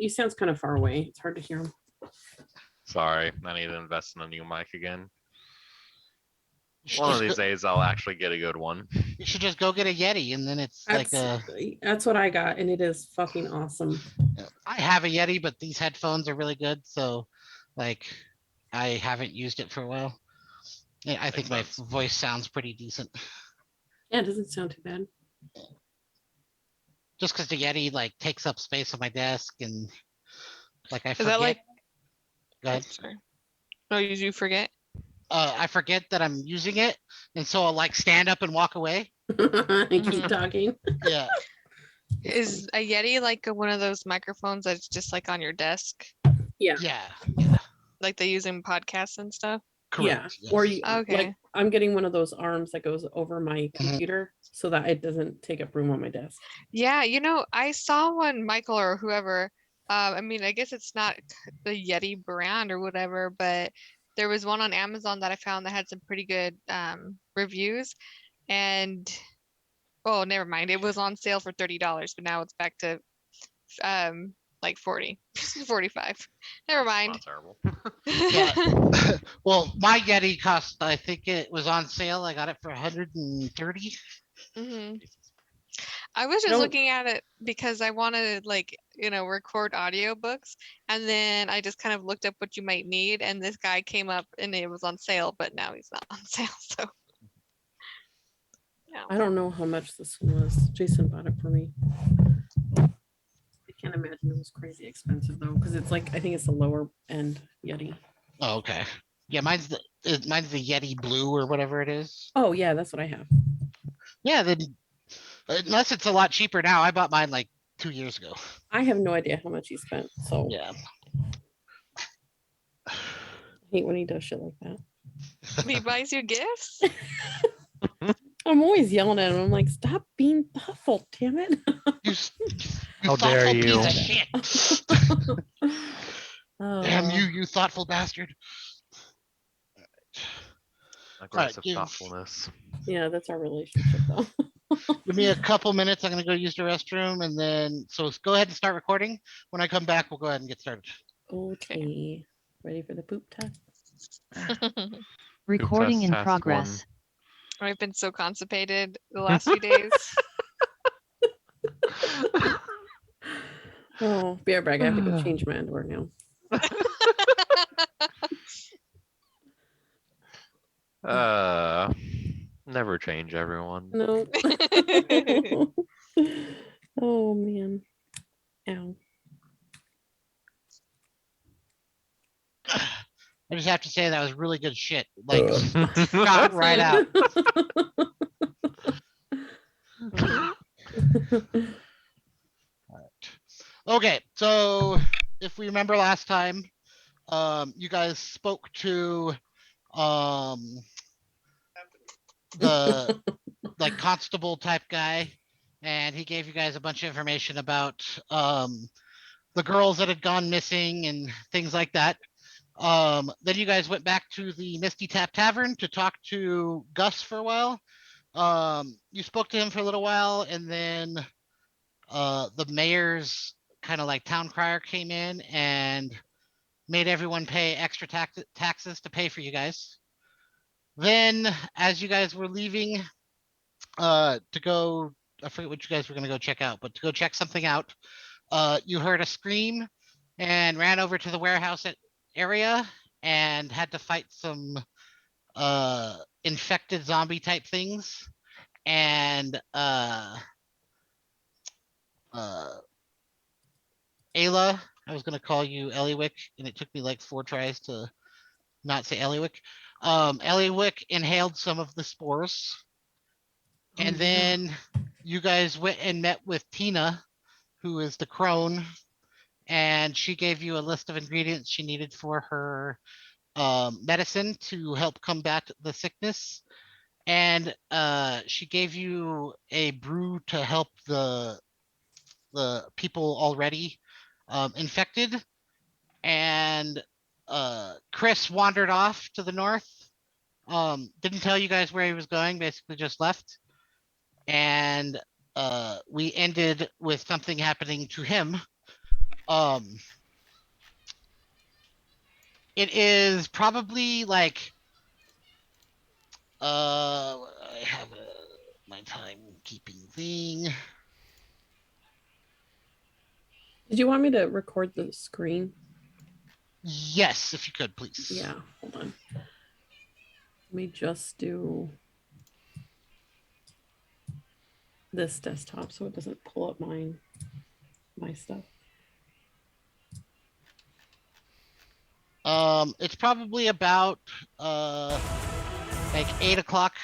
he sounds kind of far away. It's hard to hear him. Sorry, I need to invest in a new mic again. One of these days, I'll actually get a good one. You should just go get a Yeti, and then it's That's what I got, and it is fucking awesome. I have a Yeti, but these headphones are really good, so like I haven't used it for a while. I think my voice sounds pretty decent. Yeah, it doesn't sound too bad. Just because the Yeti like takes up space on my desk, and like I forget. Is that like? Go ahead. Sorry. No, you forget. I forget that I'm using it, and so I'll like stand up and walk away. And keep talking. Yeah. Is a Yeti like one of those microphones that's just like on your desk? Yeah. Like they use in podcasts and stuff? Correct. Yeah. Or you Okay. like I'm getting one of those arms that goes over my computer so that it doesn't take up room on my desk. Yeah, I saw one, Michael or whoever. I mean, I guess it's not the Yeti brand or whatever, but there was one on Amazon that I found that had some pretty good reviews. And oh, never mind. It was on sale for $30, but now it's back to like 40, 45. Never mind. Not terrible. Yeah. Well, my Yeti cost, I think it was on sale. I got it for 130. Mm-hmm. I was just looking at it because I wanted to record audiobooks, and then I just kind of looked up what you might need, and this guy came up and it was on sale, but now he's not on sale. So yeah. I don't know how much this one was. Jason bought it for me. I can't imagine it was crazy expensive though, because it's like I think it's the lower end Yeti. Oh, okay. Yeah, mine's the Yeti Blue or whatever it is. Oh yeah, that's what I have. Yeah, then unless it's a lot cheaper now. I bought mine like 2 years ago. I have no idea how much he spent. So yeah. I hate when he does shit like that. He buys you gifts? I'm always yelling at him. I'm like, stop being thoughtful, damn it. You How dare you? Piece of shit. Damn you thoughtful bastard. Aggressive thoughtfulness. Yeah, that's our relationship though. Give me a couple minutes. I'm going to go use the restroom, and then go ahead and start recording. When I come back, we'll go ahead and get started. Okay. Ready for the poop test? Recording in progress. I've been so constipated the last few days. Oh, be right back. I have to go change my underwear now. Never change, everyone. No. Oh man. Ow. I just have to say that was really good shit. Like, got it right out. Okay, so if we remember last time, you guys spoke to the like constable type guy, and he gave you guys a bunch of information about the girls that had gone missing and things like that. Then you guys went back to the Misty Tap Tavern to talk to Gus for a while. You spoke to him for a little while, and then the mayor's kind of like town crier came in and made everyone pay extra taxes to pay for you guys. Then, as you guys were leaving to go, I forget what you guys were going to go check out, but to go check something out, you heard a scream and ran over to the warehouse area and had to fight some infected zombie type things. And Ayla, I was going to call you Eliwick, and it took me like 4 tries to not say Eliwick. Eliwick inhaled some of the spores. And then you guys went and met with Tina, who is the crone, and she gave you a list of ingredients she needed for her medicine to help combat the sickness. And she gave you a brew to help the people already infected. And Chris wandered off to the north. Didn't tell you guys where he was going, basically just left. And we ended with something happening to him. Um, it is probably like I have my timekeeping thing. Did you want me to record the screen? Yes, if you could, please. Yeah, hold on. Let me just do this desktop so it doesn't pull up my stuff. It's probably about like 8 o'clock.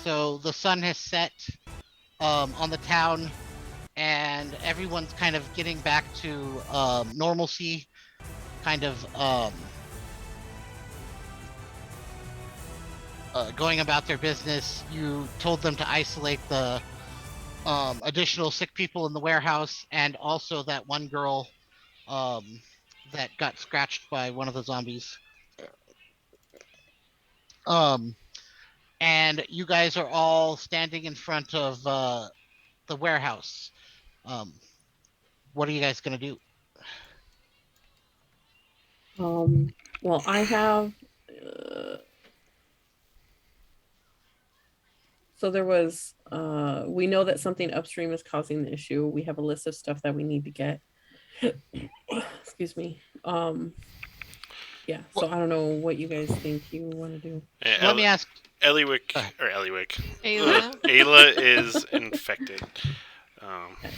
So the sun has set on the town, and everyone's kind of getting back to normalcy, kind of going about their business. You told them to isolate the additional sick people in the warehouse, and also that one girl that got scratched by one of the zombies. Um, and you guys are all standing in front of the warehouse. Um, what are you guys gonna do? Well, I have so there was we know that something upstream is causing the issue. We have a list of stuff that we need to get. Excuse me. Yeah, so I don't know what you guys think you want to do. Let me ask. Eliwick or Eliwick. Ayla. Ayla is infected.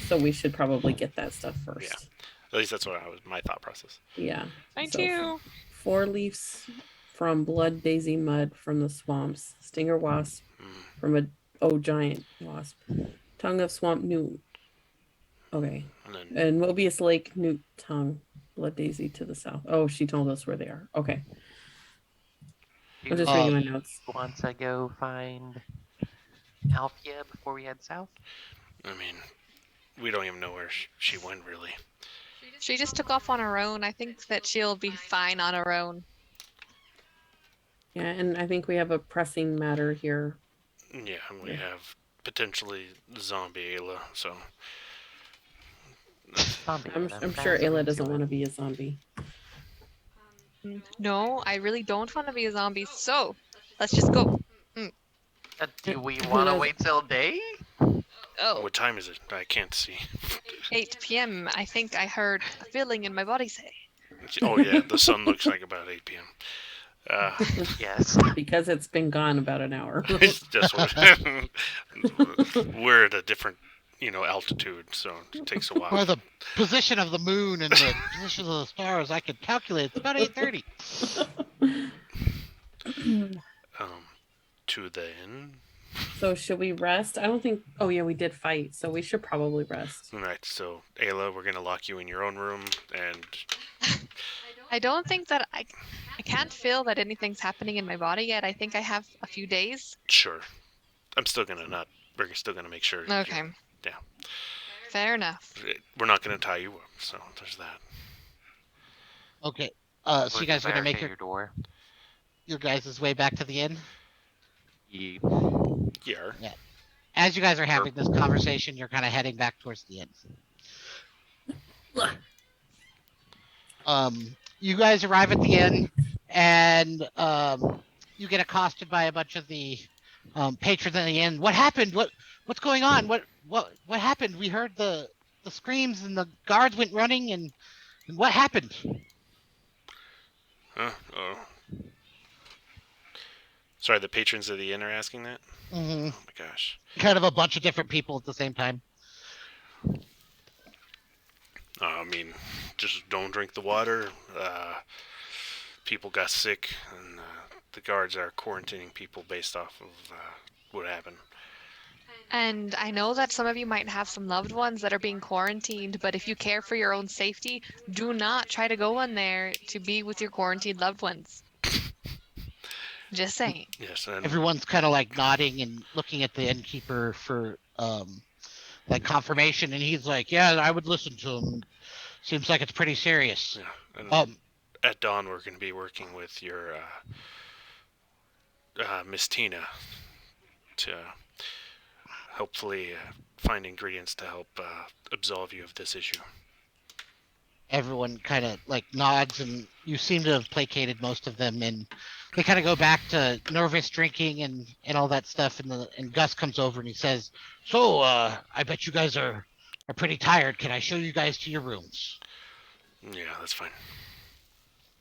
So we should probably get that stuff first. At least that's what my thought process. Yeah. Mine so too. 4 leaves from blood daisy mud from the swamps, stinger wasp from a giant wasp, tongue of swamp newt. Okay. And Mobius Lake newt tongue, blood daisy to the south. Oh, she told us where they are. Okay. I'm just reading my notes. Once I go find Althea before we head south. I mean, we don't even know where she went really. She just took off on her own. I think that she'll be fine on her own. Yeah, and I think we have a pressing matter here. Yeah, we have potentially zombie Ayla, so. I'm sure Ayla doesn't want to be a zombie. No, I really don't want to be a zombie. So let's just go. Do we want to wait till day? Oh, What time is it? I can't see. 8 p.m. I think I heard a feeling in my body say. Oh yeah, the sun looks like about 8 p.m. Yes. Because it's been gone about an hour. It's just we're at a different, altitude, so it takes a while. By the position of the moon and the position of the stars, I could calculate it's about 8:30. To the inn. So should we rest? I don't think. Oh yeah, we did fight, so we should probably rest. All right, so Ayla, we're gonna lock you in your own room, and I don't think that I can't feel that anything's happening in my body yet. I think I have a few days. sure, we're still gonna make sure. Okay. Yeah. Fair enough. We're not gonna tie you up, so there's that. Okay. So you guys are gonna make your door. your guys' way back to the inn? Yeah. Yeah. As you guys are having this conversation, you're kind of heading back towards the inn. You guys arrive at the inn, and you get accosted by a bunch of the patrons in the inn. What happened? What's going on? What happened? We heard the screams, and the guards went running, and what happened? Huh? Oh. Sorry, the patrons of the inn are asking that? Mm-hmm. Oh my gosh. Kind of a bunch of different people at the same time. I mean, just don't drink the water. People got sick, and the guards are quarantining people based off of what happened. And I know that some of you might have some loved ones that are being quarantined, but if you care for your own safety, do not try to go in there to be with your quarantined loved ones. Just saying. Yes, and Everyone's kind of like nodding and looking at the innkeeper for like confirmation, and he's like, "Yeah, I would listen to him. Seems like it's pretty serious." yeah, and at dawn we're going to be working with your Miss Tina to hopefully find ingredients to help absolve you of this issue. everyone kind of like nods, and you seem to have placated most of them, and they kind of go back to nervous drinking and all that stuff. And Gus comes over and he says, "So, I bet you guys are pretty tired. Can I show you guys to your rooms?" Yeah, that's fine.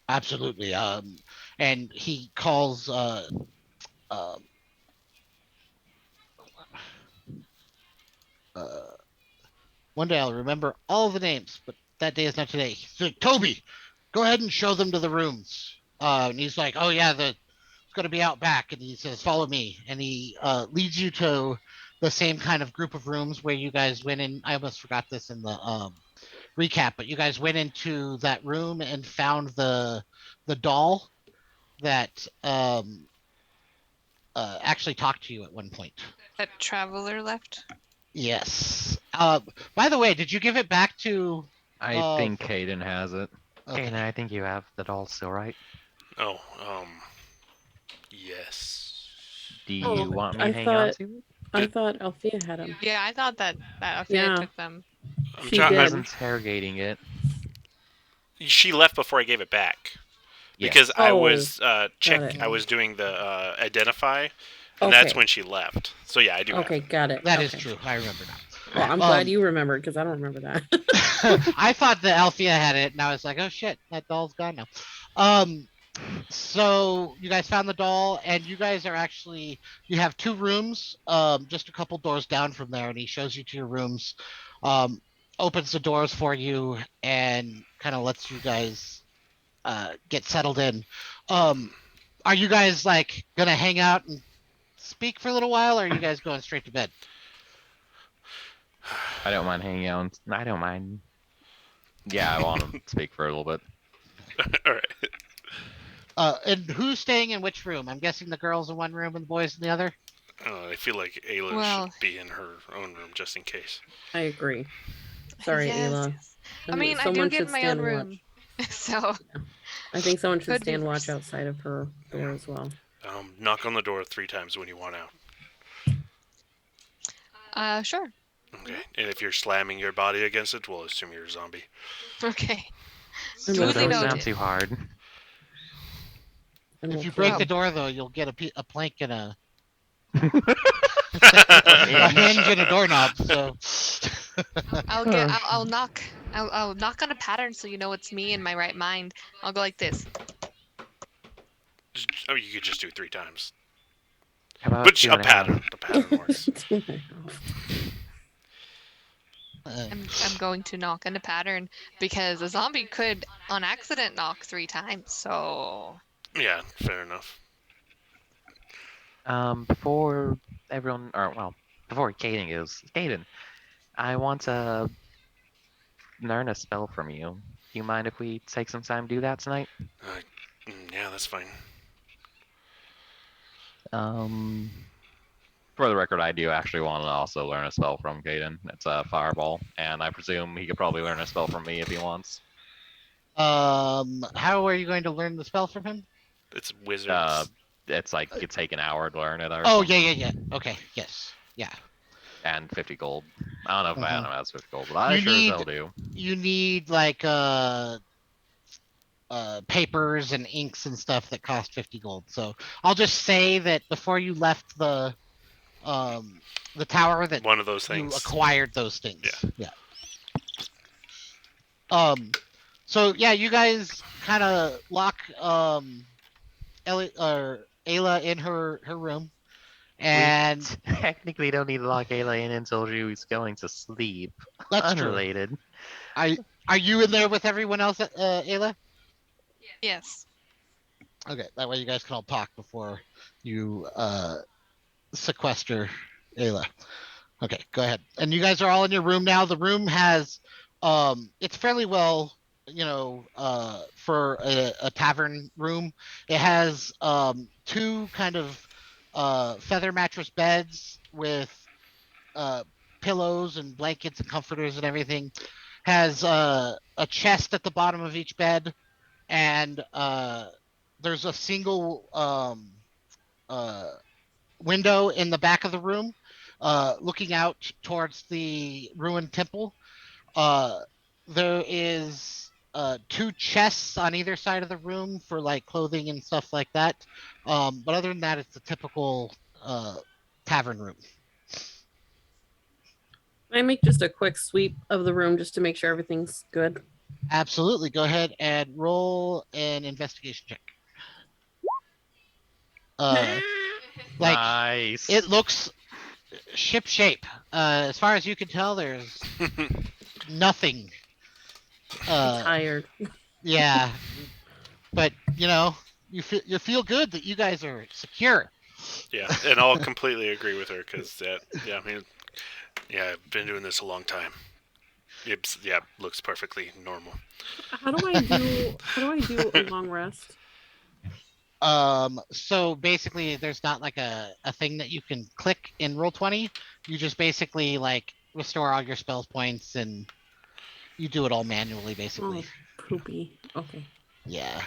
Absolutely. And he calls uh, uh, one day I'll remember all the names, but that day is not today. He's like, "Toby, go ahead and show them to the rooms." And he's like, "Oh yeah, it's going to be out back." And he says, "Follow me." And he leads you to the same kind of group of rooms where you guys went in. I almost forgot this in the recap, but you guys went into that room and found the doll that actually talked to you at one point. That traveler left. Yes. By the way, did you give it back to? I think Caden has it. Okay. Kaden, I think you have the doll still, right? Oh, yes. Do Oh, you want me I to hang on thought- to it? I thought Althea had him. Yeah, I thought that Althea Yeah. took them. I'm She I did. was interrogating it. She left before I gave it back. Yeah. Because I Oh, was it. I was doing the identify, and that's Okay. when she left. So yeah, I do. Okay, got it. That is Okay. true. I remember now. Well, I'm glad you remembered because I don't remember that. I thought that Althea had it, and I was like, "Oh shit, that doll's gone now." So you guys found the doll, and you guys are actually you have two rooms, just a couple doors down from there, and he shows you to your rooms, opens the doors for you, and kind of lets you guys get settled in. Are you guys like gonna hang out and speak for a little while, or are you guys going straight to bed? I don't mind hanging out. I don't mind. Yeah, I want to speak for a little bit. All right. And who's staying in which room? I'm guessing the girls in one room and the boys in the other. I feel like Ayla Well- should be in her own room just in case. I agree. Sorry, Yes, Ayla. yes. I mean, I do get should my own stand room. So I think someone should Could be stand watch worse. outside of her door as well. Knock on the door 3 times when you want out. sure. Okay. And if you're slamming your body against it, we'll assume you're a zombie. Okay. And So we'll Duly don't say- sound noted. too hard. and If we'll you break kill the him. door, though, you'll get a plank and a hinge and a doorknob. So I'll knock. I'll knock on a pattern so you know it's me in my right mind. I'll go like this. Oh, you could just do 3 times. How about But two a and a half? pattern. The pattern works. I'm going to knock on a pattern because a zombie could on accident knock 3 times. So Yeah, fair enough. Before everyone, or well, before Kaden goes, Kaden, I want to learn a spell from you. Do you mind if we take some time to do that tonight? Yeah, that's fine. For the record, I do actually want to also learn a spell from Caden. It's a fireball, and I presume he could probably learn a spell from me if he wants. how are you going to learn the spell from him? It's wizards. It's like it could take an hour to learn it. Or Oh something, yeah. Okay. Yes. Yeah. and 50 gold. I don't know if Adam has 50 gold, but I You sure need- as hell do. You need like papers and inks and stuff that cost 50 gold. So I'll just say that before you left the tower, that One of those you things. acquired those things. Yeah. So yeah, you guys kind of lock Ayla in her room, and Technically, don't need to lock Ayla in until she's going to sleep. that's true. Unrelated. Are you in there with everyone else, Ayla? yes. Okay, that way you guys can all talk before you sequester Ayla. Okay, go ahead. And you guys are all in your room now. The room has it's fairly well, for a tavern room. It has two kind of feather mattress beds with pillows and blankets and comforters and everything. Has a chest at the bottom of each bed, and there's a single window in the back of the room, looking out towards the ruined temple. There is two chests on either side of the room for like clothing and stuff like that. But other than that, it's a typical tavern room. Can I make just a quick sweep of the room just to make sure everything's good? Absolutely. Go ahead and roll an investigation check. Like Nice. it looks ship shape. As far as you can tell, there's nothing. Tired. Yeah, but you feel good that you guys are secure. Yeah, and I'll completely agree with her because yeah, I mean, yeah, I've been doing this a long time. Yeah, looks perfectly normal. How do I do a long rest? So basically there's not like a thing that you can click in Roll20. You just basically like restore all your spell points and you do it all manually basically. Oh, poopy. Okay. Yeah.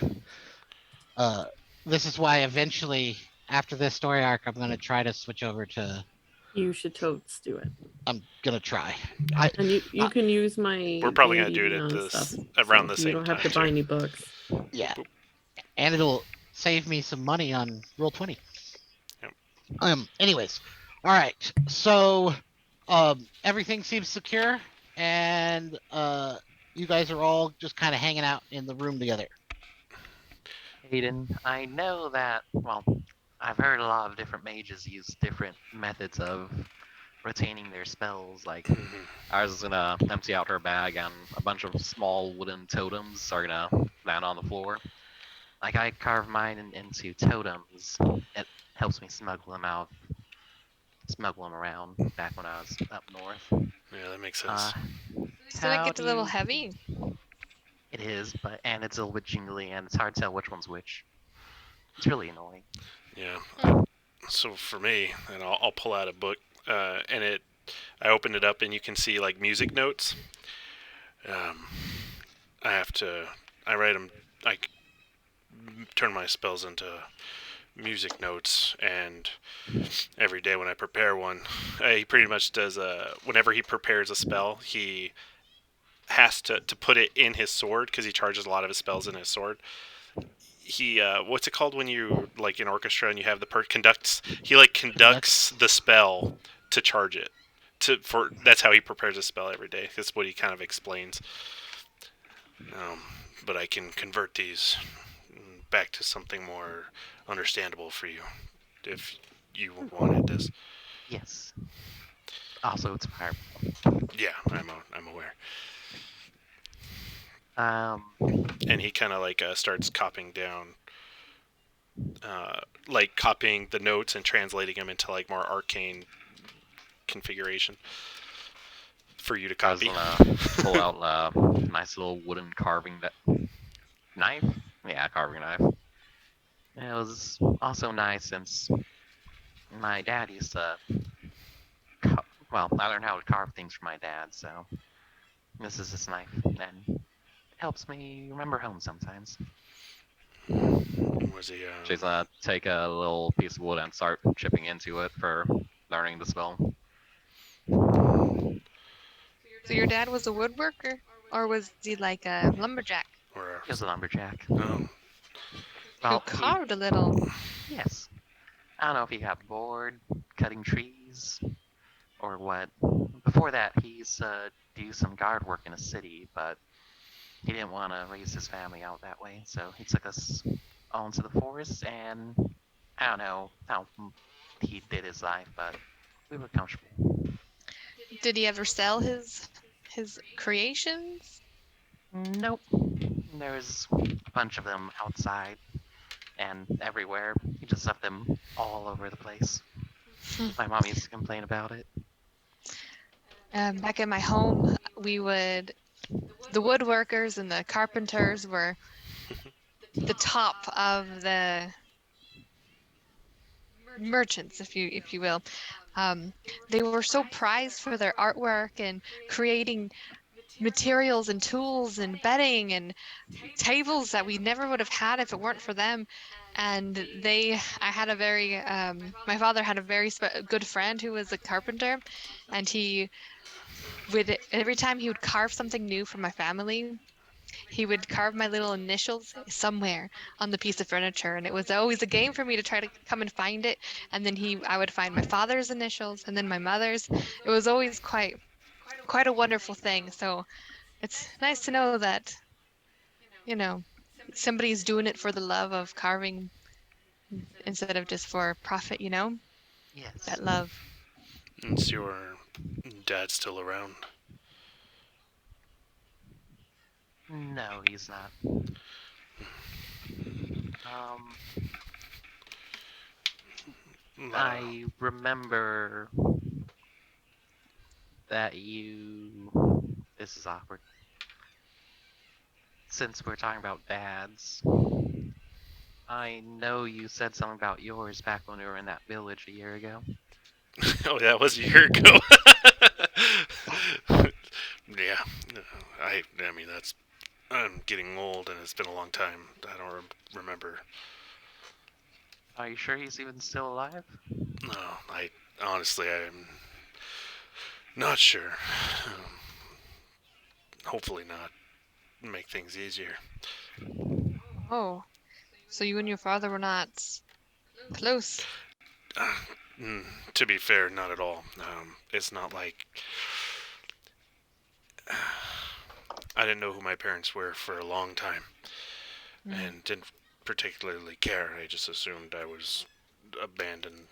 This is why eventually after this story arc I'm gonna try to switch over to You should totes do it. I'm gonna try. And you can use my We're probably gonna do D&D it at stuff, around so the you same don't time have to buy too. any books. Yeah. And it'll save me some money on Roll20. Yep. Anyways. All right. So everything seems secure and you guys are all just kind of hanging out in the room together. Hayden, I know that, well, I've heard a lot of different mages use different methods of retaining their spells. Like, Mhm. Ours is gonna empty out her bag, and a bunch of small wooden totems are gonna land on the floor. Like, I carve mine into totems. It helps me smuggle them around back when I was up north. Yeah, that makes sense. So that How gets a do little you... heavy. It is, and it's a little bit jingly, and it's hard to tell which one's which. It's really annoying. Yeah. So for me, and I'll pull out a book, and I opened it up, and you can see like music notes. I write them. I turn my spells into music notes, and every day when I prepare one, he pretty much does. Whenever he prepares a spell, he has to put it in his sword because he charges a lot of his spells in his sword. He what's it called when you like in orchestra and you have the conducts? He like conducts the spell to charge it. That's how he prepares a spell every day. That's what he kind of explains. But I can convert these back to something more understandable for you if you wanted this. Yes. Also, it's fire. Yeah, I'm aware. Um, And he kind of like starts copying down, like copying the notes and translating them into like more arcane configuration for you to I was copy. gonna pull out a nice little wooden carving knife. Yeah, carving knife. it was also nice since my dad used to. Well, I learned how to carve things from my dad, so this is his knife, and it helps me remember home sometimes. Was he? She's gonna take a little piece of wood and start chipping into it for learning the spell. So your dad was a woodworker, or was he like a lumberjack Or He was a lumberjack. oh, who carved a little? Yes. I don't know if he got bored cutting trees or what. Before that, he used to do some guard work in a city, but he didn't want to raise his family out that way, so he took us all into the forest, and I don't know how he did his life, but we were comfortable. Did he ever sell his creations? Nope. There's a bunch of them outside and everywhere. He just left them all over the place. My mom used to complain about it. Back at my home, the woodworkers and the carpenters were the top of the merchants, if you will. They were so prized for their artwork and creating materials and tools and bedding and tables that we never would have had if it weren't for them. And I had a very, my father had a very good friend who was a carpenter, and every time he would carve something new for my family, he would carve my little initials somewhere on the piece of furniture, and it was always a game for me to try to come and find it. And then I would find my father's initials and then my mother's. It was always quite a wonderful thing. So it's nice to know that, you know, somebody's doing it for the love of carving instead of just for profit, Yes. that love. Is your dad still around? No, he's not. Um, I remember that you. This is awkward. Since we're talking about dads, I know you said something about yours back when we were in that village a year ago. Oh, that was a year ago. Yeah, I mean that's. I'm getting old, and it's been a long time. I don't remember. Are you sure he's even still alive? No, I honestly I'm not sure. Hopefully not. Make things easier. Oh, so you and your father were not close. Uh, to be fair, not at all. It's not like I didn't know who my parents were for a long time, and didn't particularly care. I just assumed I was abandoned.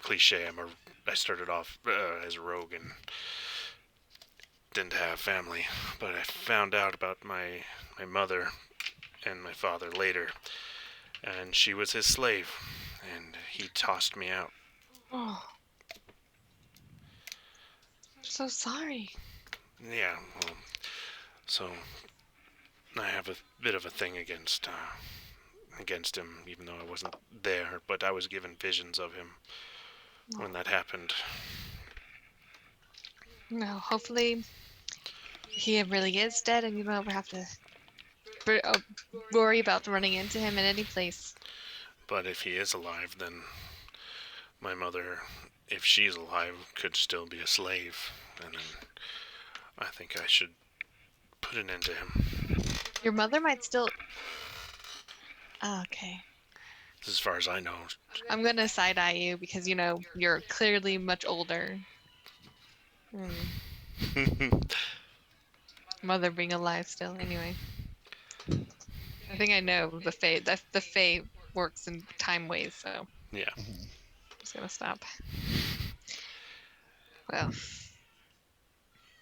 Cliche. I started off as a rogue and didn't have family, but I found out about my mother and my father later, and she was his slave, and he tossed me out. Oh, I'm so sorry. Yeah, well, so I have a bit of a thing against him, even though I wasn't there, but I was given visions of him when that happened. No, hopefully he really is dead and you don't ever have to worry about running into him in any place. But if he is alive, then my mother, if she's alive, could still be a slave, and then I think I should put an end to him. Your mother might still. Oh, okay. As far as I know. I'm gonna side eye you because you're clearly much older. Mother being alive still. Anyway, I think I know the fate. That the fate works in time ways. So Yeah. I'm just gonna stop. Well,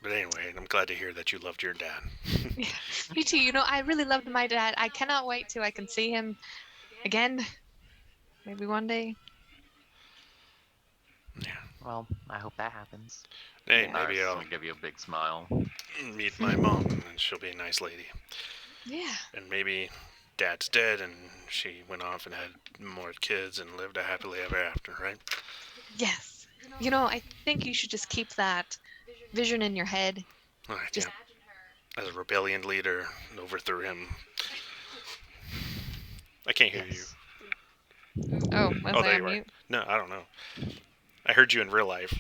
But anyway, I'm glad to hear that you loved your dad. yeah, me too. I really loved my dad. I cannot wait till I can see him again. Maybe one day. Yeah. Well, I hope that happens. Hey, Yeah. maybe Nice. I'll I'll give you a big smile. meet my mom, and she'll be a nice lady. Yeah. And maybe dad's dead, and she went off and had more kids and lived a happily ever after, right? Yes. I think you should just keep that vision in your head. All right, Just yeah. As a rebellion leader, overthrew him. I can't hear you. Yes. Oh, was Oh, I there on you are. mute? No, I don't know. I heard you in real life,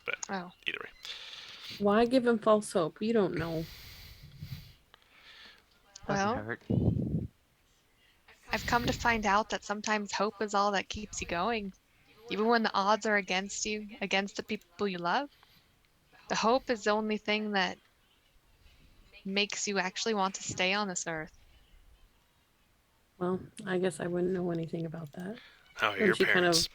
but Oh. either way. Why give him false hope? You don't know. Doesn't Well, hurt. I've come to find out that sometimes hope is all that keeps you going. Even when the odds are against you, against the people you love, the hope is the only thing that makes you actually want to stay on this earth. Well, I guess I wouldn't know anything about that. How are And your she parents?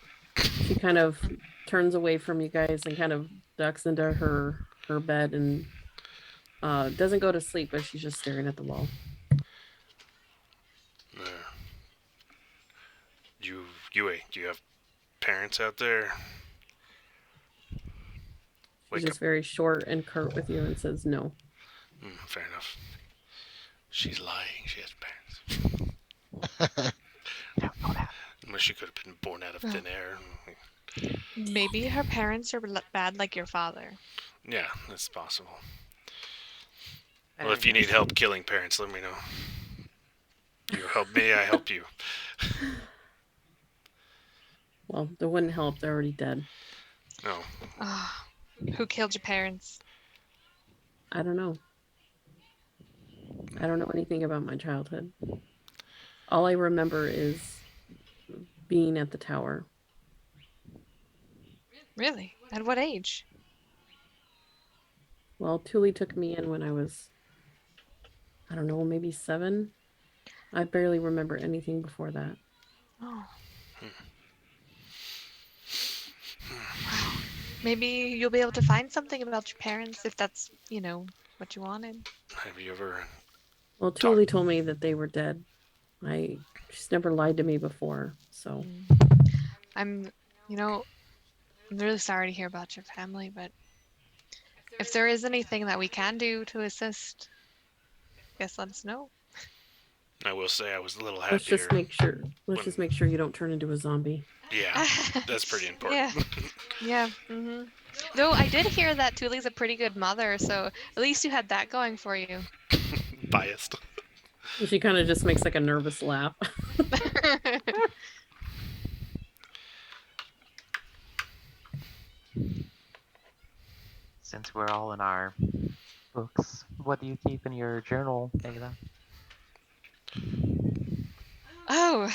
kind of turns away from you guys and kind of ducks into her bed and doesn't go to sleep, but she's just staring at the wall. Uh, do you have parents out there? She's Wake just up. very short and curt with you and says no. Fair enough. She's lying. She has parents. Don't know that. Unless she could have been born out of thin air. Maybe her parents are bad like your father. Yeah, that's possible. There Well, if you need goes. help killing parents, let me know. You help me, I help you. Well, that wouldn't help. They're already dead. No. Oh, who killed your parents? I don't know. I don't know anything about my childhood. All I remember is being at the tower. Really? At what age? Well, Thule took me in when I was, I don't know, maybe 7. I barely remember anything before that. Oh, wow. Maybe you'll be able to find something about your parents if that's, what you wanted. Have you ever Well, talked? Thule told me that they were dead. She's never lied to me before, so Mm. I'm, you know, I'm really sorry to hear about your family, but if there is anything that we can do to assist, guess let us know. I will say I was a little let's happier just make sure. Let's when. just make sure you don't turn into a zombie. Yeah, that's pretty important. Yeah, yeah. Though I did hear that Thule's a pretty good mother, so at least you had that going for you. Biased. She kind of just makes like a nervous laugh. Since we're all in our books, what do you keep in your journal, Ayla? Oh,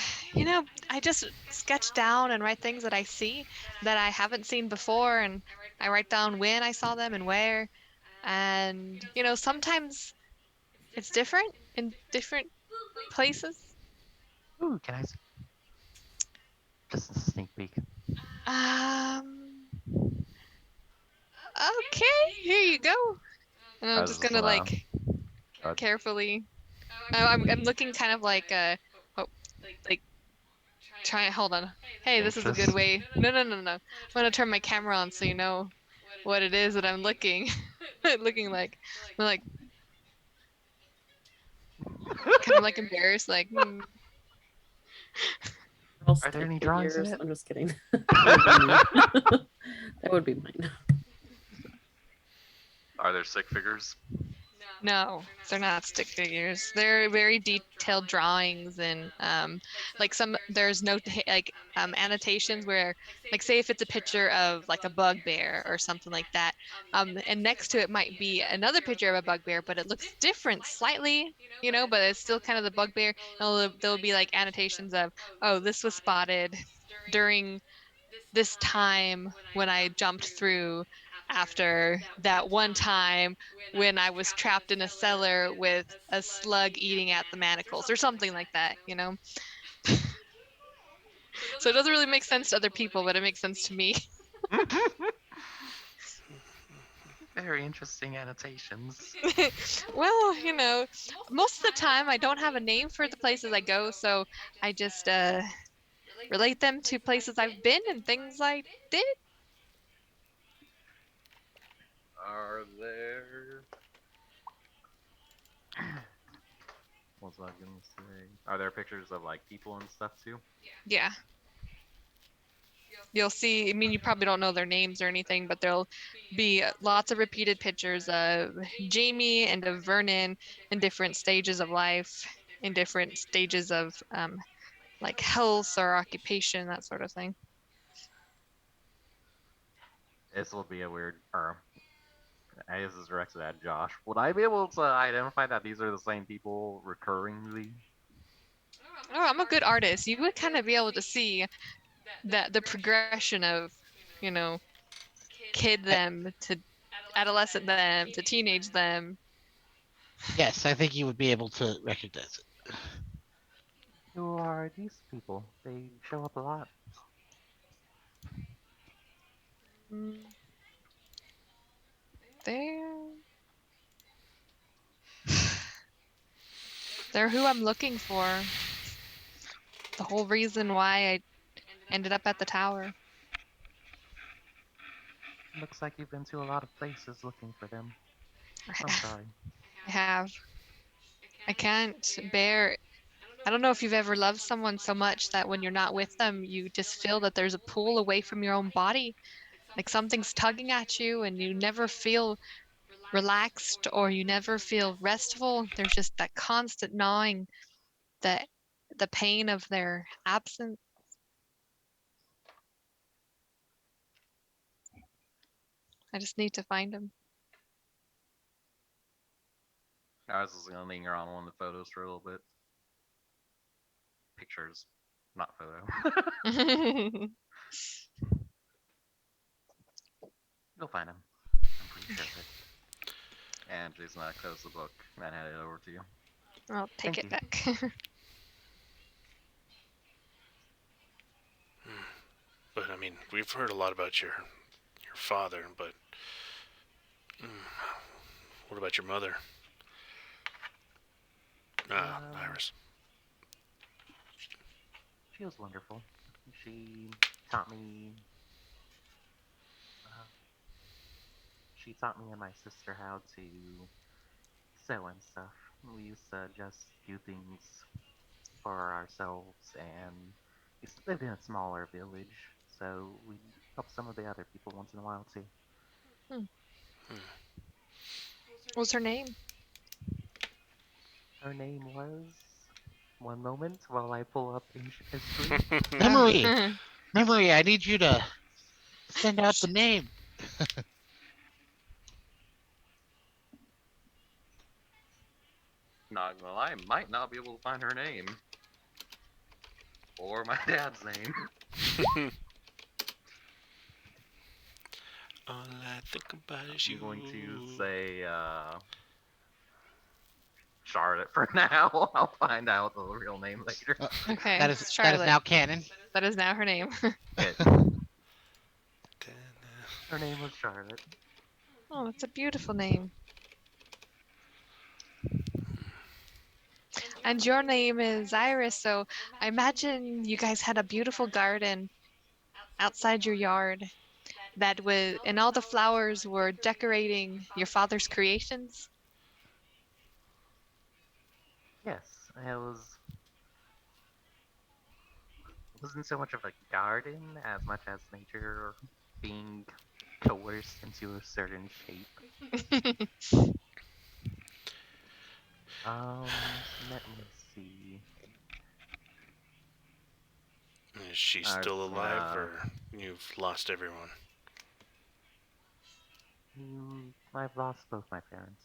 I just sketch down and write things that I see that I haven't seen before, and I write down when I saw them and where. And, sometimes it's different in different places. Ooh, can I just a sneak peek? Um, okay, here you go. And I'm I was just just gonna like uh, carefully. I'm looking kind of like oh, like try. Hold on. Hey, this is a good anxious. way. No, no, no, no. I'm gonna turn my camera on so you know what it is that I'm looking, looking like. I'm like kind of like embarrassed, like. All Are there stick any drawings in figures. it? I'm just kidding. That would be mine. Are there stick figures? No, they're not stick figures. They're very detailed drawings and like there's no like annotations where like say if it's a picture of like a bugbear or something like that, and next to it might be another picture of a bugbear, but it looks different slightly, but it's still kind of the bugbear. And there'll be like annotations of, oh, this was spotted during this time when I jumped through after that one time when I was trapped in a cellar with a slug eating at the manacles or something like that. So it doesn't really make sense to other people, but it makes sense to me. Very interesting annotations. Well, most of the time I don't have a name for the places I go, so I just relate them to places I've been and things I did. Are there? What was I gonna say? Are there pictures of like people and stuff too? Yeah. You'll see, I mean, you probably don't know their names or anything, but there'll be lots of repeated pictures of Jamie and of Vernon in different stages of life, in different stages of like health or occupation, that sort of thing. This will be a weird. Or this is directed at Josh. Would I be able to identify that these are the same people recurringly? Oh, I'm a good artist. You would kind of be able to see that the progression of, you know, kid I, them to adolescent them to teenage them. yes, I think you would be able to recognize it. Who are these people? They show up a lot. Mm, They're they're who I'm looking for. The whole reason why I ended up at the tower. Looks like you've been to a lot of places looking for them. I'm I sorry. have. I can't bear. I don't know if you've ever loved someone so much that when you're not with them, you just feel that there's a pull away from your own body, like something's tugging at you, and you never feel relaxed or you never feel restful. There's just that constant gnawing, that the pain of their absence. I just need to find them. I was just gonna linger on one of the photos for a little bit. Pictures, not photo. You'll find him. I'm pretty sure of it. And Jason, I closed the book and hand it over to you. I'll take Thank it you. back. But I mean, we've heard a lot about your father, but what about your mother? Iris. She was wonderful. She taught me. She taught me and my sister how to sew and stuff. We used to just do things for ourselves, and we lived in a smaller village, so we helped some of the other people once in a while too. What's her name? Her name was. One moment while I pull up history. Memory, I need you to send out the name. Not gonna lie, I might not be able to find her name. Or my dad's name. All I think about is you. I'm going to say Charlotte for now. I'll find out the real name later. Okay, That is Charlotte. now canon. That is now her name. Her name was Charlotte. Oh, that's a beautiful name. And your name is Iris, so I imagine you guys had a beautiful garden outside your yard that was, and all the flowers were decorating your father's creations. Yes, it wasn't so much of a garden as much as nature being coerced into a certain shape. Let me see. Is she still alive, or you've lost everyone? I've lost both my parents.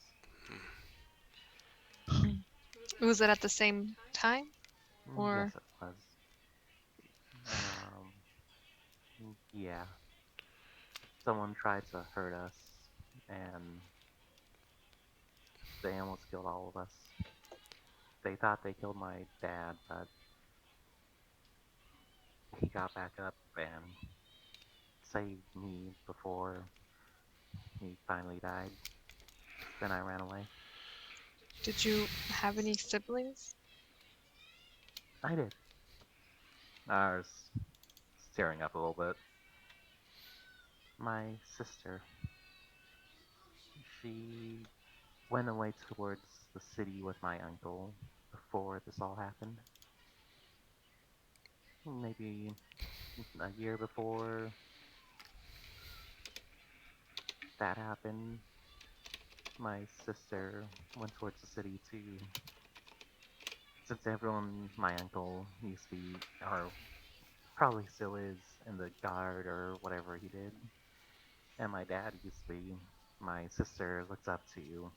Was it at the same time? Or Yes, it was. Yeah. Someone tried to hurt us, and they almost killed all of us. They thought they killed my dad, but he got back up and saved me before he finally died. Then I ran away. did you have any siblings? I did. I was tearing up a little bit. My sister, she went away towards the city with my uncle before this all happened. Maybe a year before that happened, my sister went towards the city too. Since everyone, my uncle used to be, or probably still is, in the guard or whatever he did, and my dad used to be, my sister looked up to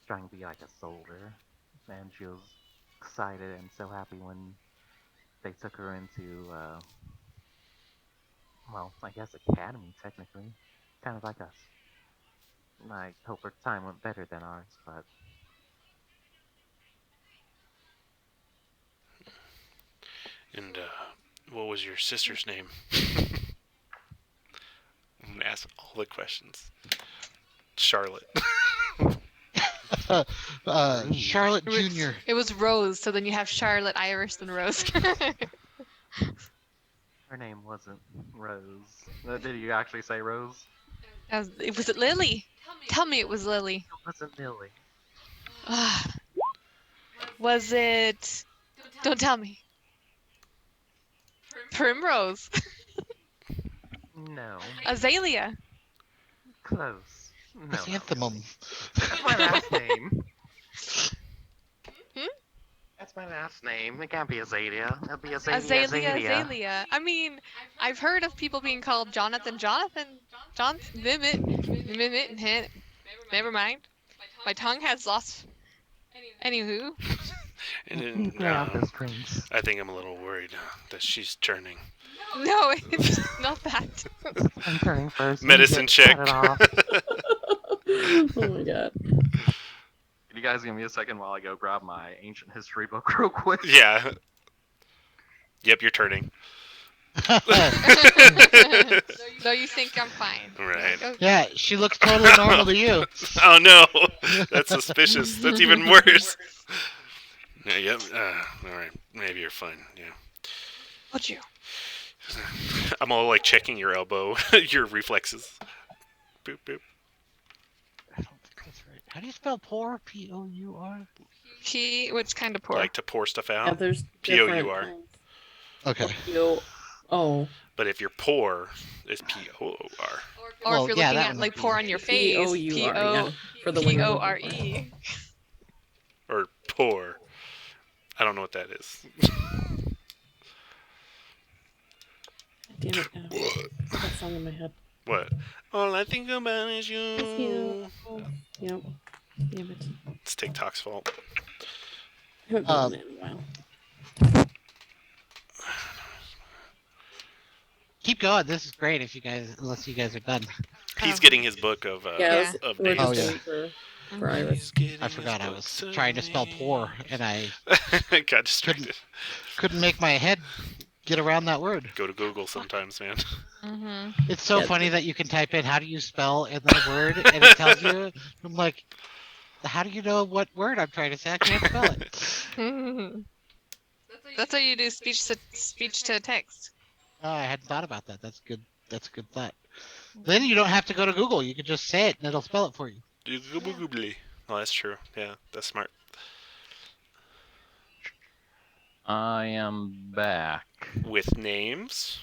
trying to be like a soldier, and she was excited and so happy when they took her into, well, I guess academy technically, kind of like us. I hope her time went better than ours, but And what was your sister's name? I'm gonna ask all the questions. Charlotte. Charlotte Jr. It was Rose, so then you have Charlotte, Iris, and Rose. her name wasn't Rose. Did you actually say Rose? Was it Lily? Tell me it was Lily. It wasn't Millie. Was it? Don't tell me. Primrose. No. Azalea. Close. No. Chrysanthemum. That's my last name. Hmm? That's my last name. It can't be Azalea. It'll be Azalea. I mean, I've heard of people being called Jonathan. Mimit. Never mind. My tongue has lost Anywho, And then, Lay out those dreams. I think I'm a little worried that she's turning. no, it's not that. I'm turning first. Medicine Get check. it off. Oh my god. Can you guys give me a second while I go grab my ancient history book real quick? Yeah. Yep, you're turning. No, you think I'm fine. Right. Go. Yeah, she looks totally normal to you. Oh no, that's suspicious. That's even worse. Yeah, yep. All right. Maybe you're fine. Yeah. Would you? I'm all like checking your elbow, your reflexes. Boop boop. I don't think that's right. How do you spell poor? P-O-U-R? Which kind of poor? Like to pour stuff Yeah, out. there's P-O-U-R. different Okay. Oh. But if you're poor, it's P-O-O-R. Or Well, if you're yeah, looking that at one like would be- pour on your face, P-O-U-R, yeah, for the one you're looking for. P-O-R-E. Or poor. I don't know what that is. Damn it. I got that song in my head. What? All I think about is you. It's you. Yep. Damn it. It's TikTok's fault. I haven't been on it in a while. Keep going. This is great if you guys, unless you guys are done. He's getting his book of Yeah. of We're names. just yeah. waiting for Iris. I forgot I was trying to spell poor, and I Got distracted. couldn't make my head get around that word. Go to Google sometimes, man. Mm-hmm. It's so Yeah. funny that you can type in how do you spell in that word, and it tells you. I'm like, how do you know what word I'm trying to say? I can't spell it. That's how you do speech to text. Oh, I hadn't thought about that. That's good. That's a good thought. Then you don't have to go to Google. You can just say it, and it'll spell it for you. Oh, that's true. Yeah, that's smart. I am back With names.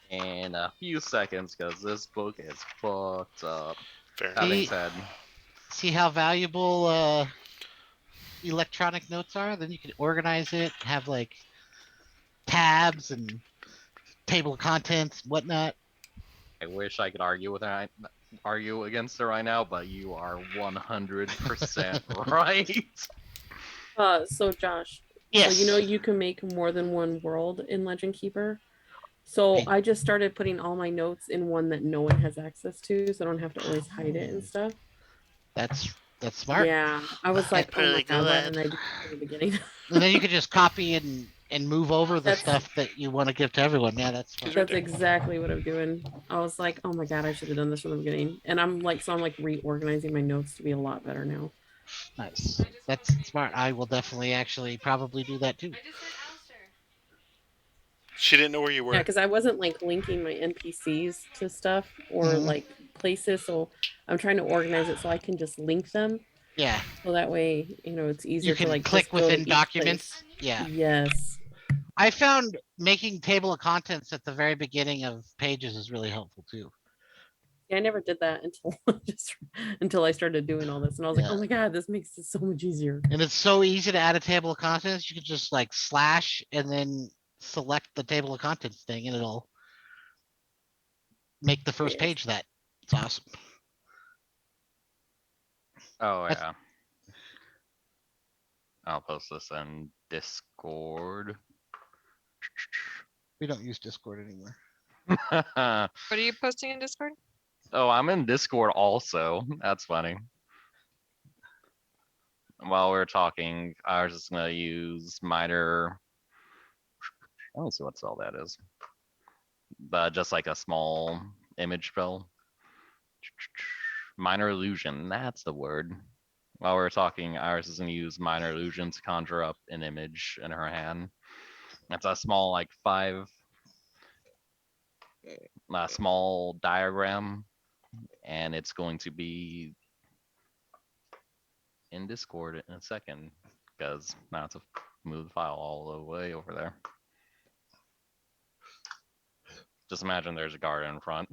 in a few seconds because this book is fucked up. Fair That being See- said, See how valuable electronic notes are? Then you can organize it, have like tabs and table of contents, whatnot. I wish I could argue against her right now, but you are 100% right. So Josh, Yes. so you know you can make more than one world in Legend Keeper. So I just started putting all my notes in one that no one has access to, so I don't have to always hide it and stuff. That's smart. Yeah, I was like, oh my Pretty god, why good. didn't I do that in the beginning? And then you can just copy and move over the That's- stuff that you want to give to everyone. Yeah, that's smart. That's exactly what I'm doing. I was like, oh my god, I should have done this from the beginning. And I'm like reorganizing my notes to be a lot better now. Nice. That's smart. I will definitely actually probably do that too. She didn't know where you were. Yeah, because I wasn't like linking my NPCs to stuff or Mhm. like places, so I'm trying to organize it so I can just link them. Yeah. So that way, it's easier You can to like click just go to within each documents. place. Yeah. Yes. I found making table of contents at the very beginning of pages is really helpful too. Yeah, I never did that until I started doing all this, and I was like, Yeah. oh my god, this makes it so much easier. And it's so easy to add a table of contents. You can just like slash and then select the table of contents thing, and it'll make the first Yes. page that. It's awesome. Oh That's- yeah. I'll post this in Discord. We don't use Discord anymore. What are you posting in Discord? Oh, I'm in Discord also. That's funny. While we're talking, I was just gonna use minor. Let me see what spell that is. But just like a small image spell. Minor illusion, that's the word. While we're talking, Iris is gonna use minor illusion to conjure up an image in her hand. It's a small, like a small diagram, and it's going to be in Discord in a second, because now I have to move the file all the way over there. Just imagine there's a guard in front.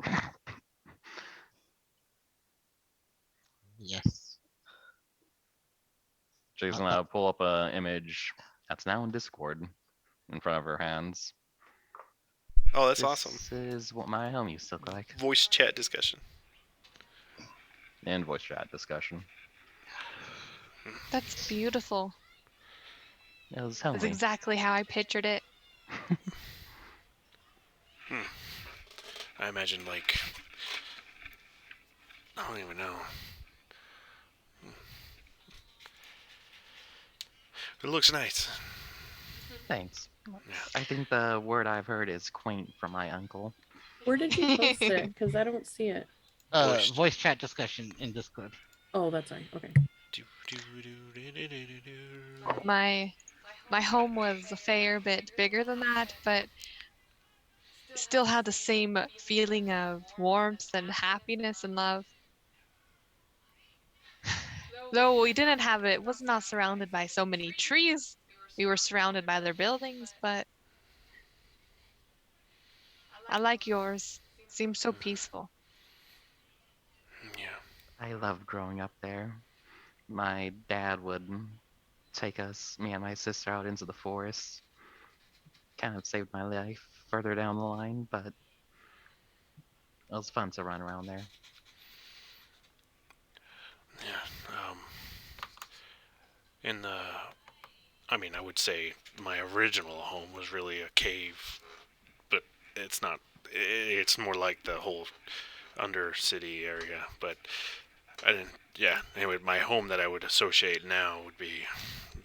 Yes. She's gonna pull up an image that's now in Discord in front of her hands. Oh, that's awesome. This is what my home used to look like. Voice chat discussion. And voice chat discussion. That's beautiful. It was That's homely. exactly how I pictured it. I imagine, like, I don't even know. It looks nice. Thanks. Yeah. I think the word I've heard is quaint from my uncle. Where did you post it? Because I don't see it. Voice chat discussion in Discord. Oh, that's right. Okay. My home was a fair bit bigger than that, but still had the same feeling of warmth and happiness and love. Though we didn't have it, was not surrounded by so many trees. We were surrounded by their buildings, but I like yours. Seems so peaceful. Yeah. I loved growing up there. My dad would take me and my sister out into the forest. Kind of saved my life further down the line, but it was fun to run around there. Yeah. In the, I mean, I would say my original home was really a cave, but it's not. It's more like the whole Undercity area. But I didn't. Yeah. Anyway, my home that I would associate now would be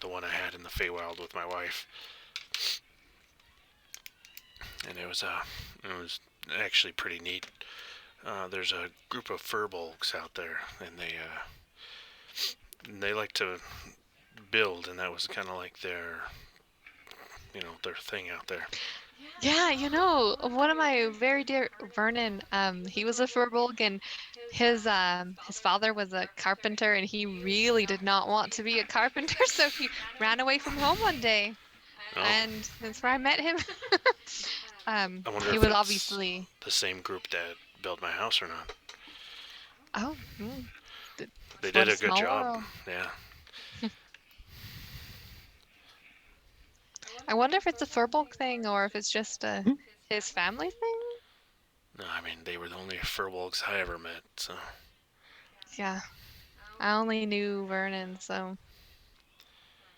the one I had in the Feywild with my wife, and it was actually pretty neat. There's a group of furbolgs out there, and they like to build, and that was kind of like their thing out there. Yeah, one of my very dear Vernon, he was a Furbolg and his father was a carpenter and he really did not want to be a carpenter, so he ran away from home one day. Oh, And that's where I met him. I wonder He if was it's obviously the same group that built my house or not. oh, th- They what did a a good small job. world. Yeah. I wonder if it's a Furbolg thing or if it's just his family thing. No, I mean they were the only furbolgs I ever met. So Yeah, I only knew Vernon, so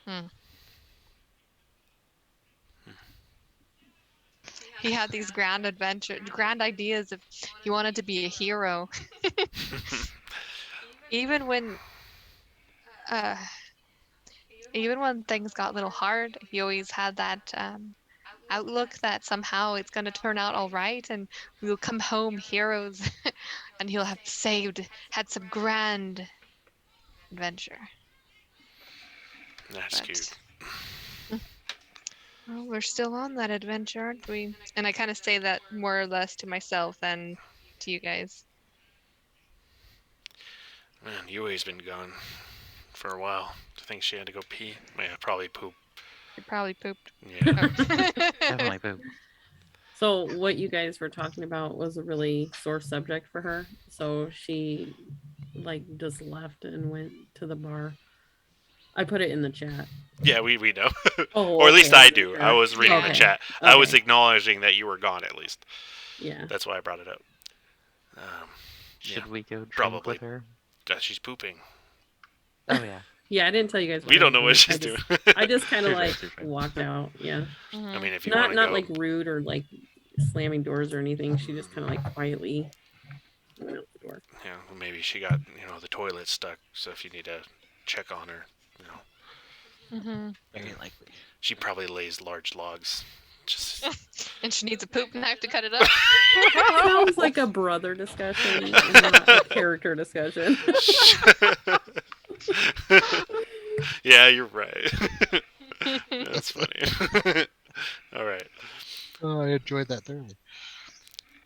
hmm. He had these grand ideas of he wanted to be a hero. Even when uh even when things got a little hard, he always had that outlook that somehow it's going to turn out all right and we'll come home heroes and he'll have had some grand adventure. that's cute. But well, we're still on that adventure, aren't we? And I kind of say that more or less to myself than to you guys. Man, Yui's been gone for a while. I think she had to go pee. Yeah, probably poop. You probably pooped. Yeah. Oh. Definitely poop. So what you guys were talking about was a really sore subject for her. So she like just left and went to the bar. I put it in the chat. Yeah, we know. Oh, or at least okay, I wasn't do. sure. I was reading Yeah. the Okay. chat. I was Okay. acknowledging that you were gone at least. Yeah. That's why I brought it up. Should Yeah, we go drink probably. with her? She's pooping. Oh yeah. Yeah, I didn't tell you guys. We what I don't was know what she's doing. doing. I just kind of You're like right, you're right. walked out. Yeah. Mhm. I mean, if you want Not to go, like rude or like slamming doors or anything. She just kind of like quietly went out the door. you know, maybe she got the toilet stuck. So if you need to check on her, Mhm. Very likely. she probably lays large logs. Just And she needs a poop knife to cut it up. Sounds like a brother discussion, and not a character discussion. yeah, you're right. That's funny. All right. Oh, I enjoyed that thoroughly.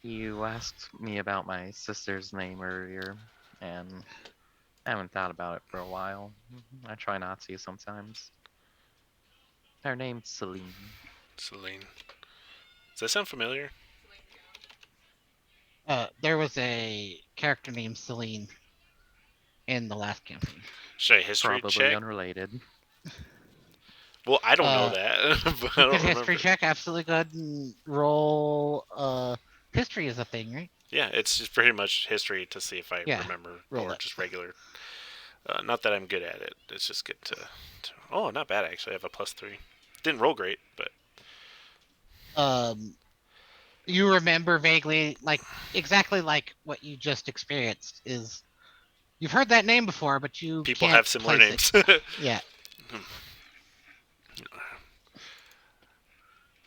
You asked me about my sister's name earlier, and I haven't thought about it for a while. I try not to sometimes. Her name's Celine. Celine. Does that sound familiar? There was a character named Celine in the last campaign. Should I history Probably check? unrelated. Well, I don't know that. But I don't Good history remember. check, absolutely good. And roll. History is a thing, right? Yeah, it's just pretty much history to see if I Yeah, remember, roll or it. just regular. Not that I'm good at it. It's just good to. Oh, not bad actually. I have a +3. Didn't roll great, but You remember vaguely, like exactly like what you just experienced. Is you've heard that name before, but you people can't have similar place it. names. Yeah.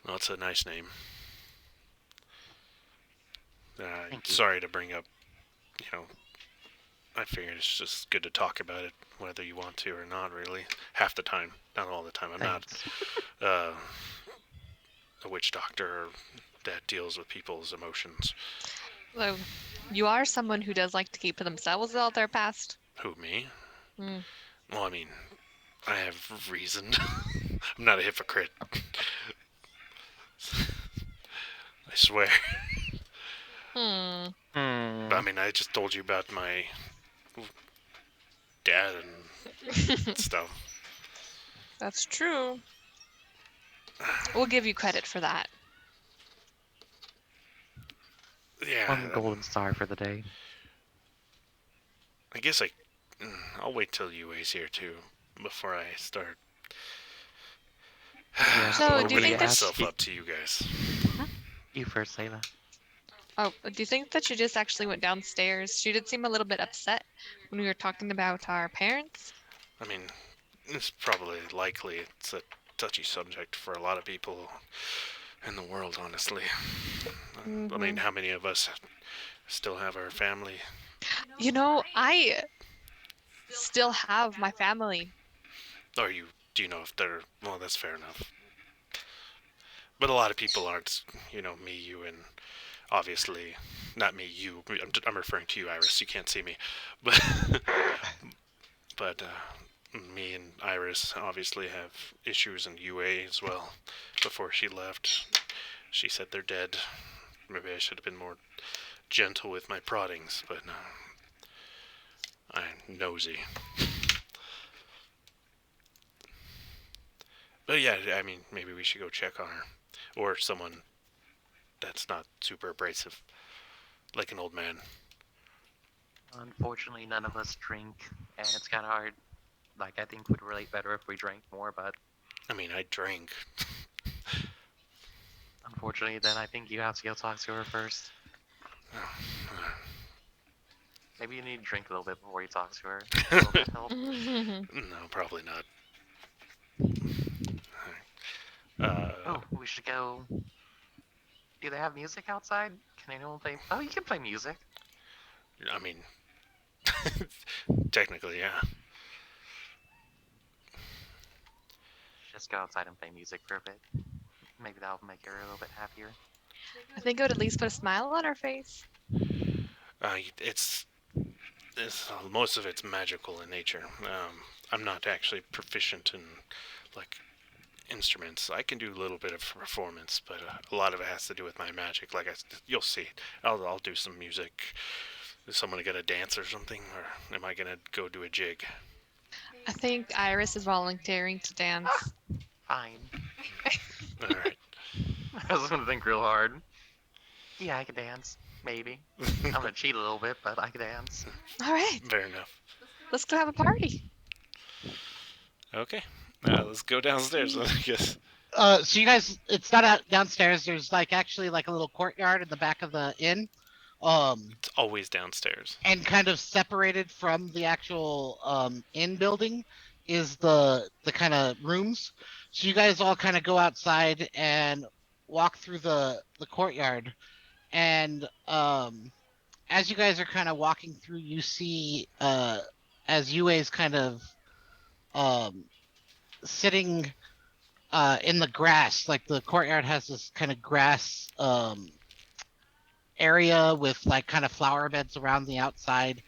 Well, it's a nice name. Thank you. Sorry to bring up. You know, I figured it's just good to talk about it, whether you want to or not. Really, half the time, not all the time. I'm Thanks. not a witch doctor that deals with people's emotions. So, you are someone who does like to keep to themselves about their past. Who, me? Hmm. Well, I mean, I have reason. I'm not a hypocrite. I swear. Hmm. I mean, I just told you about my dad and stuff. That's true. We'll give you credit for that. Yeah, One golden star for the day. I guess I'll wait till UA's here too before I start Yeah, So, do you opening think that myself up to you guys. You first, Sayla. Oh, do you think that she just actually went downstairs? She did seem a little bit upset when we were talking about our parents. I mean, it's probably likely it's a touchy subject for a lot of people in the world, honestly. I mean, how many of us still have our family? You know, I still have my family. Or do you know if they're, well, that's fair enough. But a lot of people aren't, me, you, and obviously, not me, you. I'm referring to you, Iris. You can't see me. But, but me and Iris obviously have issues in UA as well. Before she left, she said they're dead. Maybe I should have been more gentle with my proddings, but I'm nosy. But yeah, I mean, maybe we should go check on her. Or someone that's not super abrasive, like an old man. Unfortunately, none of us drink, and it's kind of hard. Like, I think we'd relate better if we drank more, but I mean, I drank. unfortunately, then I think you have to go talk to her first. Maybe you need to drink a little bit before you talk to her. Will that help? No, probably not. Oh, we should go. Do they have music outside? Can anyone play? Oh, you can play music. I mean, technically, yeah. Just go outside and play music for a bit. Maybe that'll make her a little bit happier. I think it would at least put a smile on her face. It's most of it's magical in nature. I'm not actually proficient in like instruments. I can do a little bit of performance, but a lot of it has to do with my magic. Like you'll see. I'll do some music. Is someone gonna dance or something, or am I gonna go do a jig? I think Iris is volunteering to dance. Fine. All right. I was gonna think real hard. Yeah, I can dance. Maybe. I'm gonna cheat a little bit, but I can dance. All right, Fair enough. let's go have a party. Okay. Let's go downstairs, I guess. So you guys, it's not out downstairs. There's like actually like a little courtyard in the back of the inn. It's always downstairs. And kind of separated from the actual inn building is the kind of rooms. So you guys all kind of go outside and walk through the courtyard, and as you guys are kind of walking through, you see as UA's kind of sitting in the grass, like the courtyard has this kind of grass area with like kind of flower beds around the outside,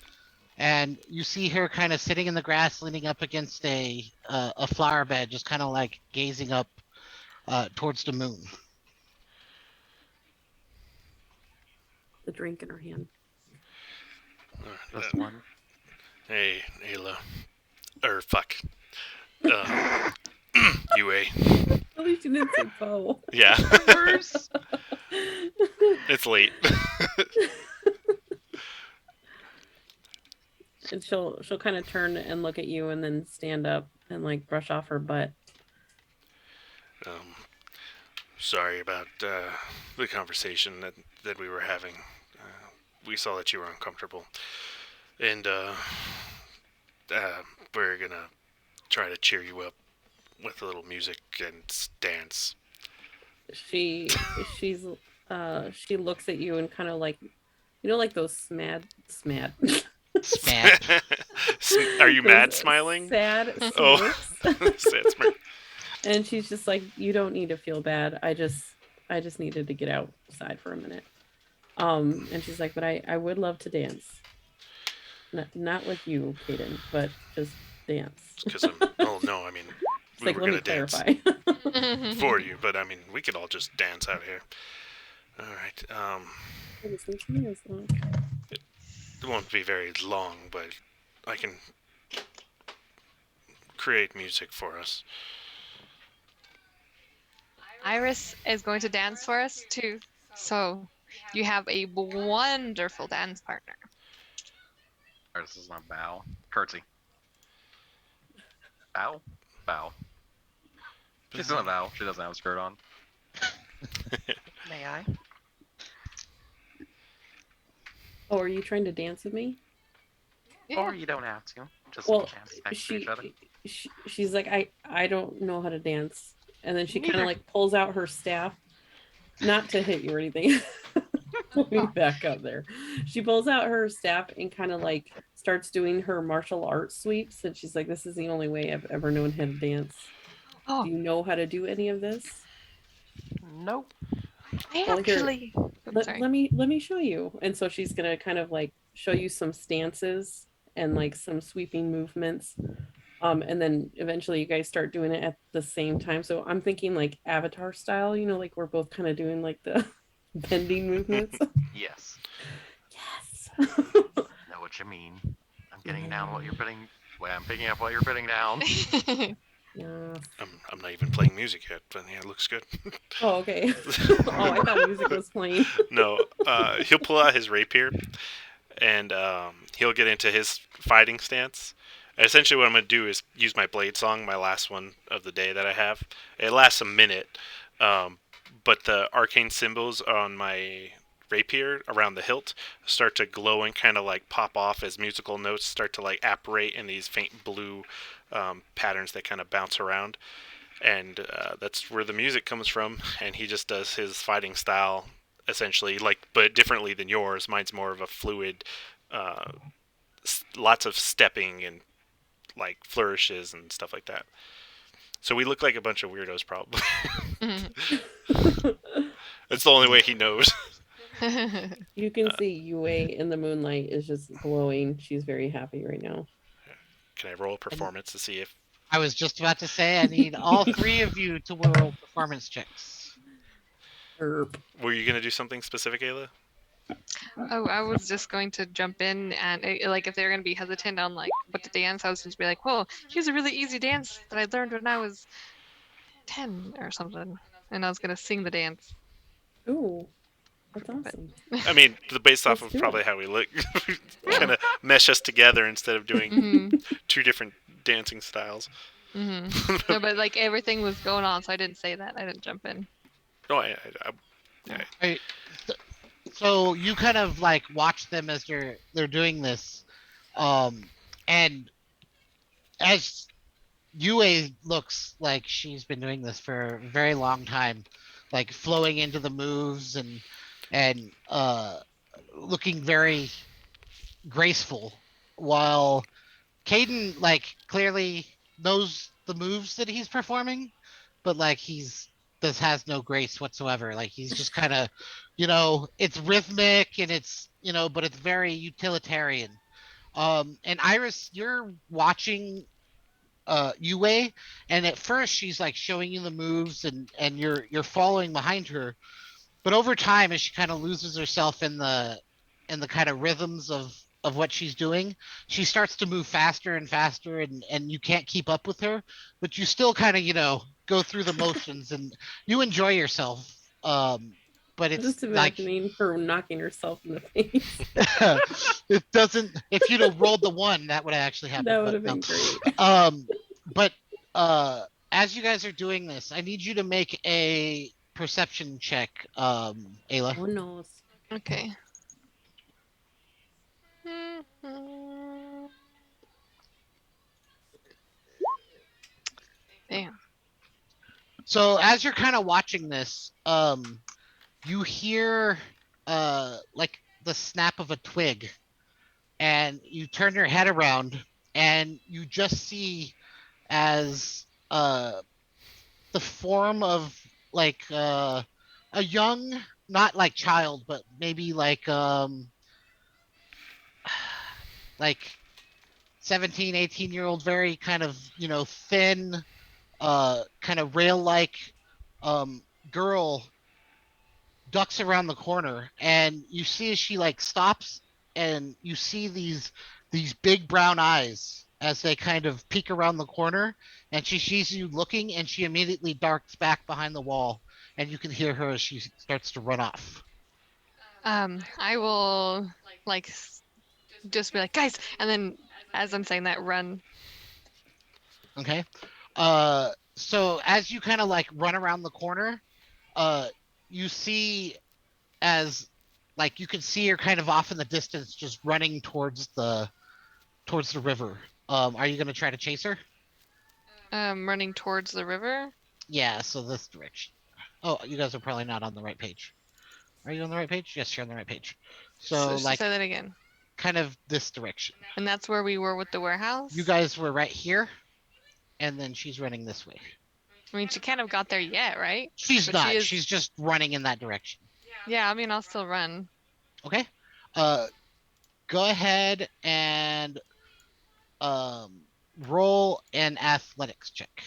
and you see her kind of sitting in the grass, leaning up against a flower bed, just kind of like gazing up towards the moon. The drink in her hand. Just one. Hey, Ayla. Or fuck. UA. At least you didn't say Poe. Yeah. First. It's late. And she'll kind of turn and look at you and then stand up and like brush off her butt. Um, Sorry about the conversation that we were having. We saw that you were uncomfortable, and uh, we're gonna try to cheer you up with a little music and dance. She's she looks at you and kind of like, you know, like those smad Smad. Are you mad those smiling? sad Oh, smirks. sad smirk. And she's just like, you don't need to feel bad. I just needed to get outside for a minute. And she's like, but I would love to dance. Not with you, Kaden, but just dance. Because I'm. Oh no, I mean, It's we like, were let me gonna dance clarify. for you, but I mean, we could all just dance out here. All right. It won't be very long, but I can create music for us. Iris is going to dance for us too. So you have a wonderful dance partner. Iris does not bow. Curtsy. Bow? Bow. She's doing a bow. She doesn't have a skirt on. May I? Oh, are you trying to dance with me? Yeah. Or you don't have to. Just Well, dance next to each other. she's like, I don't know how to dance. And then she kind Neither. of like pulls out her staff, not to hit you or anything. Let me back up there. She pulls out her staff and kind of like starts doing her martial arts sweeps. And she's like, this is the only way I've ever known how to dance. Oh, Do you know how to do any of this? Nope. I Well, here, actually. Sorry. let me show you. And so she's gonna kind of like show you some stances and like some sweeping movements. And then eventually you guys start doing it at the same time. So I'm thinking like Avatar style, you know, like we're both kind of doing like the bending movements. Yes. Yes. Know what you mean. I'm getting down what you're putting. Well, I'm picking up what you're putting down. Yes. I'm not even playing music yet, but yeah, it looks good. Oh, okay. Oh, I thought music was playing. No, he'll pull out his rapier and he'll get into his fighting stance. And essentially, what I'm going to do is use my blade song, my last one of the day that I have. It lasts a minute, um, but the arcane symbols on my rapier around the hilt start to glow and kind of like pop off as musical notes start to like apparate in these faint blue patterns that kind of bounce around. And that's where the music comes from. And he just does his fighting style essentially, like, but differently than yours. Mine's more of a fluid, uh, lots of stepping and like flourishes and stuff like that. So we look like a bunch of weirdos, probably. It's the only way he knows. You can see Yue in the moonlight is just glowing. She's very happy right now. Can I roll a performance to see if? I was just about to say I need all three of you to roll performance checks. Herp. Were you gonna do something specific, Ayla? Oh, I was just going to jump in and like if they're gonna be hesitant on like what to dance, I was just be like, "Whoa, here's a really easy dance that I learned when I was 10 or something," and I was gonna sing the dance. Ooh, that's awesome. I mean, based off Let's of do probably it. how we look, kind of mesh us together instead of doing Mm-hmm. two different dancing styles. Mm-hmm. No, but like everything was going on, so I didn't say that. I didn't jump in. No, Right. So you kind of like watch them as they're doing this, and as Yue looks like she's been doing this for a very long time, like flowing into the moves and looking very graceful, while Caden like clearly knows the moves that he's performing, but like he's this has no grace whatsoever. Like he's just kind of, it's rhythmic and it's but it's very utilitarian. And Iris, you're watching Yue, and at first she's like showing you the moves and you're following behind her, but over time as she kind of loses herself in the kind of rhythms of what she's doing, she starts to move faster and faster and you can't keep up with her, but you still kind of go through the motions and you enjoy yourself. but I'm it's just like imagining her knocking herself in the face. it doesn't. If you'd have rolled the one, that would have actually happened. That would But have no. been great. Um, but as you guys are doing this, I need you to make a perception check, Ayla. Oh no. Okay. Mhm. Damn. So as you're kind of watching this, you hear like the snap of a twig, and you turn your head around, and you just see as the form of like a young, not like child, but maybe like 17, 18-year old, very kind of, thin, kind of rail like um girl ducks around the corner, and you see as she like stops, and you see these big brown eyes as they kind of peek around the corner, and she sees you looking, and she immediately darts back behind the wall, and you can hear her as she starts to run off. I will like just be like, guys, and then as I'm saying that, run. Okay. So as you kind of like run around the corner, uh you see as like you can see her kind of off in the distance, just running towards the river. Are you gonna try to chase her? Running towards the river. Yeah, so this direction. Oh, you guys are probably not on the right page. Are you on the right page? Yes, you're on the right page. So, So like say that again. kind of this direction. And that's where we were with the You warehouse. guys were right here, and then she's running this way. I mean, she can't have got there yet, right? She's But she not. is. She's just running in that direction. Yeah, I mean, I'll still run. Okay. Uh, go ahead and um roll an athletics check.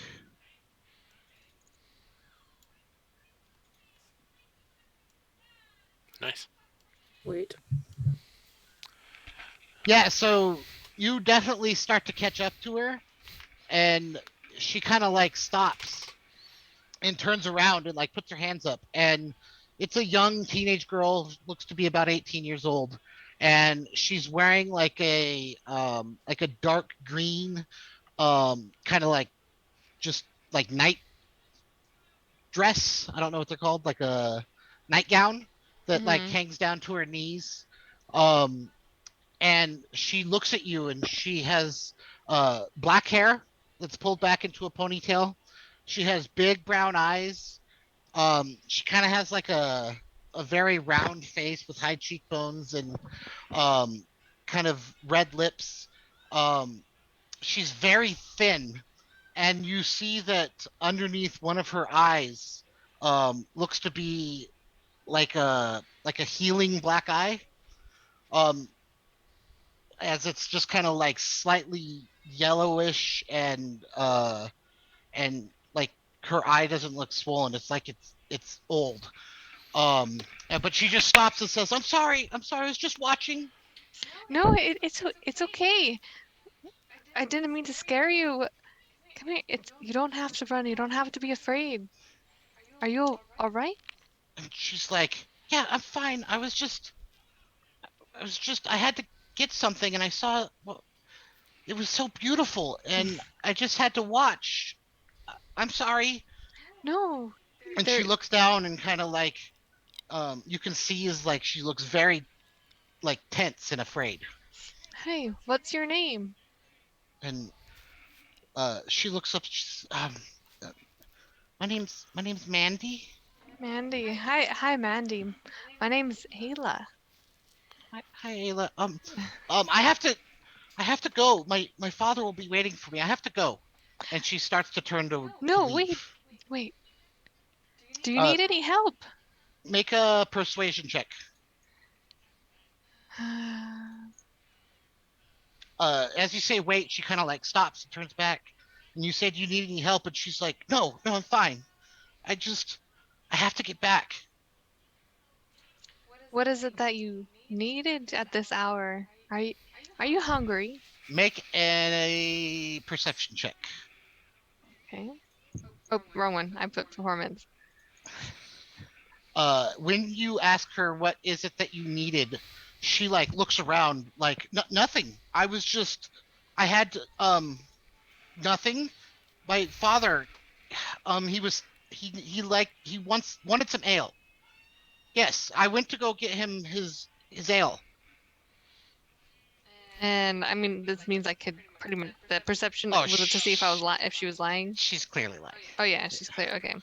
Nice. Wait. Yeah, so you definitely start to catch up to her, and she kind of like stops and turns around and like puts her hands up, and it's a young teenage girl, looks to be about 18 years old, and she's wearing like a dark green kind of like just like night dress. I don't know what they're called, like a nightgown that like Hmm. hangs down to her knees. Um and she looks at you, and she has black hair that's pulled back into a ponytail. She has big brown eyes. She kind of has like a very round face with high cheekbones and um kind of red lips. Um she's very thin, and you see that underneath one of her eyes looks to be like a healing black eye. Um as it's just kind of like slightly yellowish, and like her eye doesn't look swollen. It's like it's old. But she just stops and says, I'm sorry, I was just watching." No, it's okay. I didn't mean to scare you. Come here. It's you don't have to run. You don't have to be afraid. Are you all right? And she's like, "Yeah, I'm fine. I had to get something, and I saw, well, it was so beautiful, and I just had to watch. I'm sorry." No, And she there. looks down, and kind of like you can see is like she looks very like tense and afraid. Hey, what's your name? And she looks up. Uh, my name's Mandy. Mandy. Hi, Mandy. My name's Ayla. Hi, Ayla. I have to go. My father will be waiting for me. I have to go. And she starts to turn to No, leave. wait. Do you Uh, need any help? make a persuasion check. As you say wait, she kind of like stops and turns back. And you said you need any help, and she's like, no, no, I'm fine. I have to get back. What is it that you needed at this hour? Are you hungry? Make a perception check. Okay. Oh, wrong one. I put performance. when you ask her what is it that you needed, she like looks around like nothing. I had to, nothing. My father, he was he once wanted some ale. Yes, I went to go get him his ale. And I mean, this means I could pretty much the perception Oh, was it to see if I was if she was lying. she's clearly lying. Oh yeah, she's clear. Okay.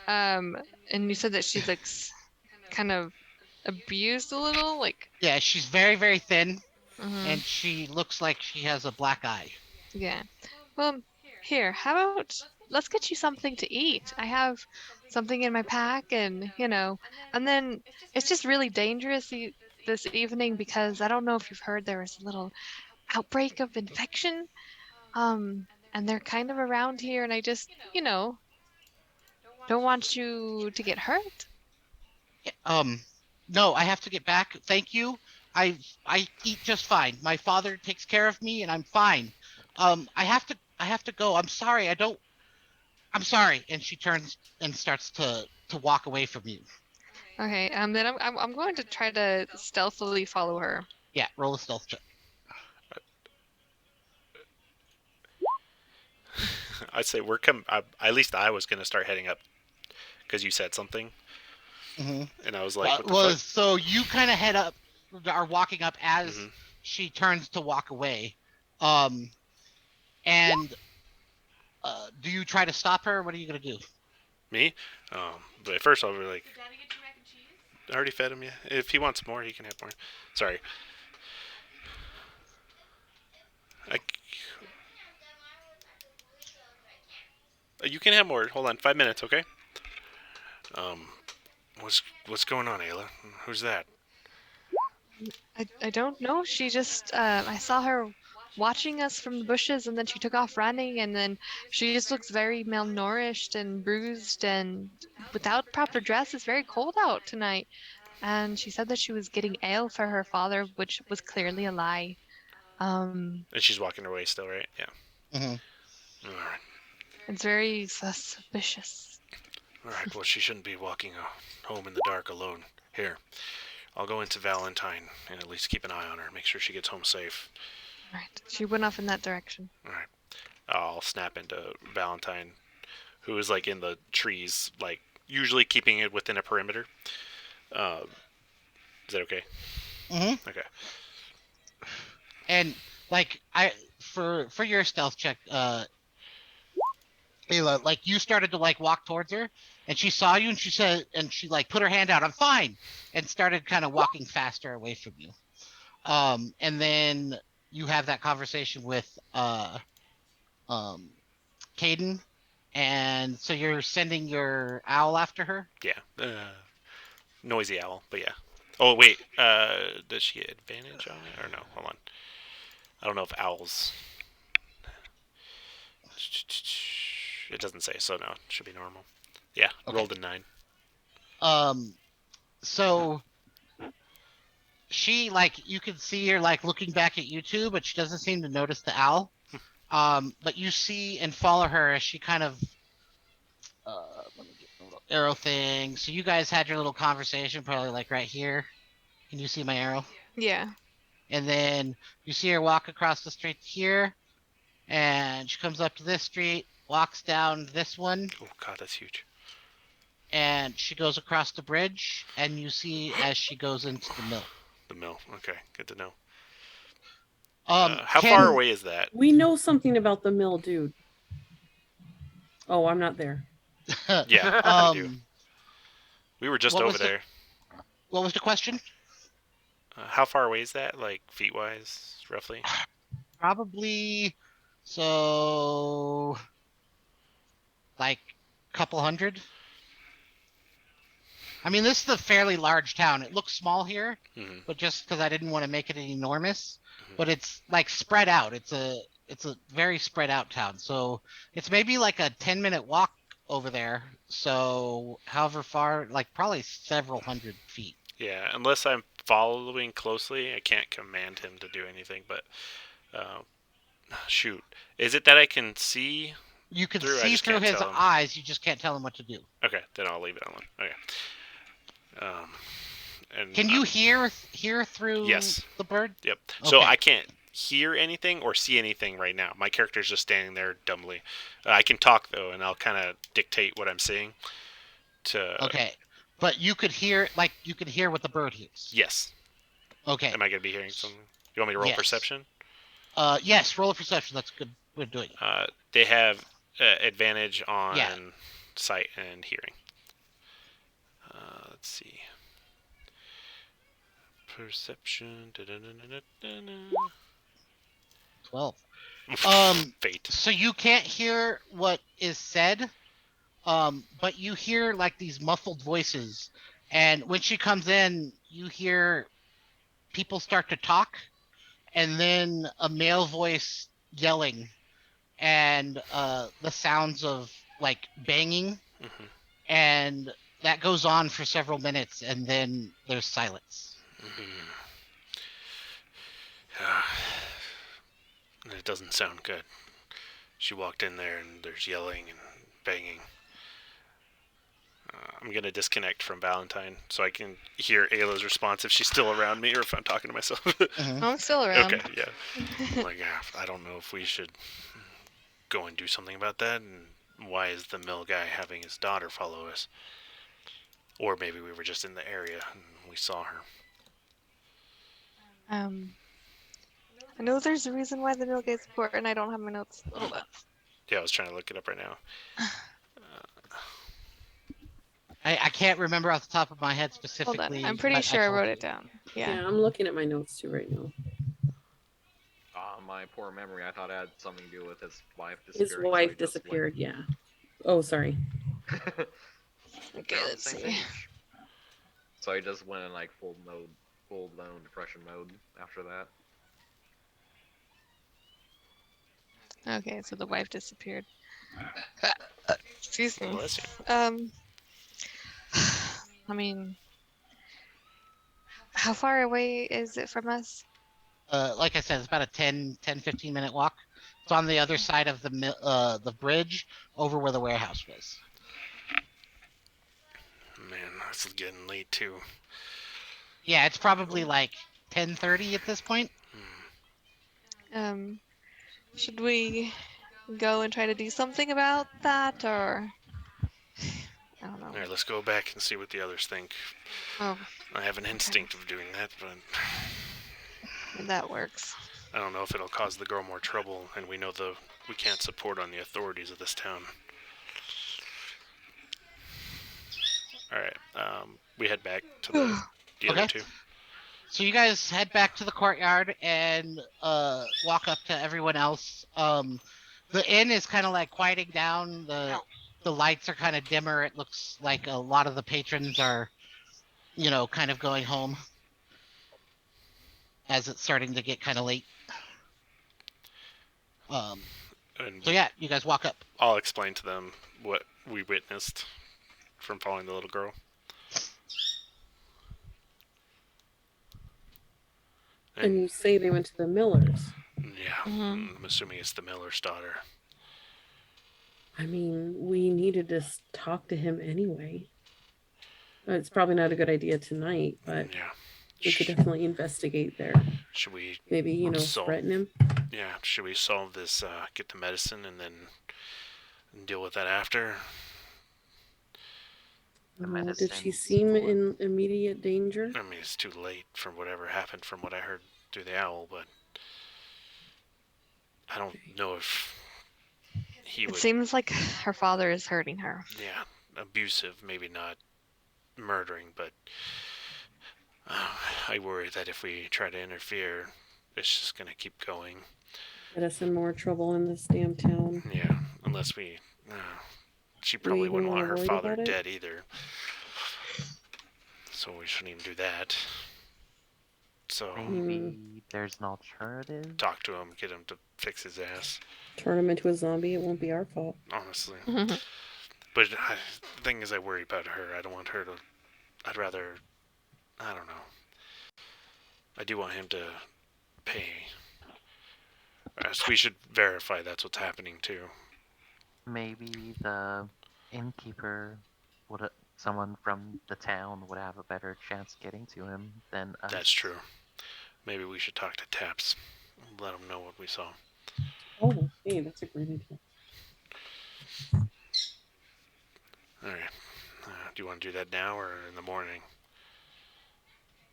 And you said that she looks kind of abused a little, like. Yeah, she's very very thin, Mhm. and she looks like she has a black eye. Yeah. Well, here, how about let's get you something to eat? I have something in my pack, and and then it's just really dangerous this evening because I don't know if you've heard there was a little outbreak of infection. And they're kind of around here, and I just, don't want you to get hurt. No, I have to get back. Thank you. I eat just fine. My father takes care of me, and I'm fine. I have to go. I'm sorry. I'm sorry. And she turns and starts to walk away from you. Okay, then I'm going to try to stealthily follow her. Yeah, roll a stealth check. I'd say we're come. At least I was gonna start heading up because you said something, Mm-hmm. and I was like, "What the fuck?" So you kind of head up, are walking up as Mm-hmm. she turns to walk away. Um, and do you try to stop her? What are you gonna do? Me? But at first I'll be like, I already fed him. Yeah. If he wants more, he can have more. Sorry. I, you can have more. Hold on, 5 minutes, okay? Um, what's going on, Ayla? Who's that? I don't know. She just I saw her watching us from the bushes, and then she took off running, and then she just looks very malnourished and bruised and without proper dress. It's very cold out tonight. And she said that she was getting ale for her father, which was clearly a lie. Um, And she's walking her way still, right? Yeah. Mm-hmm. All right. it's very suspicious. All right. Well, she shouldn't be walking home in the dark alone. Here, I'll go into Valentine and at least keep an eye on her. Make sure she gets home safe. All right, she went off in that direction. All right. I'll snap into Valentine, who is like in the trees, like usually keeping it within a perimeter. Uh, is that okay? Mm-hmm. Okay. And like for your stealth check, Ayla, like you started to like walk towards her, and she saw you, and she like put her hand out, I'm fine, and started kind of walking faster away from you. And then you have that conversation with um Caden, and so you're sending your owl after her. Yeah. Noisy owl, but yeah. Oh wait, does she get advantage on it or no? Hold on. I don't know if owls. It doesn't say, so no, it should be normal. Yeah, Okay. rolled a 9. Um, so she like you can see her like looking back at you two, but she doesn't seem to notice the owl. But you see and follow her as she kind of let me get the little arrow thing. So you guys had your little conversation, probably like right here. Can you see my arrow? Yeah. And then you see her walk across the street here, and she comes up to this street, walks down this one, Oh god, that's huge. and she goes across the bridge, and you see as she goes into the mill. The mill. Okay, good to know. How far Can away is that? We know something about the mill, dude. Oh, I'm not there. Yeah, we do. We were just what over was there. what was the question? How far away is that, like feet wise, roughly? Probably so like a couple hundred. I mean, this is a fairly large town. It looks small here, Mm-hmm. but just because I didn't want to make it enormous, Mm-hmm. but it's like spread out. It's a very spread out town. So it's maybe like a 10-minute walk over there. So however far, like probably several hundred feet. Yeah, unless I'm following closely, I can't command him to do anything. But uh, shoot, is it that I can see You can through? I see just through can't his tell him. eyes. You just can't tell him what to do. Okay, then I'll leave it alone. Okay. And Can you hear through Yes. the bird? Yep. Okay. So I can't hear anything or see anything right now. My character's just standing there dumbly. I can talk though, and I'll kind of dictate what I'm seeing. Okay, but you could hear what the bird hears. Yes. Okay. Am I gonna be hearing something? You want me to roll Yes. perception? Yes. Roll a perception. That's good. We're doing it. They have advantage on Yeah. sight and hearing. Let's see. Perception. 12. Fate. So you can't hear what is said, but you hear like these muffled voices, and when she comes in, you hear people start to talk, and then a male voice yelling, and the sounds of like banging, Mm-hmm. and that goes on for several minutes, and then there's silence. Mm-hmm. It doesn't sound good. She walked in there and there's yelling and banging. I'm gonna disconnect from Valentine so I can hear Ayla's response if she's still around me or if I'm talking to myself. Mm-hmm. I'm still around. Okay, yeah. I'm like, I don't know if we should go and do something about that. And why is the mill guy having his daughter follow us? Or maybe we were just in the area and we saw her. I know there's a reason why the mill gate's important. I don't have my notes. Hold on. Yeah, I was trying to look it up right now. I can't remember off the top of my head Hold specifically. on. I'm pretty sure I told wrote you. it down. Yeah. Yeah, I'm looking at my notes too right now. My poor memory, I thought it had something to do with his wife His disappearing. wife disappeared, yeah. Oh, sorry. Okay, We're on the let's same see. page. So he just went in like full blown depression mode after that. Okay, so the wife disappeared. Excuse me. Bless you. I mean, how far away is it from us? Like I said, it's about a 15 minute walk. It's on the other side of the bridge over where the warehouse was. Man, this is getting late too. Yeah, it's probably like 10:30 at this point. Should we go and try to do something about that, or I don't know. Alright, let's go back and see what the others think. Oh, I have an instinct of doing that, but that works. I don't know if it'll cause the girl more trouble, and we know we can't support on the authorities of this town. Alright, we head back to the other two. So you guys head back to the courtyard and walk up to everyone else. The inn is kind of like quieting down. The lights are kind of dimmer. It looks like a lot of the patrons are, kind of going home as it's starting to get kind of late. So yeah, you guys walk up. I'll explain to them what we witnessed from following the little girl. And you say they went to the Millers. Yeah, I'm assuming it's the Miller's daughter. I mean, we needed to talk to him anyway. It's probably not a good idea tonight, but yeah, we could definitely investigate there. Should we maybe threaten him? Yeah, should we solve this? Get the medicine and then deal with that after. Did she seem in immediate danger? I mean, it's too late from whatever happened from what I heard through the owl, but I don't know if he would. It seems like her father is hurting her. Yeah, abusive, maybe not murdering, but I worry that if we try to interfere, it's just gonna keep going. Get us in more trouble in this damn town. Yeah, unless we. She probably wouldn't want her father dead either. So we shouldn't even do that. So maybe there's an alternative. Talk to him, get him to fix his ass. Turn him into a zombie. It won't be our fault. Honestly. But the thing is, I worry about her. I don't want her to. I'd rather. I don't know. I do want him to pay. So we should verify that's what's happening too. Maybe the innkeeper would someone from the town would have a better chance getting to him than us. That's true. Maybe we should talk to Taps. Let him know what we saw. Oh, hey, that's a great idea. All right. Do you want to do that now or in the morning?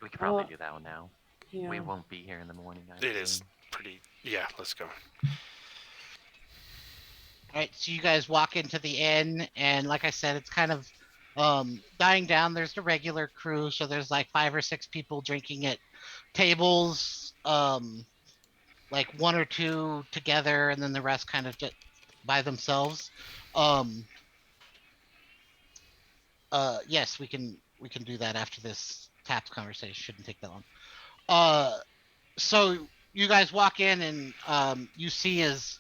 We could probably Uh, do that one now. yeah. We won't be here in the morning, I It presume. is pretty. Yeah, let's go. All right, so you guys walk into the inn, and like I said, it's kind of dying down. There's the regular crew, so there's like 5 or 6 people drinking at tables, like one or two together, and then the rest kind of just by themselves. Um, yes, we can do that after this taps conversation. Shouldn't take that long. So you guys walk in, and you see as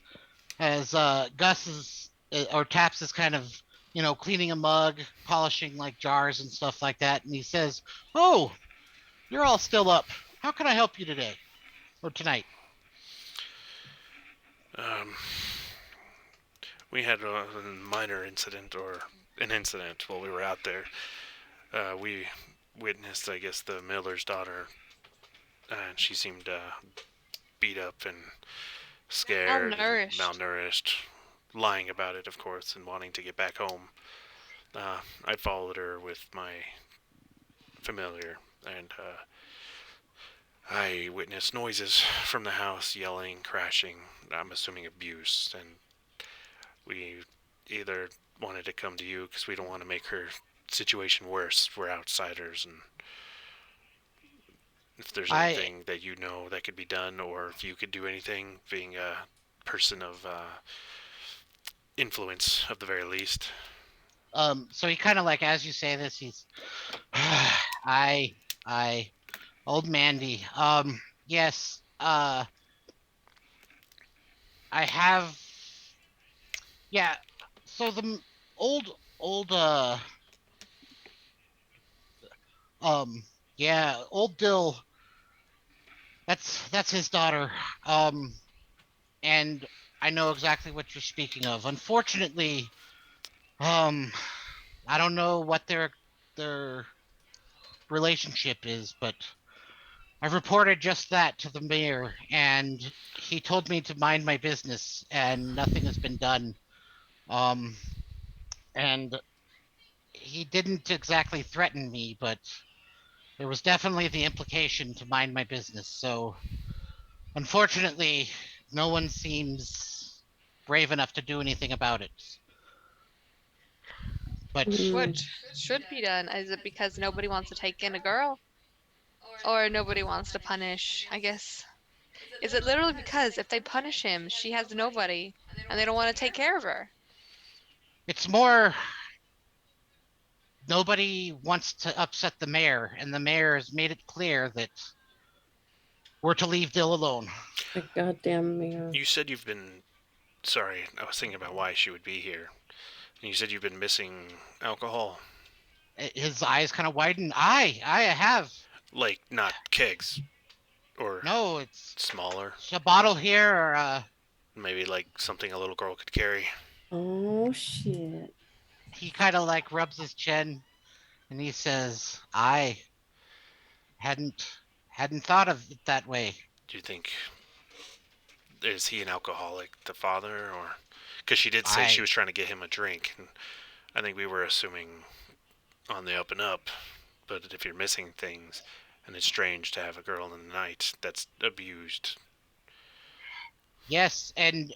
Gus is or Taps is kind of cleaning a mug, polishing like jars and stuff like that, and he says, "Oh, you're all still up. How can I help you today or tonight?" Um, we had a minor incident, or an incident while we were out there. We witnessed, I guess, the miller's daughter, and she seemed beat up and scared, and Malnourished. malnourished, lying about it, of course, and wanting to get back home. I followed her with my familiar, and I witnessed noises from the house, yelling, crashing. I'm assuming abuse, and we either wanted to come to you because we don't want to make her situation worse. We're outsiders, and if there's I anything that you know that could be done, or if you could do anything, being a person of influence, at the very least. so he kind of like as you say this, he's I old Mandy. Yes. I have yeah. So old um yeah, old Dill, that's his daughter. Um and I know exactly what you're speaking of. Unfortunately, um I don't know what their relationship is, but I've reported just that to the mayor, and he told me to mind my business, and nothing has been done. Um, and he didn't exactly threaten me, but there was definitely the implication to mind my business. So, unfortunately, no one seems brave enough to do anything about it. But What Mm, should be done? Is it because nobody wants to take in a girl? Or nobody wants to punish? I guess. Is it literally because if they punish him, she has nobody and they don't want to take care of her? it's more nobody wants to upset the mayor, and the mayor has made it clear that we're to leave Dill alone. the goddamn mayor. You said you've been. Sorry, I was thinking about why she would be here. And you said you've been missing alcohol. His eyes kind of widen. I have. Like, not kegs, or No, smaller. it's a bottle here, or Maybe like something a little girl could carry. Oh shit. he kind of like rubs his chin, and he says, "I hadn't hadn't thought of it that way." Do you think, is he an alcoholic, the father, or because she did say she I was trying to get him a drink, and I think we were assuming on the up and up. But if you're missing things, and it's strange to have a girl in the night that's abused. yes, and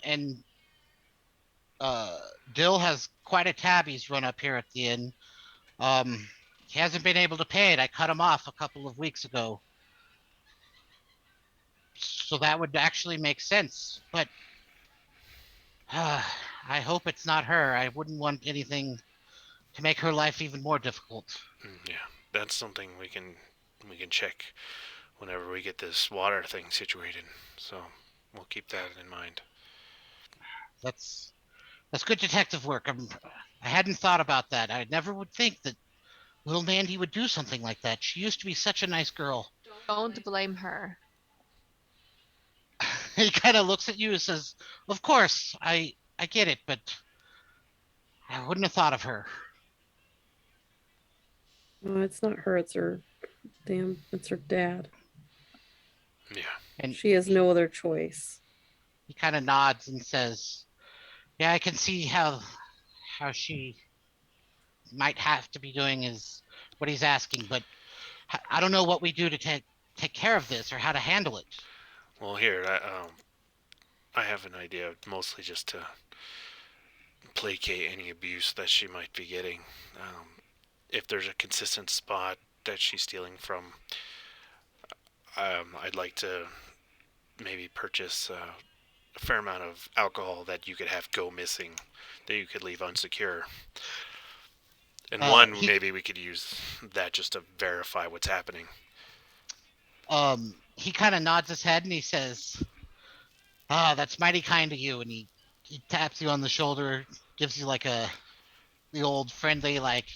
uh, Dill has quite a tab he's run up here at the inn. Um, he hasn't been able to pay it. I cut him off a couple of weeks ago, so that would actually make sense. But I hope it's not her. I wouldn't want anything to make her life even more difficult. Yeah, that's something we can check whenever we get this water thing situated. So we'll keep that in mind. That's that's good detective work. I hadn't thought about that. I never would think that little Mandy would do something like that. She used to be such a nice girl. Don't blame her. He kind of looks at you and says, "Of course, I get it, but I wouldn't have thought of her." Oh, it's not her. It's her. Damn, it's her dad. Yeah. And She has no other choice. he kind of nods and says, "Yeah, I can see how she might have to be doing is what he's asking, but I don't know what we do to take care of this or how to handle it." Well, here, I have an idea, mostly just to placate any abuse that she might be getting. If there's a consistent spot that she's stealing from, I'd like to maybe purchase a fair amount of alcohol that you could have go missing, that you could leave unsecure. And one, He maybe we could use that just to verify what's happening. he kind of nods his head and he says, "Ah, that's mighty kind of you." And he taps you on the shoulder, gives you like the old friendly like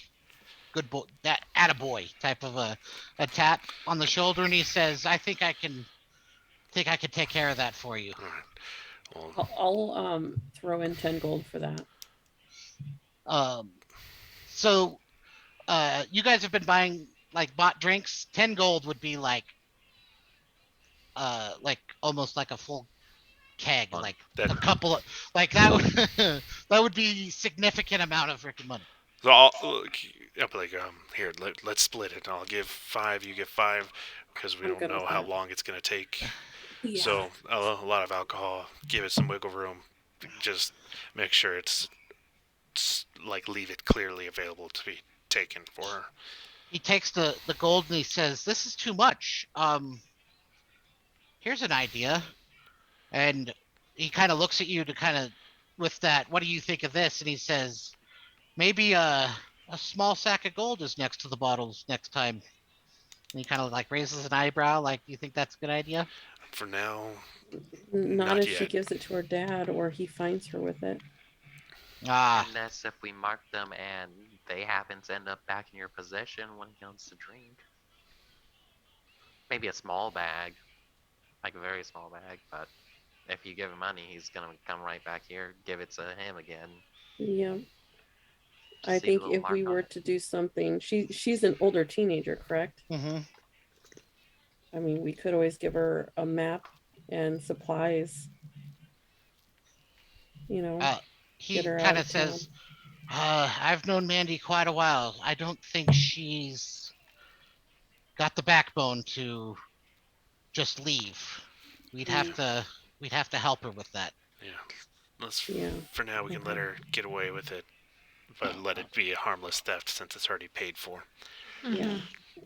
good boy, that attaboy type of a tap on the shoulder, and he says, I could take care of that for you." All right. Well, I'll throw in 10 gold for that. Um, so you guys have been buying like bought drinks. 10 gold would be like almost like a full keg, Fun. like that. a couple of like that would that would be significant amount of freaking money. So I'll be like, here, let's split it. I'll give 5, you give 5, because we I'm don't good know with how that. long it's gonna take. Yeah. So a lot of alcohol, give it some wiggle room. Just make sure it's like leave it clearly available to be taken for her. He takes the gold and he says, "This is too much. Here's an idea." And he kind of looks at you to kind of with that, "What do you think of this?" And he says, "Maybe a small sack of gold is next to the bottles next time." And he kind of like raises an eyebrow, like, "Do you think that's a good idea?" For now, Not not if she yet. gives it to her dad or he finds her with it. Ah, Unless if we mark them and they happen to end up back in your possession when he wants to drink. Maybe a small bag, like a very small bag, but if you give him money, he's gonna come right back here, give it to him again. Yeah. I Just leave a think little if mark we on were it. to do something, she's an older teenager, correct? mm-hmm. I mean, we could always give her a map and supplies, you know, uh, get he her kind out of of town. says, "I've known Mandy quite a while. I don't think she's got the backbone to just leave. We'd have Mm, to we'd have to help her with that." Yeah. Let's yeah. for now we can let Okay. her get away with it, but let it be a harmless theft since it's already paid for. Yeah. Mhm.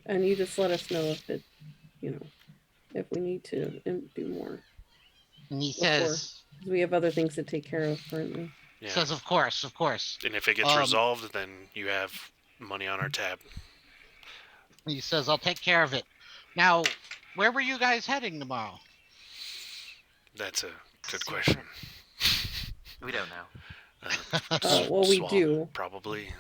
And you just let us know if it, you know, if we need to do more And he before, says, because we have other things to take care of currently. Yeah. "Of course, of course." And if it gets Um, resolved, then you have money on our tab. he says, "I'll take care of it." Now, where were you guys heading tomorrow? That's a good question. Secret. We don't know. Well, we Swamp, do. probably.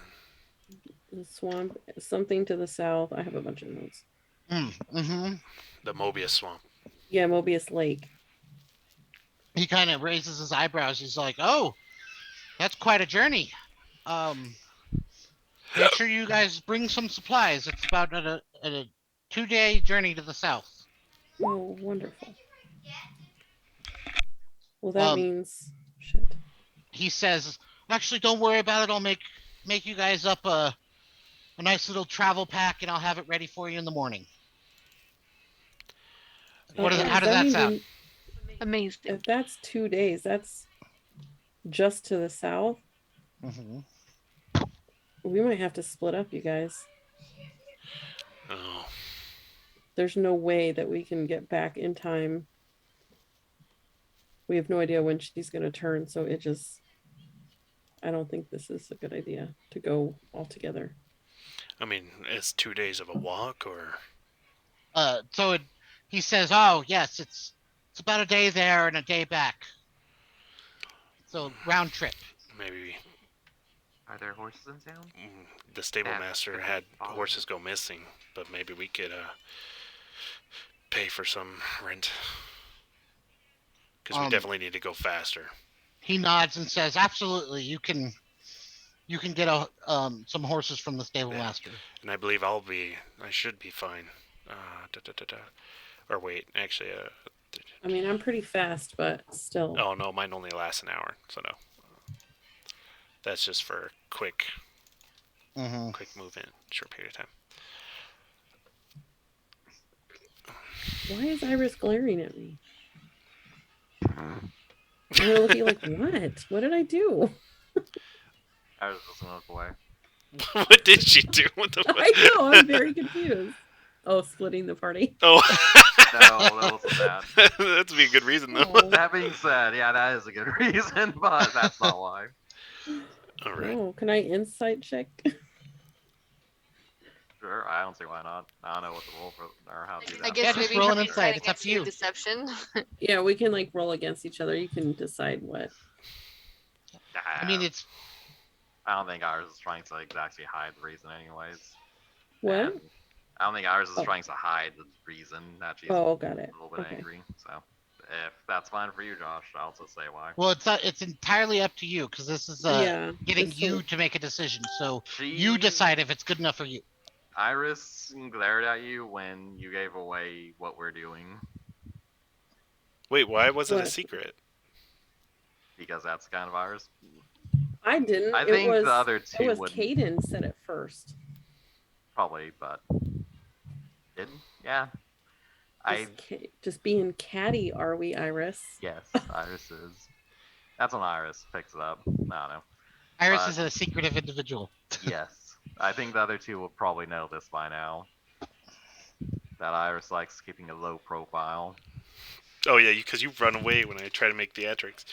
The swamp, something to the south. I have a bunch of notes. Mm-hmm. The Mobius swamp. Yeah, Mobius Lake. He kind of raises his eyebrows. He's like, "Oh, that's quite a journey. Um, make sure you guys bring some supplies. It's about a 2-day journey to the south." Oh, wonderful. Well, that Um, means shit. he says, "Actually, don't worry about it. I'll make you guys up a nice little travel pack, and I'll have it ready for you in the morning." What is it? How Does does that that mean sound? Amazing. if that's 2 days, that's just to the south? Mm-hmm. We might have to split up, you guys. Oh, There's no way that we can get back in time. We have no idea when she's going to turn, so it just, I don't think this is a good idea to go all together. I mean, it's 2 days of a walk, or So he says, "Oh yes, it's about a day there and a day back. So round trip." maybe Are there horses in town? the stable That master could be had followed. horses go missing, but maybe we could pay for some rent because we Um, definitely need to go faster. he nods and says, "Absolutely, you can you can get some horses from the stable Yeah. master. And I believe I should be fine. Da, da, da, da. Or wait, actually, I mean, I'm pretty fast, but still. oh no, mine only lasts an hour, so no. That's just for quick movement, short period of time. Why is Iris glaring at me? And we're looking like, what? What did I do? I was just gonna look away. What did she do? What the fuck? I know, I'm very confused. Oh, splitting the party. Oh. No, that wasn't that. That'd be a good reason, though. Oh. That being said, yeah, that is a good reason, but that's not why. All right. Oh, can I insight check? Sure, I don't see why not. I don't know what the roll for or how to do that. I guess Yeah, just maybe roll have an you insight. tried It's up against to you. Deception. Yeah, we can like roll against each other. You can decide what. I mean, it's I don't think ours is trying to exactly hide the reason, anyways. What? And I don't think ours is Oh. trying to hide the reason that she's Oh, got it. a little bit Okay. angry. So if that's fine for you, Josh, I'll just say why. well, it's entirely up to you because this is Yeah. getting it's you so- to make a decision. So She, you decide if it's good enough for you. Iris glared at you when you gave away what we're doing Wait, why was it a What? secret? because that's kind of Iris. I didn't. I it think was, the other It two was would Caden said it first. probably, but did yeah. Just being catty, are we, Iris? Yes, Iris is. That's when Iris picks it up. I don't know. Iris But- is a secretive individual. Yes, I think the other two will probably know this by now. That Iris likes keeping a low profile. Oh yeah, because you run away when I try to make theatrics.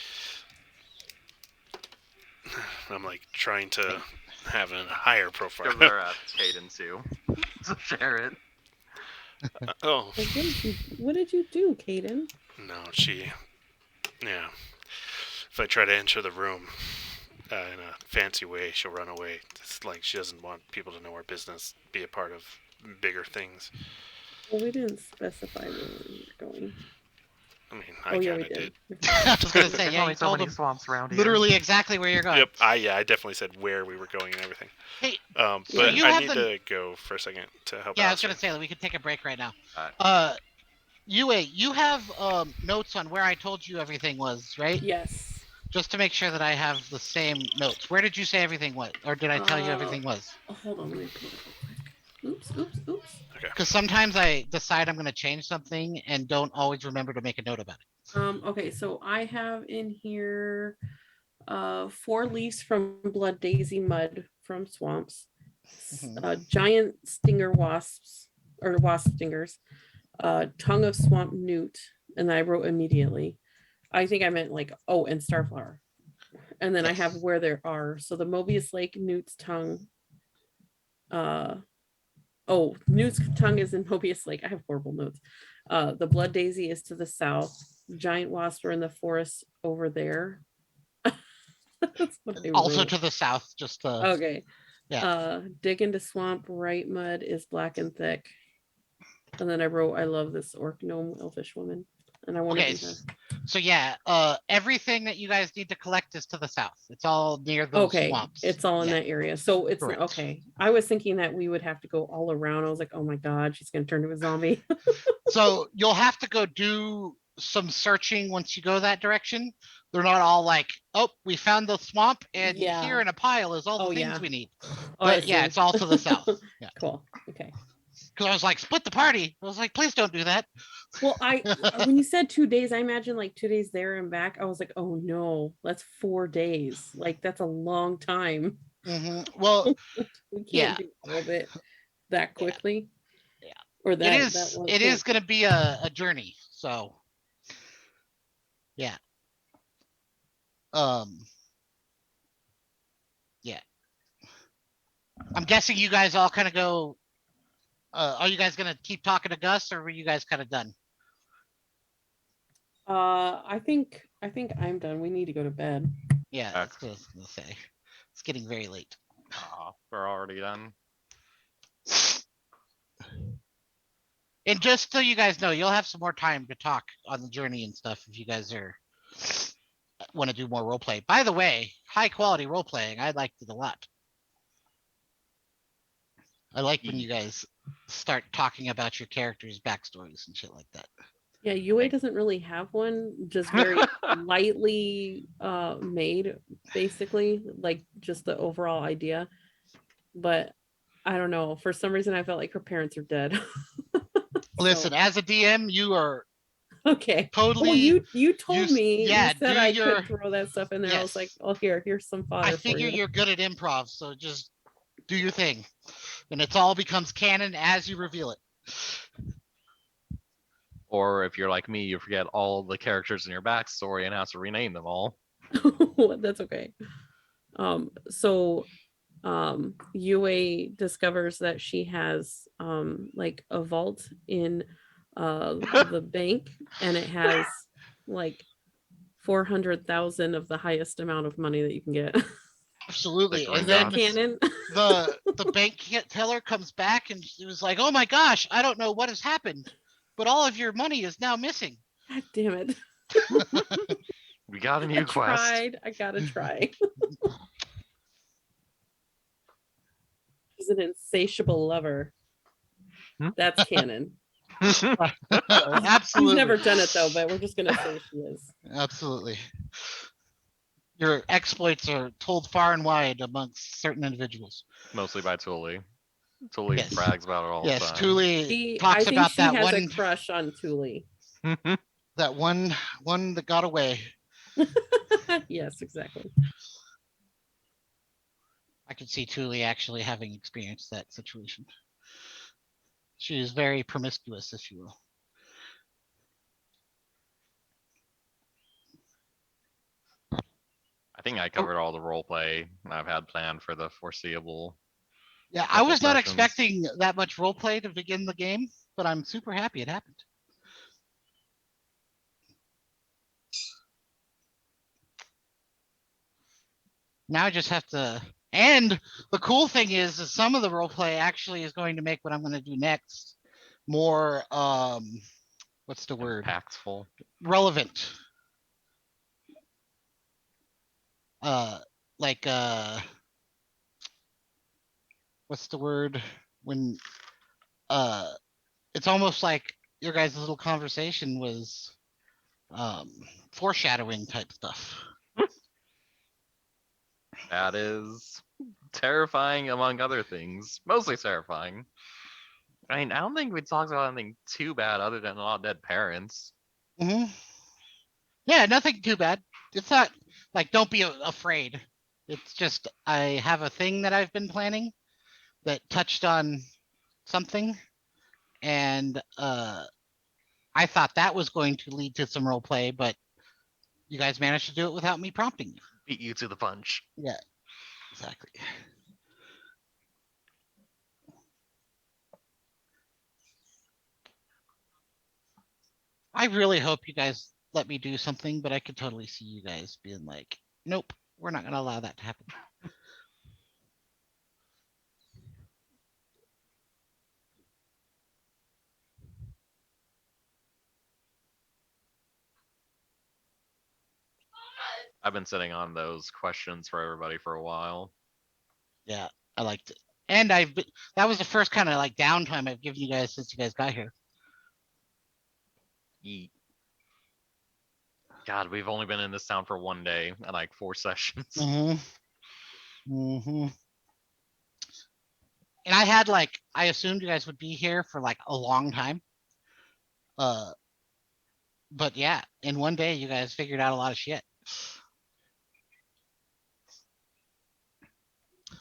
I'm like trying to have a higher profile. Because they're at Caden too. So share it. Oh Like, what did you do, Caden? no, yeah. If I try to enter the room in a fancy way, she'll run away. It's like she doesn't want people to know her business, be a part of bigger things. Well, we didn't specify where we were going. I mean, Oh, I yeah, kind we of did. did. I was gonna say, There's yeah, only you so told many them swamps around here. literally exactly where you're going. Yep, I definitely said where we were going and everything. Hey, But you I have need to go for a second to help. yeah, I was Alistair. gonna say that we could take a break right now. Alright. Yue, you have notes on where I told you everything was, right? Yes. Just to make sure that I have the same notes. Where did you say everything was, or did I tell you everything was? Oh, hold on, let me pull it up real quick. Oops. Because sometimes I decide I'm going to change something and don't always remember to make a note about it. Okay, so I have in here 4 leaves from blood daisy mud from swamps, giant stinger wasps or wasp stingers, tongue of swamp newt, and I wrote immediately. I think I meant like and starflower, and then I have where there are. So the Mobius Lake newt's tongue. Newt's tongue is in Mobius Lake. I have horrible notes. The blood daisy is to the south. Giant wasps are in the forest over there. That's what I Also wrote. to the south, just Okay. Yeah. Dig into swamp, right mud is black and thick. And then I wrote, I love this orc gnome elfish woman. And I want to Okay, be her. so yeah, everything that you guys need to collect is to the south. It's all near those Okay, swamps. it's all in Yeah. that area. So it's Correct. okay. I was thinking that we would have to go all around. I was like, oh my god, she's gonna turn to a zombie. So you'll have to go do some searching once you go that direction. They're not all like, oh, we found the swamp, and Yeah. here in a pile is all the Oh, things yeah. we need. I But yeah, see. it's all to the south. Yeah. Cool. Okay. Because I was like, split the party. I was like, please don't do that. Well, when you said 2 days, I imagine like 2 days there and back. I was like, oh no, that's 4 days. Like that's a long time. Well, We Yeah. can't do all of it that quickly. Yeah. Or that it is going to be a journey. So yeah. Yeah. I'm guessing you guys all kind of go. Are you guys gonna keep talking to Gus, or were you guys kind of done? I think I'm done. We need to go to bed. Yeah, that's what I was gonna say. It's getting very late. We're already done. And just so you guys know, you'll have some more time to talk on the journey and stuff if you guys want to do more role play. By the way, high quality role playing. I liked it a lot. I like when you guys start talking about your characters' backstories and shit like that. Yeah, UA doesn't really have one, just very lightly made, basically, like just the overall idea. But I don't know. For some reason, I felt like her parents are dead. Listen, So, as a DM, you are okay. totally. Well, you told me, yeah, you said do I your. could throw that stuff in there. I was like, Yes. oh, here's some I fodder for figure you. you're good at improv, so just do your thing, and it all becomes canon as you reveal it. Or if you're like me, you forget all the characters in your backstory and have to rename them all. That's okay. So UA discovers that she has like a vault in the bank, and it has like 400,000 of the highest amount of money that you can get. Absolutely, Bitcoin and Is that then gods. canon? the bank teller comes back and she was like, "Oh my gosh, I don't know what has happened, but all of your money is now missing." God damn it. We got a I new quest. tried. I gotta try. She's an insatiable lover. That's canon. She's Absolutely, never done it though, but we're just gonna say she is. absolutely. Your exploits are told far and wide amongst certain individuals. Mostly by Tuli. Tuli Yes. brags about it all Yes, the time. Tuli I talks think about she that has a one crush on Thule. that one that got away. Yes, exactly. I could see Tuli actually having experienced that situation. She is very promiscuous, if you will. I think I covered all the role play I've had planned for the foreseeable. Yeah, I couple was not sessions. expecting that much role play to begin the game, but I'm super happy it happened. Now I just have to. And the cool thing is some of the role play actually is going to make what I'm going to do next more what's the word? Impactful. Relevant. Like what's the word when it's almost like your guys' little conversation was um foreshadowing type stuff. That is terrifying among other things. Mostly terrifying. I mean, I don't think we talked about anything too bad other than a lot of dead parents. Mm-hmm. Yeah, nothing too bad. It's not like don't be afraid. It's just I have a thing that I've been planning that touched on something, and I thought that was going to lead to some role play, but you guys managed to do it without me prompting you. Beat you to the punch. Yeah, exactly. I really hope you guys let me do something, but I could totally see you guys being like, nope, we're not going to allow that to happen. I've been sitting on those questions for everybody for a while. Yeah, I liked it. And that was the first kind of like downtime I've given you guys since you guys got here. Yeet. God, we've only been in this town for one day and like 4 sessions. Mm-hmm. Mm-hmm. And I had like I assumed you guys would be here for like a long time. But yeah, in one day you guys figured out a lot of shit.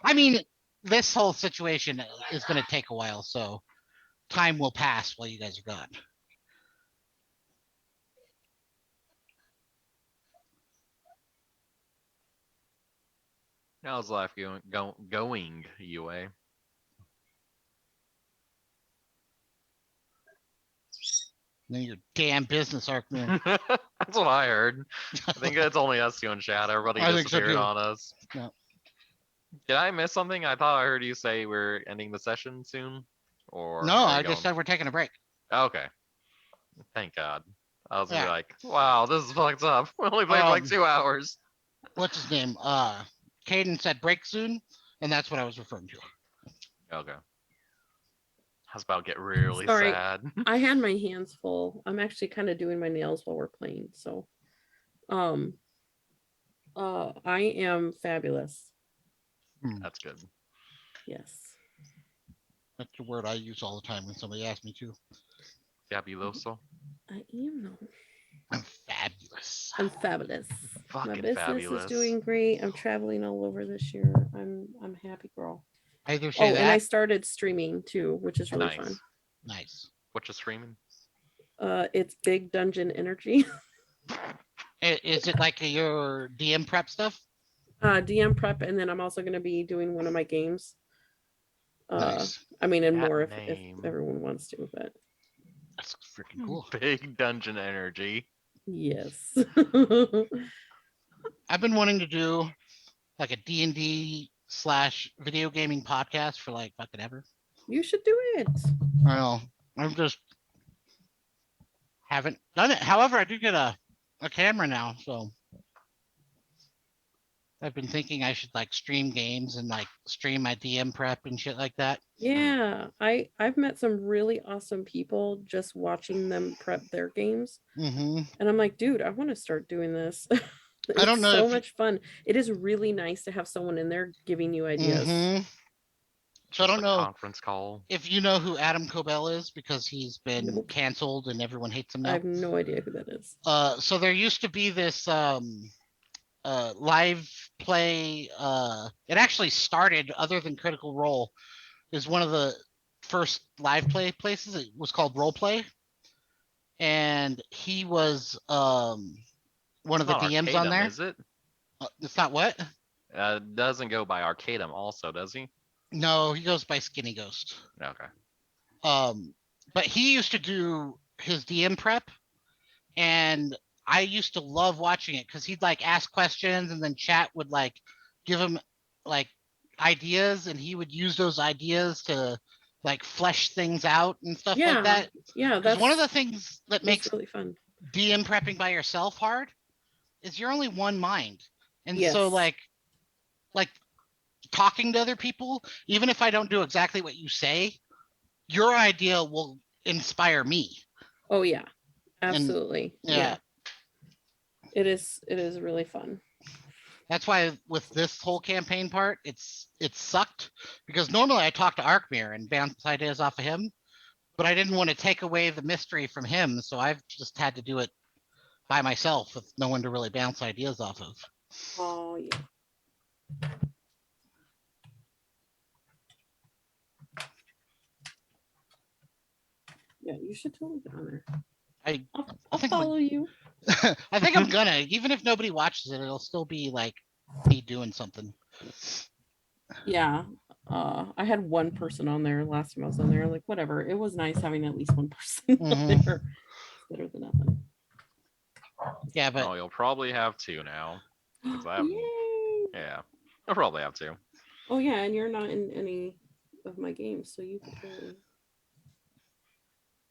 I mean, this whole situation is going to take a while, so time will pass while you guys are gone. How's life going, UA? Then your damn business arc, man. That's what I heard. I think it's only us two in chat. Everybody I think so, disappeared too. on us. No. Did I miss something? I thought I heard you say we're ending the session soon. Or No, are we I going? just said we're taking a break. Okay. Thank God. I was gonna be Yeah. like, wow, this is fucked up. We only played for like 2 hours. what's his name? Caden said break soon, and that's what I was referring to. Okay. I was about to get really Sorry. sad. I had my hands full. I'm actually kind of doing my nails while we're playing. So, I am fabulous. That's good. Yes. That's the word I use all the time when somebody asks me to. Fabuloso. I am though. I'm fabulous. I'm fabulous. My Fucking business fabulous. is doing great. I'm traveling all over this year. I'm happy girl. I either say Oh, that. and I started streaming too, which is really Nice. fun. Nice. What you streaming? It's Big Dungeon Energy. Is it like your DM prep stuff? DM prep, and then I'm also going to be doing one of my games. Nice. I mean, and That more if name. everyone wants to, but That's freaking cool. Big Dungeon Energy. yes. I've been wanting to do like a D&D / video gaming podcast for like fucking ever. You should do it. I know. I'm just haven't done it. However, I do get a camera now, so I've been thinking I should like stream games and like stream my DM prep and shit like that. Yeah, I've met some really awesome people just watching them prep their games, Mm-hmm. and I'm like, dude, I want to start doing this. I don't It's know so if you- much fun. It is really nice to have someone in there giving you ideas. Mm-hmm. So I Just don't a know conference call. if you know who Adam Cobell is because he's been Nope. canceled and everyone hates him I now. have no idea who that is. So there used to be this live play. It actually started, other than Critical Role, is one of the first live play places. It was called Role Play, and he was one of the Not DMs on Arcadum, there. is it? It's not what? Doesn't go by Arcadum also, does he? No, he goes by Skinny Ghost. Okay. But he used to do his DM prep, and I used to love watching it because he'd like ask questions, and then chat would like give him like ideas, and he would use those ideas to like flesh things out and stuff like that. Yeah, Because that's one of the things that makes really fun. DM prepping by yourself hard is you're only one mind, and Yes. so like talking to other people, even if I don't do exactly what you say, your idea will inspire me. Oh yeah, And absolutely. yeah, it is really fun. that's why with this whole campaign part, it sucked because normally I talk to Arkmir and bounce ideas off of him, but I didn't want to take away the mystery from him, so I've just had to do it by myself with no one to really bounce ideas off of. Oh yeah. Yeah, you should totally get on there. I'll think follow you. I think I'm gonna, even if nobody watches it, it'll still be like me doing something. Yeah. I had one person on there last time I was on there. Like, whatever. It was nice having at least one person on there. It's better than nothing. Yeah, but Oh, you'll probably have two now. 'Cause I haven't- Yay! Yeah. I'll probably have two. Oh yeah, and you're not in any of my games, so you can totally.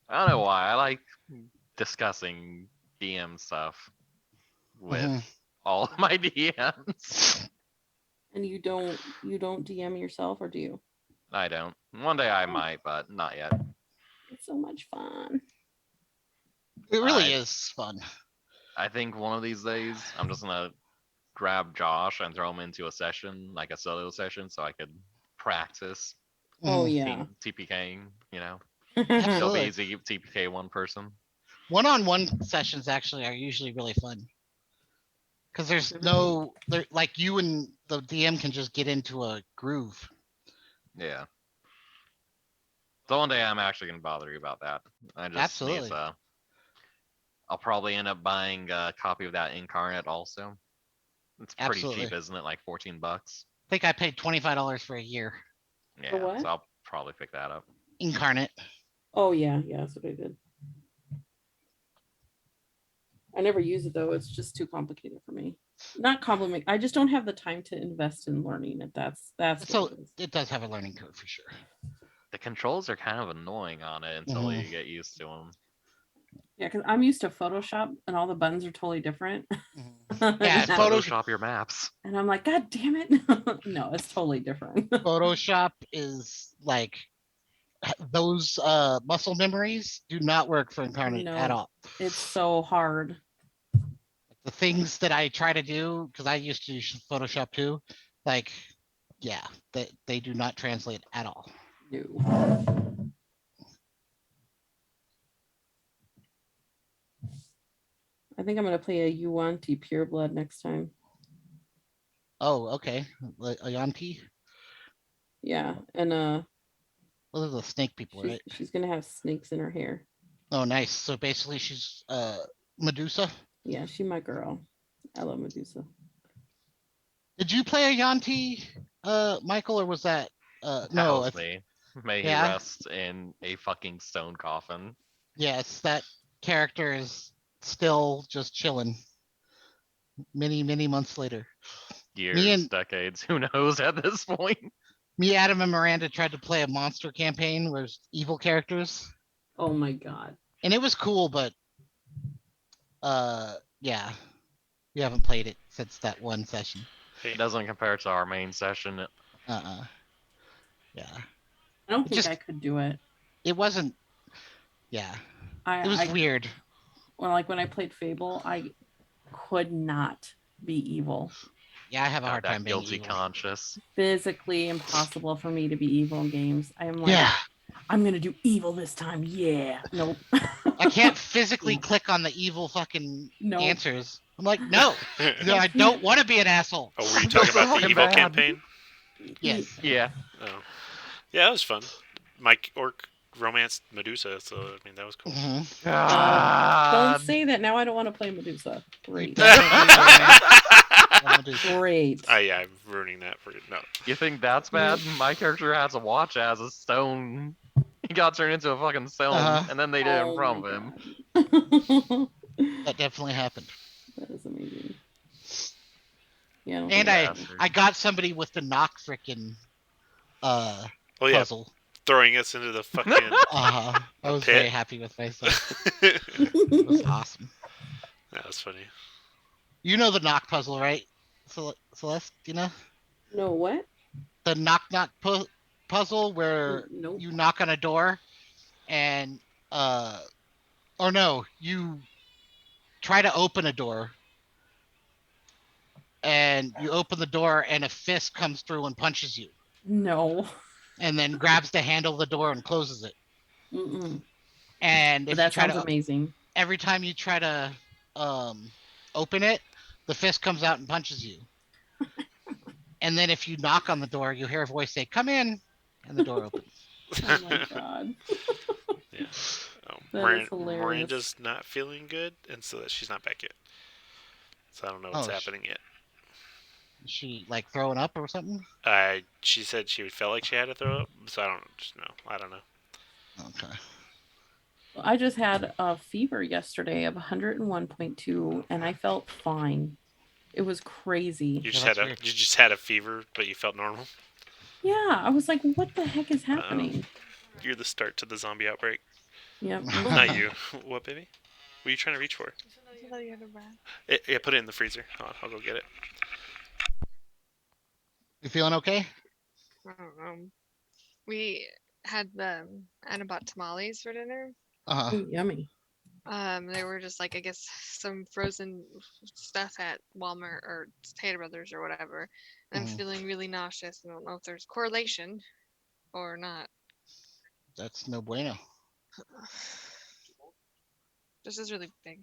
I don't know why. I like discussing DM stuff with all of my DMs. And you don't DM yourself, or do you? I don't. One day I might, but not yet. It's so much fun. it really is fun. I think one of these days I'm just gonna grab Josh and throw him into a session, like a solo session, so I could practice Oh yeah. TPKing, you know. Absolutely. It'll be easy to TPK one person. One-on-one sessions actually are usually really fun. Because there's no, like you and the DM can just get into a groove. Yeah. So one day I'm actually gonna bother you about that. I just Absolutely. need to. I'll probably end up buying a copy of that Incarnate also. It's pretty Absolutely. cheap, isn't it? Like $14. I think I paid $25 for a year. Yeah, what? so I'll probably pick that up. Incarnate. Oh yeah, that's what I did. I never use it though. It's just too complicated for me. Not complicated. I just don't have the time to invest in learning it. That's So what it is. it does have a learning curve for sure. The controls are kind of annoying on it until you get used to them. Yeah, because I'm used to Photoshop and all the buttons are totally different. Yeah, Now- Photoshop. Photoshop your maps. and I'm like, God damn it. No, it's totally different. Photoshop is like those muscle memories do not work for Incarnate at No. all. It's so hard. The things that I try to do, because I used to use Photoshop too, like, yeah, they do not translate at all. No. I think I'm gonna play a Yuan-Ti Pure Blood next time. Oh, okay. Ayanti? Yeah, and Those are the snake people, right? she's gonna have snakes in her hair. Oh, nice. So basically, she's Medusa. Yeah, she my girl. I love Medusa. Did you play Ayanti, Michael, or was that That no? was me. May he Yeah? rest in a fucking stone coffin. Yes, that character is still just chilling. Many months later. Years, and- decades, who knows at this point? Me, Adam, and Miranda tried to play a monster campaign where there's evil characters, Oh my god. and it was cool, but yeah, we haven't played it since that one session. It doesn't compare to our main session. Yeah, I don't It think just- I could do it. it wasn't. Yeah, it was weird. Well, like when I played Fable, I could not be evil. Yeah, I have a Got hard time that being guilty evil. conscious. Physically impossible for me to be evil in games. I am like, Yeah, I'm gonna do evil this time. Yeah. Nope. I can't physically click on the evil fucking Nope. answers. I'm like, no, no, I don't want to be an asshole. Oh, were you talking about the fucking evil bad. campaign? Yes. Yeah. Oh, yeah, that was fun. Mike Orc romanced Medusa, so I mean that was cool. Mhm. Don't say that. Now I don't want to play Medusa. Great. Great. Yeah, I'm ruining that for you. No. You think that's bad? My character has a watch as a stone. He got turned into a fucking stone, and then they did it in front of him. him. That definitely happened. That is amazing. Yeah. I don't And think I got somebody with the knock frickin' Oh yeah, puzzle. throwing us into the fucking. I was pit. very happy with myself. It that- was awesome. That was funny. You know the knock puzzle, right? Celeste, you know? No, what? The knock puzzle where Nope. you knock on a door and or no, you try to open a door and you open the door and a fist comes through and punches you No. and then grabs the handle of the door and closes it. Mm-mm. And But if you that try sounds to amazing. every time you try to open it, the fist comes out and punches you. And then if you knock on the door, you hear a voice say, "Come in," and the door opens. Oh my god. Yeah. Oh, That is hilarious. Miranda's not feeling good, and so she's not back yet. So I don't know what's happening yet. Is she like throwing up or something? She said she felt like she had to throw up, so I don't know. Okay. I just had a fever yesterday of 101.2 and I felt fine. It was crazy. You that's weird. you just had a fever, but you felt normal. Yeah, I was like, what the heck is happening? You're the start to the zombie outbreak. Yep. Not you. What, baby? What are you trying to reach for? Yeah, put it in the freezer. Hold on, I'll go get it. You feeling okay? I don't know. We had Anna bought tamales for dinner. Uh-huh. Yummy. They were just like I guess some frozen stuff at Walmart or Potato Brothers or whatever. And I'm Mhm. feeling really nauseous. I don't know if there's correlation or not. That's no bueno. This is really big.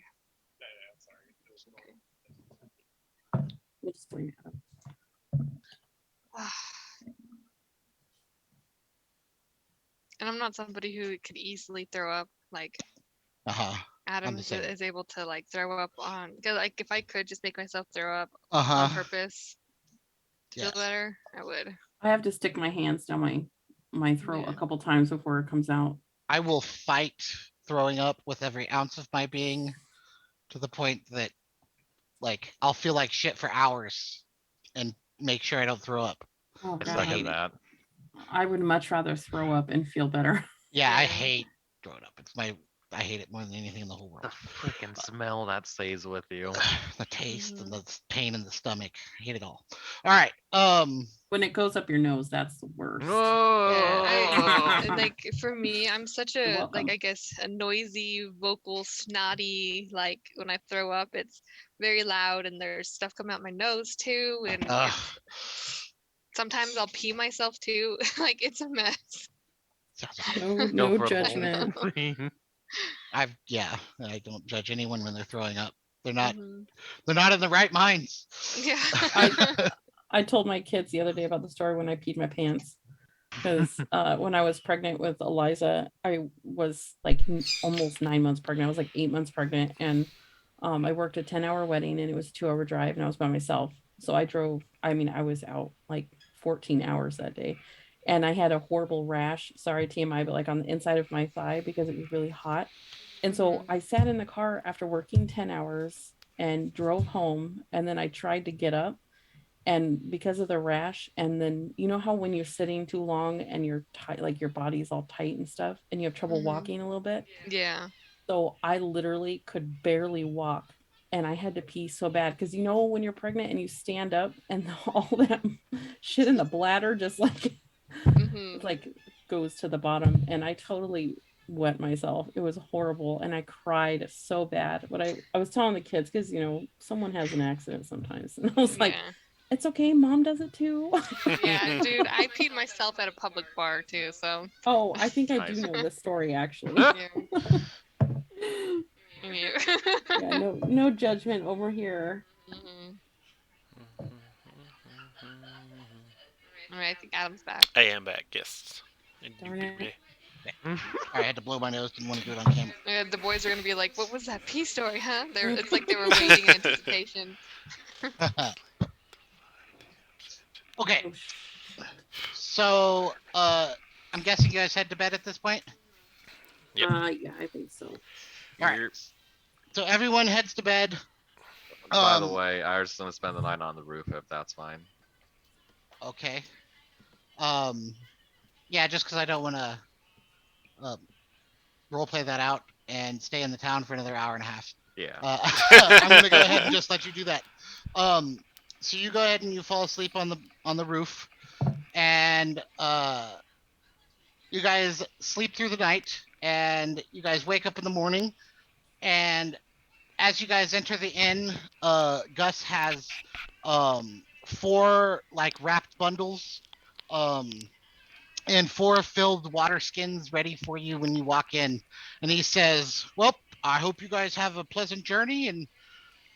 We'll just bring it up. And I'm not somebody who could easily throw up. Like Uh-huh. Adam the same. is able to like throw up on. Cause like if I could just make myself throw up on Uh-huh. purpose to Yes. feel better, I would. I have to stick my hands down my throat Yeah. a couple times before it comes out. I will fight throwing up with every ounce of my being to the point that like I'll feel like shit for hours and make sure I don't throw up. Oh, I God. second that. I would much rather throw up and feel better. Yeah, I Yeah. hate throwing up. It's my I hate it more than anything in the whole world. The freaking smell that stays with you. The taste and Mhm. the pain in the stomach. I hate it all. All right. When it goes up your nose, that's the worst. Yeah, Oh. like for me, I'm such You're a welcome. I guess a noisy, vocal, snotty. Like when I throw up, it's very loud, and there's stuff coming out my nose too, and it's sometimes I'll pee myself too. Like it's a mess. sounds awful. No, Go no for the whole judgment. thing. I don't judge anyone when they're throwing up. They're not Mhm. in the right minds. Yeah. I told my kids the other day about the story when I peed my pants. Because when I was pregnant with Eliza, I was like almost 9 months pregnant. I was like 8 months pregnant, and I worked a 10-hour wedding, and it was a 2-hour drive, and I was by myself. So I drove. I mean, I was out like 14 hours that day, and I had a horrible rash. Sorry, TMI, but like on the inside of my thigh because it was really hot. And so Mhm. I sat in the car after working 10 hours and drove home, and then I tried to get up, and because of the rash, and then you know how when you're sitting too long and you're tight, like your body's all tight and stuff, and you have trouble Mhm. walking a little bit. Yeah. So I literally could barely walk, and I had to pee so bad because you know when you're pregnant and you stand up and all that shit in the bladder just Mhm. like goes to the bottom, and I totally wet myself. It was horrible, and I cried so bad. But I was telling the kids because someone has an accident sometimes, and I was like, Yeah. it's okay, mom does it too. Yeah, dude, I peed myself at a public bar too, so Oh, I think I do Nice. know this story actually. yeah. Yeah. Yeah, no judgment over here. Mhm. All right, I think Adam's back. I am back, yes. Darn it. I had to blow my nose. Didn't want to do it on camera. The boys are gonna be like, "What was that pee story, huh?" It's like they were waiting in anticipation. Okay. Oh, So, I'm guessing you guys head to bed at this point. Yep. yeah, I think so. All right. Yep. So everyone heads to bed. By the way, I was gonna spend the night on the roof if that's fine. Okay. Yeah, just because I don't want to role play that out and stay in the town for another hour and a half. Yeah. I'm gonna go ahead and just let you do that. So you go ahead and you fall asleep on the roof, and you guys sleep through the night, and you guys wake up in the morning, and as you guys enter the inn, Gus has four like wrapped bundles, um, and four filled water skins ready for you when you walk in. And he says, "Well, I hope you guys have a pleasant journey, and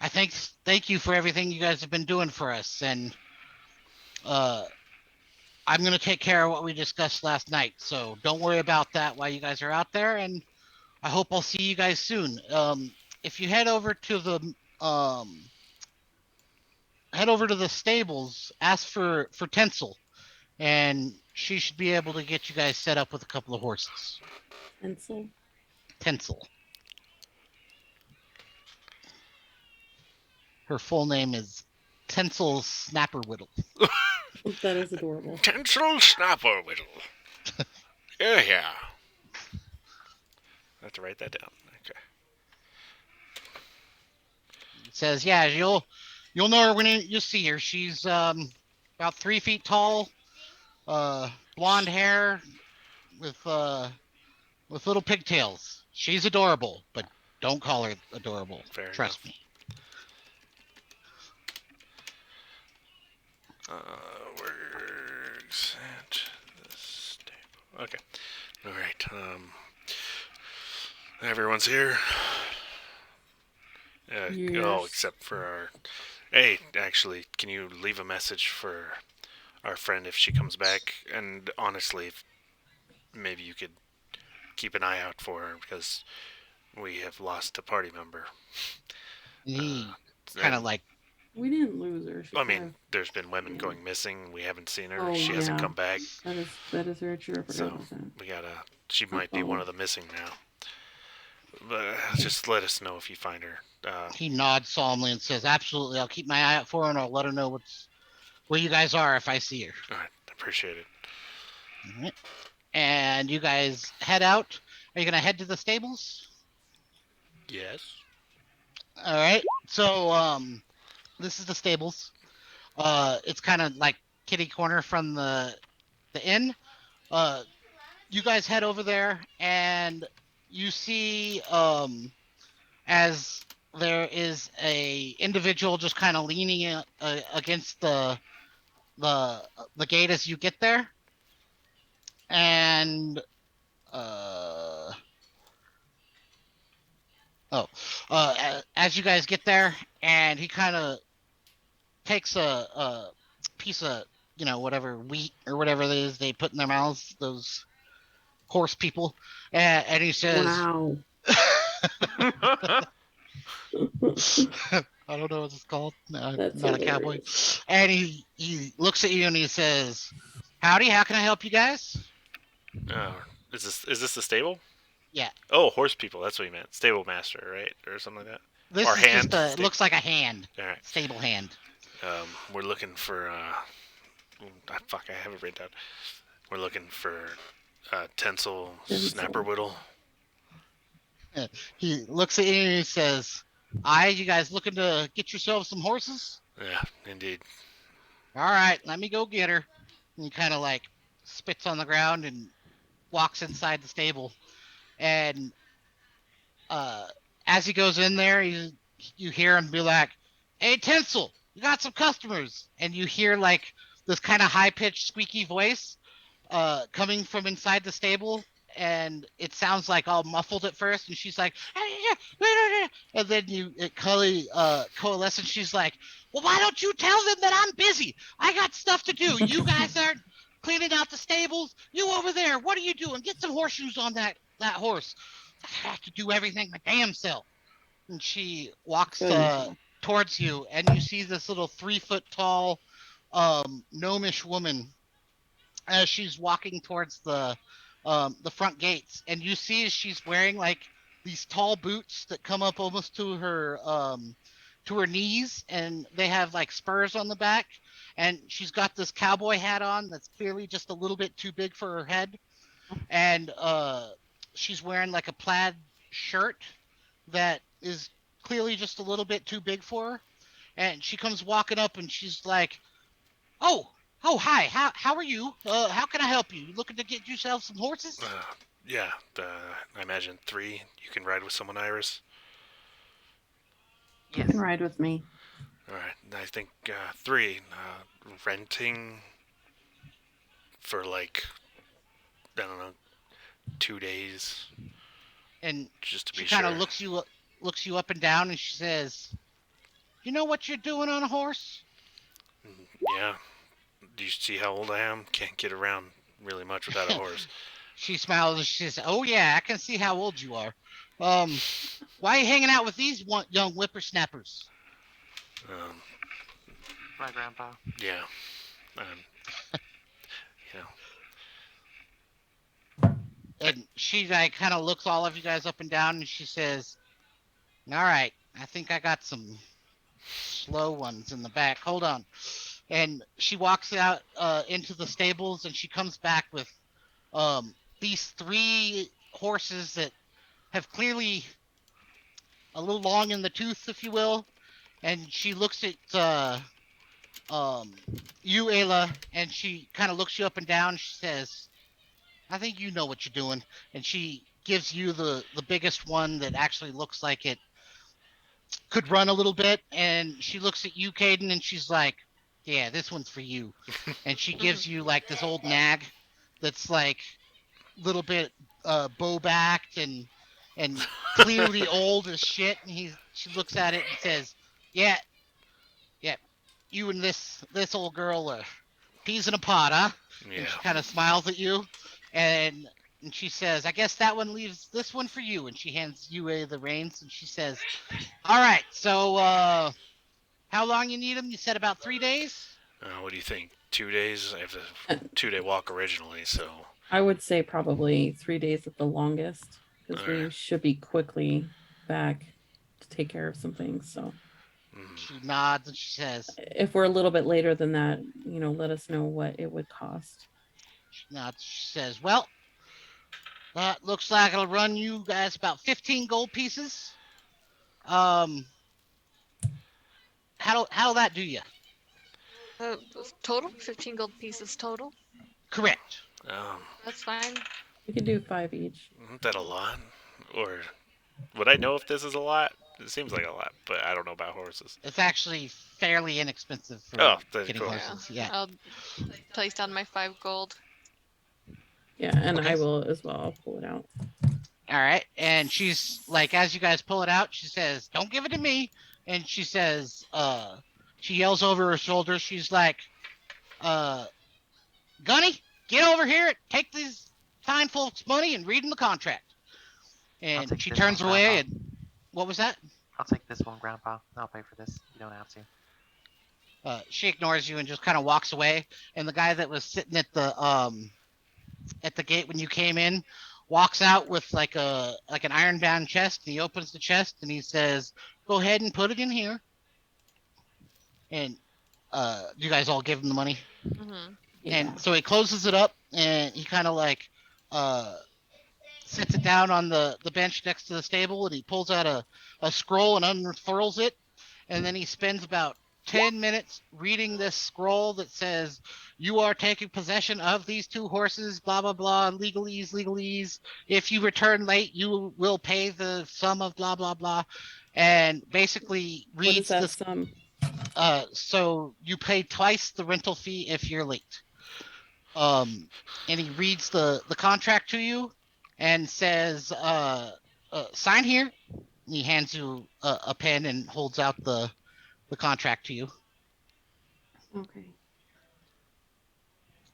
I thank you for everything you guys have been doing for us. And uh, I'm gonna take care of what we discussed last night. So don't worry about that while you guys are out there. And I hope I'll see you guys soon. If you um, head over to the stables, ask for Tencel, and she should be able to get you guys set up with a couple of horses. Pencil. Tencel. Her full name is Tencel Snapperwhittle. That is adorable. Tinsel Snapper Whittle. Yeah. I have to write that down. Okay. Says, yeah, you'll know her when you see her. She's about 3 feet tall, blonde hair with little pigtails. She's adorable, but don't call her adorable. Fair Trust enough. me. Works at the stable. Okay. All right. Everyone's here. Oh, Yes. except for our. Hey, actually, can you leave a message for our friend if she comes back? And honestly, maybe you could keep an eye out for her because we have lost a party member. And he Uh, kind of and, like, We didn't lose her. She I kind mean, there's been women yeah. going missing. We haven't seen her. Oh, She hasn't yeah. come back. That is very true. I forgot So about that. we gotta. She My might be one fault. of the missing now. But just let us know if you find her. he nods solemnly and says, absolutely, I'll keep my eye out for her and I'll let her know where you guys are if I see her. All right, appreciate it. All right. And you guys head out. Are you going to head to the stables? Yes. All right. So this is the stables. It's kind of like kitty corner from the inn. Uh, you guys head over there, and you see as there is a individual just kind of leaning against the the gate as you get there, and uh oh as you guys get there, and he kind of takes a piece of whatever wheat or whatever it is they put in their mouths, those horse people, and he says, Wow. I don't know what it's called. No, I'm That's not a cowboy. hilarious. And he looks at you and he says, "Howdy, how can I help you guys?" Oh, is this the stable? Yeah, Oh, horse people. That's what you meant. Stable master, right, or something like that. this Or is just hand. it looks like a hand, All right. stable hand. We're looking for. Fuck, I have it written down. We're looking for Tencel Snapper Tinsel. Whittle. He looks at you and he says, "Aye, you guys looking to get yourselves some horses? Yeah, indeed. All right, let me go get her." And he kind of like spits on the ground and walks inside the stable. And uh, as he goes in there, you hear him be like, "Hey, Tinsel, you got some customers." And you hear like this kind of high pitched, squeaky voice coming from inside the stable. And it sounds like all muffled at first. And she's like, and then it coalesces. She's like, "Well, why don't you tell them that I'm busy? I got stuff to do. You guys aren't cleaning out the stables. You over there, what are you doing? Get some horseshoes on that horse. I have to do everything my damn self." And she walks Good enough. towards you, and you see this little 3 foot tall, gnomish woman as she's walking towards the front gates, and you see she's wearing like these tall boots that come up almost to her knees, and they have like spurs on the back, and she's got this cowboy hat on that's clearly just a little bit too big for her head, and she's wearing like a plaid shirt that is clearly just a little bit too big for her, and she comes walking up and she's like, "Oh, oh, hi. How are you? How can I help you? You looking to get yourself some horses?" Yeah, I imagine 3. You can ride with someone, Iris. You Yes. can ride with me. All right. I think 3. Renting for like I don't know 2 days, And just to she be kind of sure. looks you up and down, and she says, "You know what you're doing on a horse?" Yeah. Do you see how old I am? Can't get around really much without a horse. She smiles and she says, "Oh yeah, I can see how old you are. Um, why are you hanging out with these young whippersnappers?" Um, My grandpa. yeah. Um, you know. And she like kind of looks all of you guys up and down, and she says, "All right, I think I got some slow ones in the back. Hold on." And she walks out into the stables, and she comes back with these 3 horses that have clearly a little long in the tooth, if you will. And she looks at um, you, Ayla, and she kind of looks you up and down. She says, "I think you know what you're doing." And she gives you the biggest one that actually looks like it could run a little bit. And she looks at you, Caden, and she's like, "Yeah, this one's for you." And she gives you like this old nag that's like a little bit bow backed and clearly old as shit. And she looks at it and says, "Yeah, yeah, you and this old girl are peas in a pod, huh?" And Yeah. she kind of smiles at you, and and she says, "I guess that one leaves this one for you." And she hands you the reins, and she says, "All right, so how long you need them? You said about 3 days." What do you think? 2 days? I have a Uh, 2-day walk originally, so. I would say probably 3 days at the longest because Alright. we should be quickly back to take care of some things. So Mm, She nods and she says, if we're a little bit later than that, let us know what it would cost. "Well, that looks like it'll run you guys about 15 gold pieces." How'll that do you? Total 15 gold pieces total. Correct. That's fine. We could do 5 each. Isn't that a lot? Or would I know if this is a lot? It seems like a lot, but I don't know about horses. It's actually fairly inexpensive for Oh, that's getting cool. horses. Yeah. I'll place down my 5 gold. Yeah, and Okay. I will as well. I'll pull it out. All right. And she's like, as you guys pull it out, she says, "Don't give it to me." And she says, she yells over her shoulder. She's like, "Gunny, get over here. Take these fine folks' money and read them the contract." I'll And take she this turns one, away. Grandpa. And what was that? I'll take this one, Grandpa. I'll pay for this. You don't have to. She ignores you and just kind of walks away. And the guy that was sitting at the gate when you came in walks out with like an iron bound chest, and he opens the chest and he says, "Go ahead and put it in here." And you guys all give him the money. Mm-hmm. Yeah. And so he closes it up and he kind of like uh sits it down on the bench next to the stable, and he pulls out a scroll and unfurls it, and then he spends about 10 minutes reading this scroll that says, "You are taking possession of these 2 horses, blah blah blah, legalese. If you return late, you will pay the sum of blah blah blah," and basically What is reads that this. sum? So you pay twice the rental fee if you're late. And he reads the contract to you and says, "Sign here." And he hands you a pen and holds out the contract to you. Okay.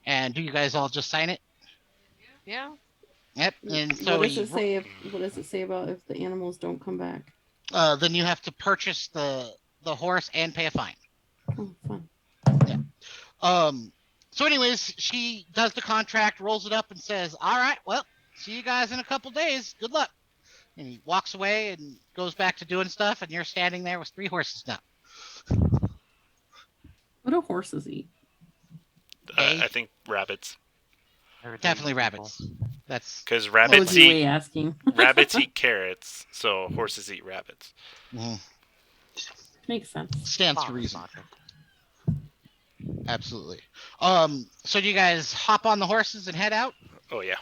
And do you guys all just sign it? Yeah. Yep. And so What does it say if what does it say about if the animals don't come back? then you have to purchase the horse and pay a fine. Oh, fun. So anyways, she does the contract, rolls it up, and says, "All right, well, see you guys in a couple days. Good luck." And he walks away and goes back to doing stuff, and you're standing there with 3 horses now. What do horses eat? They I think rabbits, They're the definitely people. rabbits. That's because What was your way asking? rabbits eat carrots, so horses eat rabbits. Makes sense. stands to Father's reason. logic. Absolutely. So do you guys hop on the horses and head out? Oh yeah.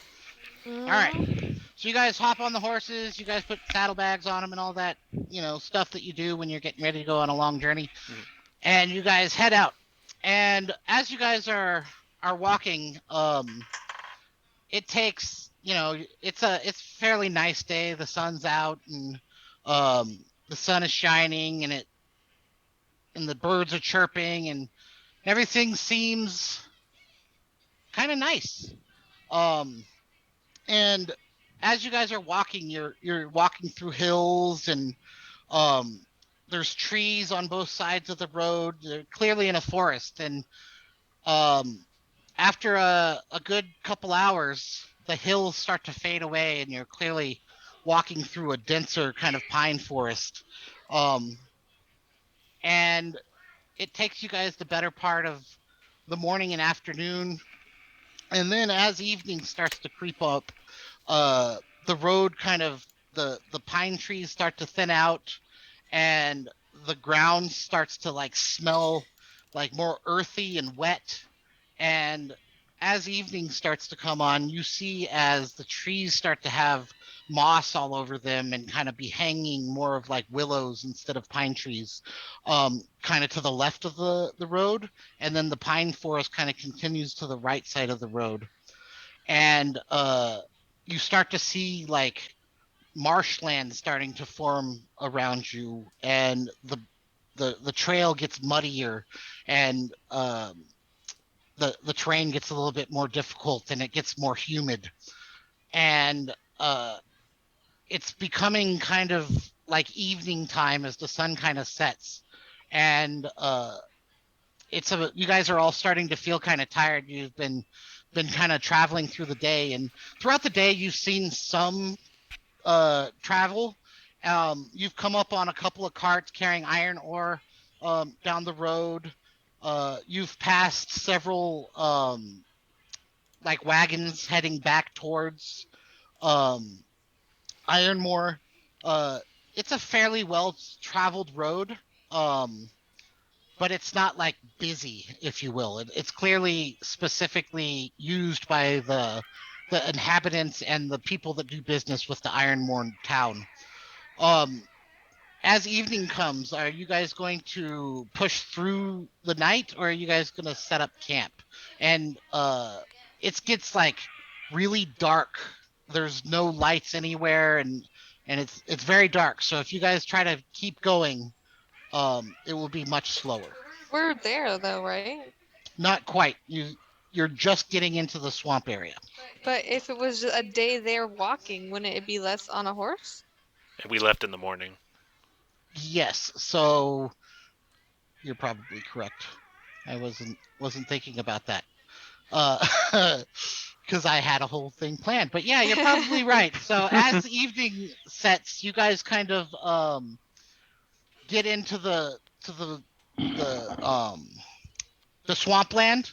Mm-hmm. All right. So you guys hop on the horses. You guys put saddlebags on them and all that, stuff that you do when you're getting ready to go on a long journey. Mhm. And you guys head out. And as you guys are walking, it takes, it's a fairly nice day. The sun's out and the sun is shining and the birds are chirping and everything seems kind of nice. And as you guys are walking, you're walking through hills and um, there's trees on both sides of the road. They're clearly in a forest, and um, after a good couple hours, the hills start to fade away, and you're clearly walking through a denser kind of pine forest. Um, and it takes you guys the better part of the morning and afternoon. And then as evening starts to creep up, uh, the road kind of the pine trees start to thin out, and the ground starts to like smell like more earthy and wet. And as evening starts to come on, you see as the trees start to have moss all over them and kind of be hanging more of like willows instead of pine trees, kind of to the left of the road. And then the pine forest kind of continues to the right side of the road. And you start to see like marshland starting to form around you, and the trail gets muddier, and the terrain gets a little bit more difficult, and it gets more humid, and it's becoming kind of like evening time as the sun kind of sets, and you guys are all starting to feel kind of tired. You've been kind of traveling through the day, and throughout the day you've seen some travel. You've come up on a couple of carts carrying iron ore down the road. You've passed several like wagons heading back towards um, Ironmore. Uh, it's a fairly well traveled road. But it's not like busy, if you will. It's clearly specifically used by the inhabitants and the people that do business with the Ironmorn town. Um, as evening comes, are you guys going to push through the night, or are you guys going to set up camp? And it gets like really dark. There's no lights anywhere, and it's very dark. So if you guys try to keep going, it will be much slower. We're there though, right? Not quite. You're just getting into the swamp area. But if it was a day there walking, wouldn't it be less on a horse? And we left in the morning. Yes, so you're probably correct. I wasn't thinking about that. Because I had a whole thing planned. But yeah, you're probably right. So as the evening sets, you guys kind of get into the the swampland.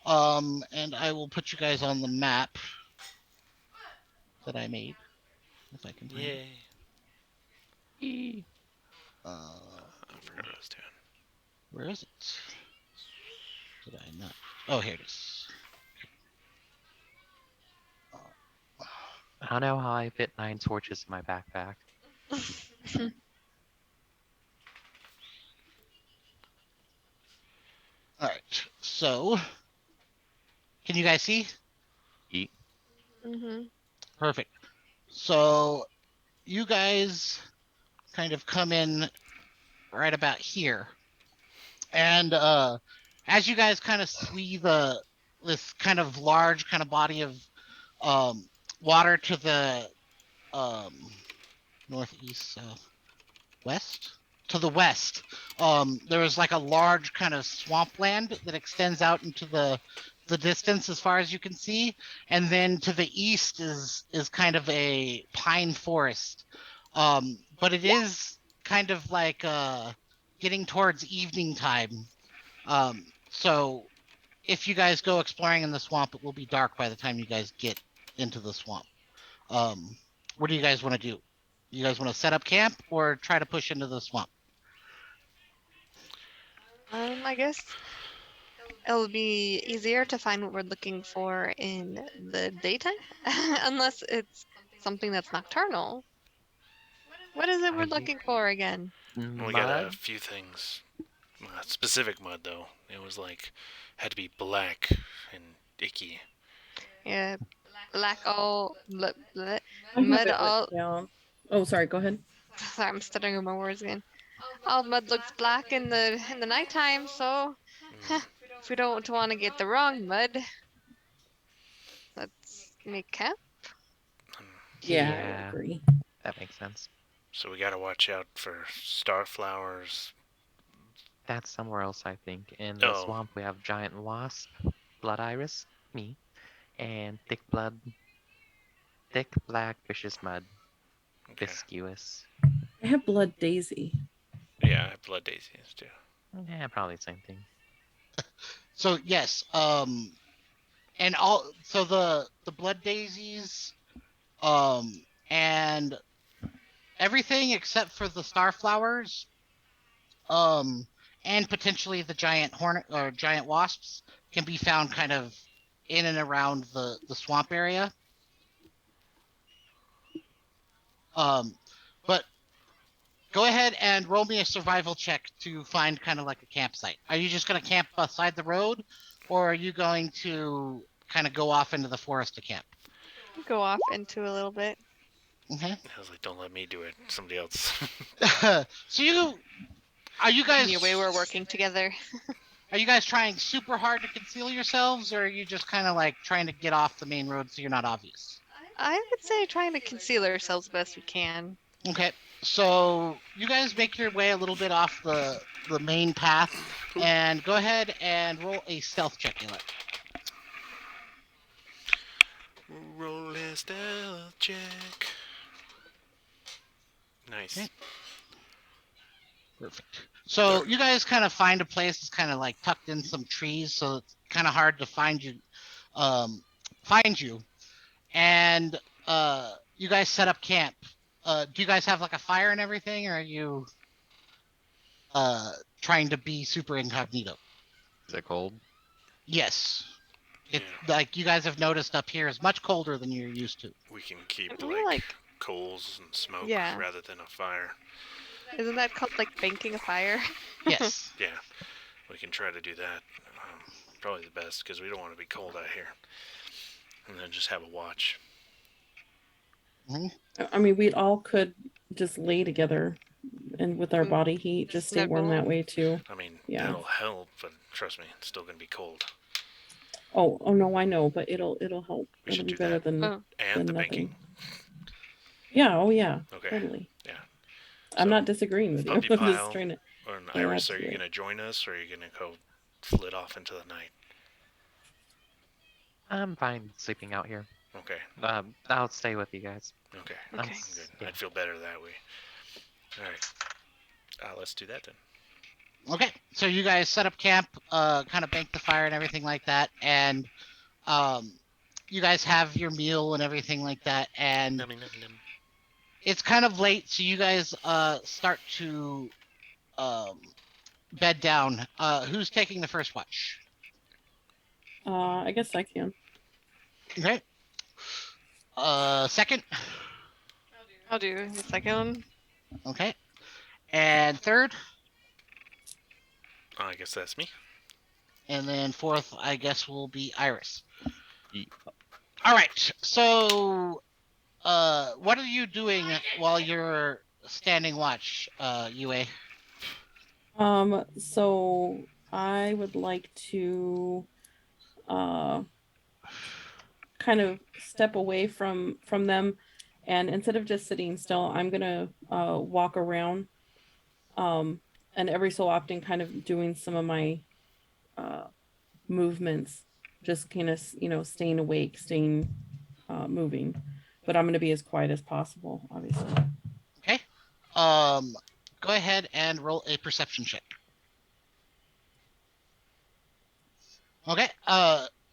And I will put you guys on the map that I made, if I can find it. Yay. Uh, I forgot what I was doing. where is it? Did I not? Oh, here it is. I don't know how I fit 9 torches in my backpack. All right. So, can you guys see? Eat. Perfect. So, you guys kind of come in right about here, and as you guys kind of see this kind of large kind of body of um, water to the um, northeast, west, to the west, there is like a large kind of swampland that extends out into the distance as far as you can see, and then to the east is kind of a pine forest. But it is kind of like getting towards evening time. So if you guys go exploring in the swamp, it will be dark by the time you guys get into the swamp. Um, what do you guys want to do? You guys want to set up camp or try to push into the swamp? I guess it'll be easier to find what we're looking for in the daytime, unless it's something that's nocturnal. What is it we're looking for again? We got a Mud? few things. Specific mud, though. It was like, had to be black and icky. Yeah, black all, I have mud it written all. down. Oh, sorry. Go ahead. Sorry, I'm stuttering with my words again. All mud looks black in the nighttime, so if we don't want to get the wrong mud, let's make camp. Yeah, I Yeah, agree. that makes sense. So we gotta watch out for star flowers. That's somewhere else, I think. In the Oh, swamp, we have giant wasp, blood iris, me, and thick black vicious mud, okay. viscuous. I have blood daisy. Yeah, I have blood daisies too. Yeah, probably the same thing. So yes, and the blood daisies, and everything except for the star flowers, um, and potentially the giant hornet or giant wasps can be found kind of in and around the swamp area. Um, but go ahead and roll me a survival check to find kind of like a campsite. Are you just going to camp beside the road, or are you going to kind of go off into the forest to camp? Go off into a little bit. Okay. I was like, don't let me do it. Somebody else. So you The way we're guys working together. are you guys trying super hard to conceal yourselves, or are you just kind of like trying to get off the main road so you're not obvious? I would say trying to conceal ourselves best we can. Okay. So you guys make your way a little bit off the main path, and go ahead and roll a stealth check, Ayla. Roll a stealth check. Nice. Okay. Perfect. So you guys kind of find a place that's kind of like tucked in some trees, so it's kind of hard to um, find you, and you guys set up camp. do you guys have like a fire and everything, or are you trying to be super incognito? Is it cold? Yes. Yeah. It's like you guys have noticed up here is much colder than you're used to. We can keep Isn't it like, coals and smoke yeah, rather than a fire. isn't that called like banking a fire? Yes. Yeah, we can try to do that. Probably the best because we don't want to be cold out here. And then just have a watch. Mhm. I mean, we all could just lay together and with our Mm, body heat, just stay warm that snuggle. way too. I mean, Yeah. that'll help, but trust me, it's still gonna be cold. Oh no, I know, but it'll help. We It'll should be do better that. than Oh, And the nothing. banking. Yeah. Oh yeah. Okay. Totally. Yeah. I'm So, not disagreeing with you. Puppy I'm just Pile trying to or add Iris, are to you it. gonna join us, or are you gonna go flit off into the night? I'm fine sleeping out here. Okay. I'll stay with you guys. Okay. okay. Good. Yeah. I'd feel better that way. All right. Let's do that then. Okay, so you guys set up camp, kind of bank the fire and everything like that, and um, you guys have your meal and everything like that, and Nummy, nummy, num. it's kind of late, so you guys start to um, bed down. Who's taking the first watch? I guess I can. Okay. Second. I'll do the second one. Okay. And third. I guess that's me. And then fourth, I guess, will be Iris. Ye- All right. So, what are you doing while you're standing watch, UA? So I would like to uh kind of step away from them, and instead of just sitting still, I'm gonna walk around, um and every so often kind of doing some of my uh movements, just kind of staying awake, staying moving, but I'm gonna be as quiet as possible, obviously. Okay. Um, Go ahead and roll a perception check. Okay.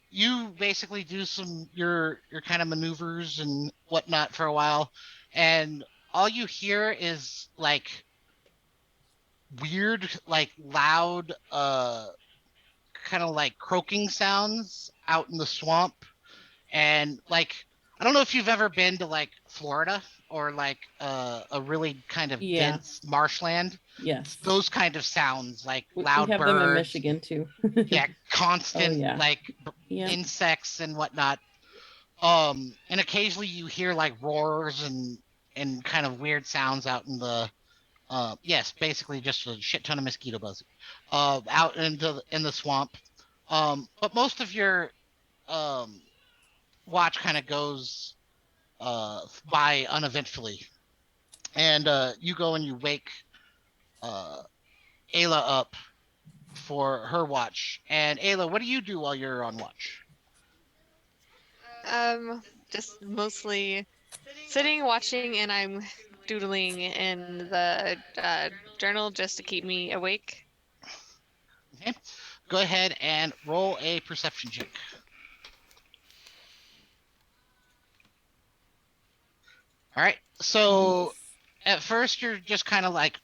You basically do some your kind of maneuvers and whatnot for a while, and all you hear is like weird, like loud, kind of like croaking sounds out in the swamp, and like I don't know if you've ever been to like Florida or like a really kind of Yeah. dense marshland. Yes. Those kind of sounds, like We loud have them in birds, Michigan too. yeah, constant yeah. like Yeah. insects and whatnot. And occasionally you hear like roars and kind of weird sounds out in the yes, basically just a shit ton of mosquito buzz out in the swamp. But most of your um watch kind of goes by uneventfully, and you go and you wake uh Ayla up for her watch. And Ayla, what do you do while you're on watch? Just mostly sitting, watching, and I'm doodling in the journal just to keep me awake. Okay, go ahead and roll a perception check. All right, so at first you're just kind of like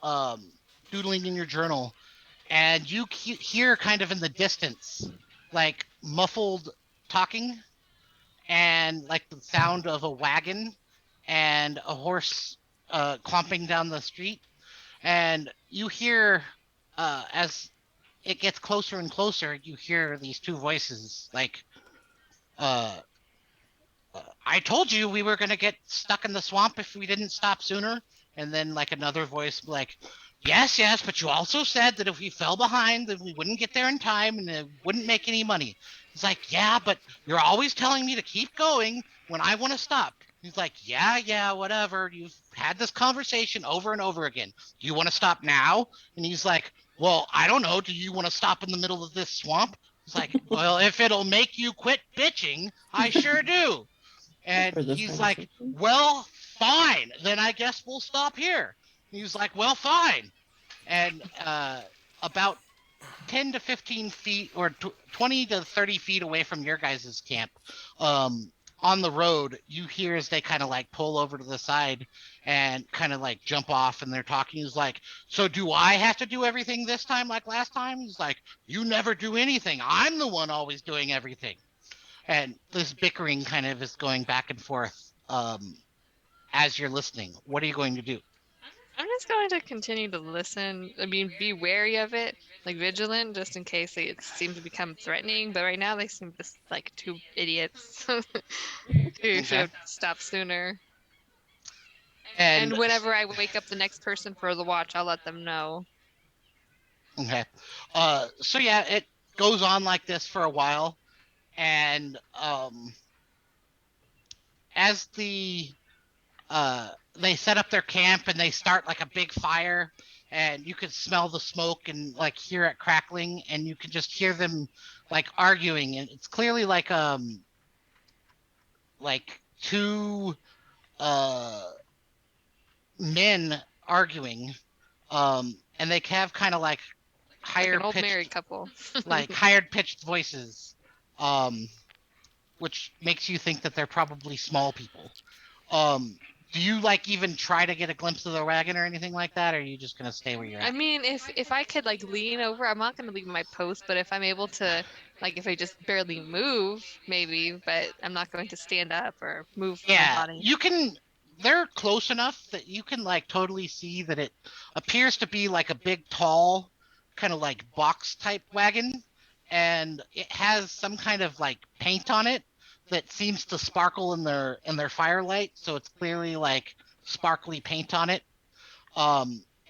um doodling in your journal, and you hear kind of in the distance like muffled talking and like the sound of a wagon and a horse clomping down the street, and you hear as it gets closer and closer, you hear these two voices like uh I told you we were going to get stuck in the swamp if we didn't stop sooner. And then like another voice like, yes, yes, but you also said that if we fell behind, then we wouldn't get there in time and it wouldn't make any money. It's like, yeah, but you're always telling me to keep going when I want to stop. He's like, yeah, yeah, whatever. You've had this conversation over and over again. Do you want to stop now? And he's like, well, I don't know. Do you want to stop in the middle of this swamp? He's like, well, if it'll make you quit bitching, I sure do. And For this he's like, conversation. well, fine. Then I guess we'll stop here. He was like, well, fine. And about 10 to 15 feet or 20 to 30 feet away from your guys' camp, on the road, you hear as they kind of like pull over to the side and kind of like jump off, and they're talking. He's like, "So do I have to do everything this time like last time?" He's like, "You never do anything. I'm the one always doing everything." And this bickering kind of is going back and forth as you're listening. What are you going to do? I'm just going to continue to listen. I mean, be wary of it, like vigilant, just in case it seems to become threatening. But right now, they seem just like two idiots who should Okay. have stopped sooner. And And whenever I wake up the next person for the watch, I'll let them know. okay. So yeah, it goes on like this for a while, and as they set up their camp and they start like a big fire, and you can smell the smoke and like hear it crackling, and you can just hear them like arguing, and it's clearly like two uh men arguing, and they have kind of Like higher an old married pitched couple. higher pitched voices, um which makes you think that they're probably small people. um do you like even try to get a glimpse of the wagon or anything like that, or are you just gonna stay where you're I at? mean, if I could like lean over, I'm not gonna leave my post, but if I'm able to, like, if I just barely move, maybe, but I'm not going to stand up or move my Yeah, body. you can. They're close enough that you can like totally see that it appears to be like a big, tall, kind of like box type wagon, and it has some kind of like paint on it that seems to sparkle in their firelight. So it's clearly like sparkly paint on it.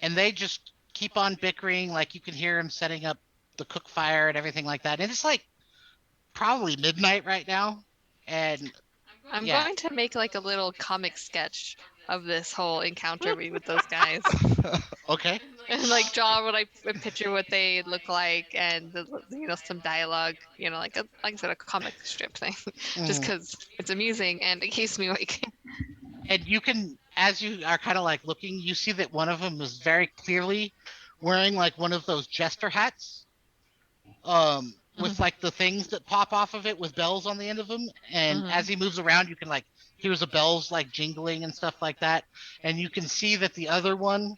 And they just keep on bickering. Like you can hear them setting up the cook fire and everything like that. And it's like probably midnight right now, and I'm yeah. going to make like a little comic sketch of this whole encounter with those guys. Okay. And like draw what I picture what they look like and some dialogue, like I said, a comic strip thing, just Mhm. because it's amusing and it keeps me awake. And you can, as you are kind of like looking, you see that one of them is very clearly wearing like one of those jester hats, with like the things that pop off of it with bells on the end of them. And Hmm. as he moves around, you can like hear the bells like jingling and stuff like that. And you can see that the other one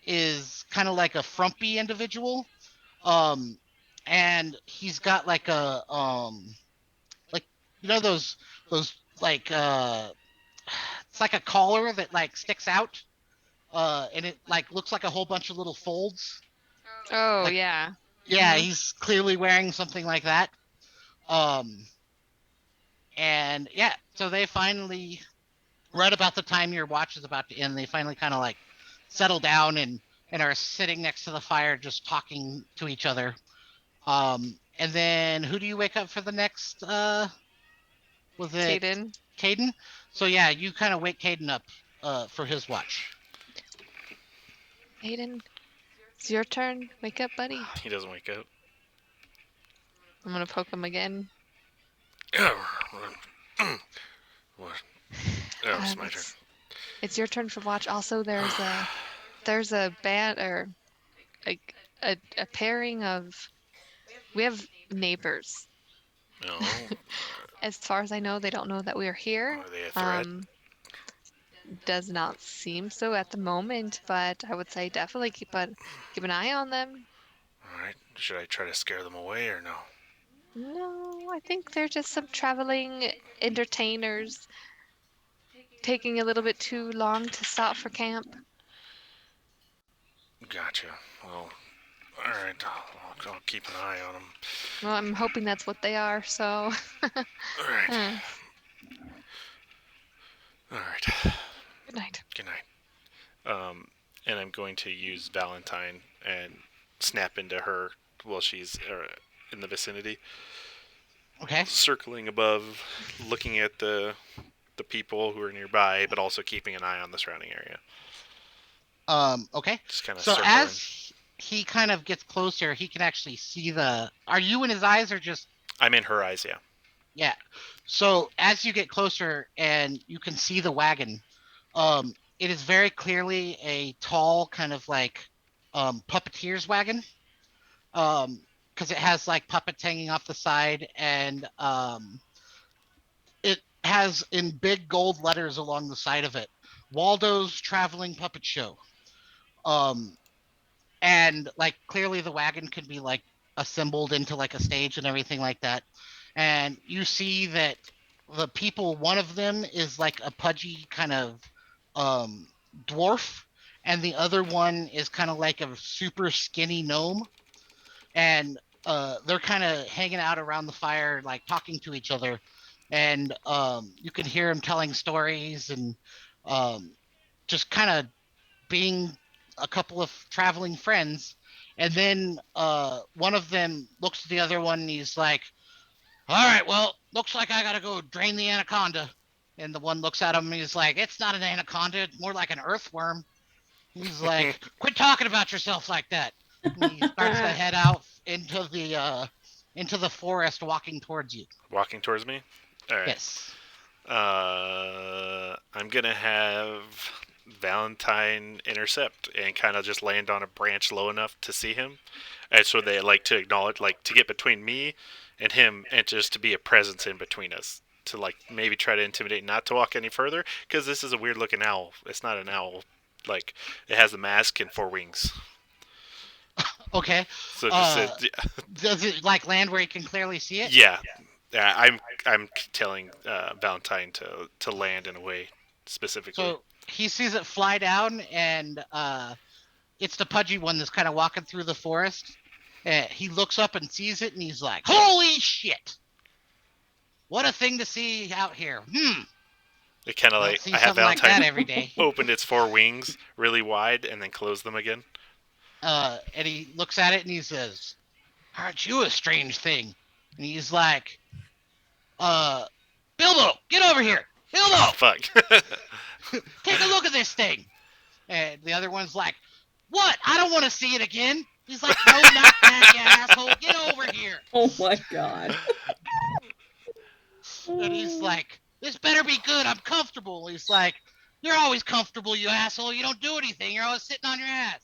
is kind of like a frumpy individual. Um, and he's got like like those like it's like a collar that like sticks out, and it like looks like a whole bunch of little folds. Oh Like, yeah. yeah, Hmm. he's clearly wearing something like that. Um, and yeah, so they finally, right about the time your watch is about to end, they finally kind of like settle down and are sitting next to the fire, just talking to each other. And then who do you wake up for the next? Was it Caden. Caden? So yeah, you kind of wake Caden up for his watch. Caden, it's your turn. Wake up, buddy. He doesn't wake up. I'm gonna poke him again. What? Oh, it's my turn. It's your turn for watch. Also, there's a band or like a pairing of we have neighbors. No. As far as I know, they don't know that we are here. Are they a threat? Um, does not seem so at the moment, but I would say definitely keep an eye on them. Alright. Should I try to scare them away or no? No, I think they're just some traveling entertainers taking a little bit too long to stop for camp. Gotcha. Well, alright. I'll keep an eye on them. Well, I'm hoping that's what they are, so. Alright. Uh, Alright. Good night. Good night. And I'm going to use Valentine and snap into her while she's in the vicinity, Okay. circling above, looking at the people who are nearby, but also keeping an eye on the surrounding area. Okay. Just kind of So circling. as he kind of gets closer, he can actually see the. Are you in his eyes or just? I'm in her eyes, yeah. Yeah. So as you get closer and you can see the wagon, it is very clearly a tall kind of like puppeteer's wagon. Because it has like puppets hanging off the side, and it has in big gold letters along the side of it, Waldo's Traveling Puppet Show. Um, and like clearly the wagon could be like assembled into like a stage and everything like that. And you see that the people, one of them is like a pudgy kind of um dwarf, and the other one is kind of like a super skinny gnome. And they're kind of hanging out around the fire, like talking to each other. And you can hear them telling stories and um, just kind of being a couple of traveling friends. And then one of them looks at the other one and he's like, "All right, well, looks like I gotta go drain the anaconda." And the one looks at him and he's like, "It's not an anaconda, it's more like an earthworm." He's like, "Quit talking about yourself like that." And he starts to head out into the forest, walking towards you. Walking towards me. All right. Yes. I'm gonna have Valentine intercept and kind of just land on a branch low enough to see him, and so they like to acknowledge, like to get between me and him, and just to be a presence in between us, to like maybe try to intimidate, not to walk any further, because this is a weird looking owl. It's not an owl, like it has a mask and four wings. Okay. So just Uh, does it like land where you can clearly see it? yeah, yeah. I'm telling Valentine to land in a way specifically. So he sees it fly down, and it's the pudgy one that's kind of walking through the forest. He looks up and sees it, and he's like, "Holy shit! What a thing to see out here! It kind of Don't like see I have something like that Valentine every day." opened its four wings really wide and then close them again. And he looks at it and he says, "Aren't you a strange thing?" And he's like, uh, "Bilbo, get over here! Oh Bilbo, fuck! take a look at this thing." And the other one's like, "What? I don't want to see it again." He's like, "No, not that, you asshole! Get over here!" Oh my god. And he's like, "This better be good. I'm comfortable." He's like, "You're always comfortable, you asshole. You don't do anything. You're always sitting on your ass."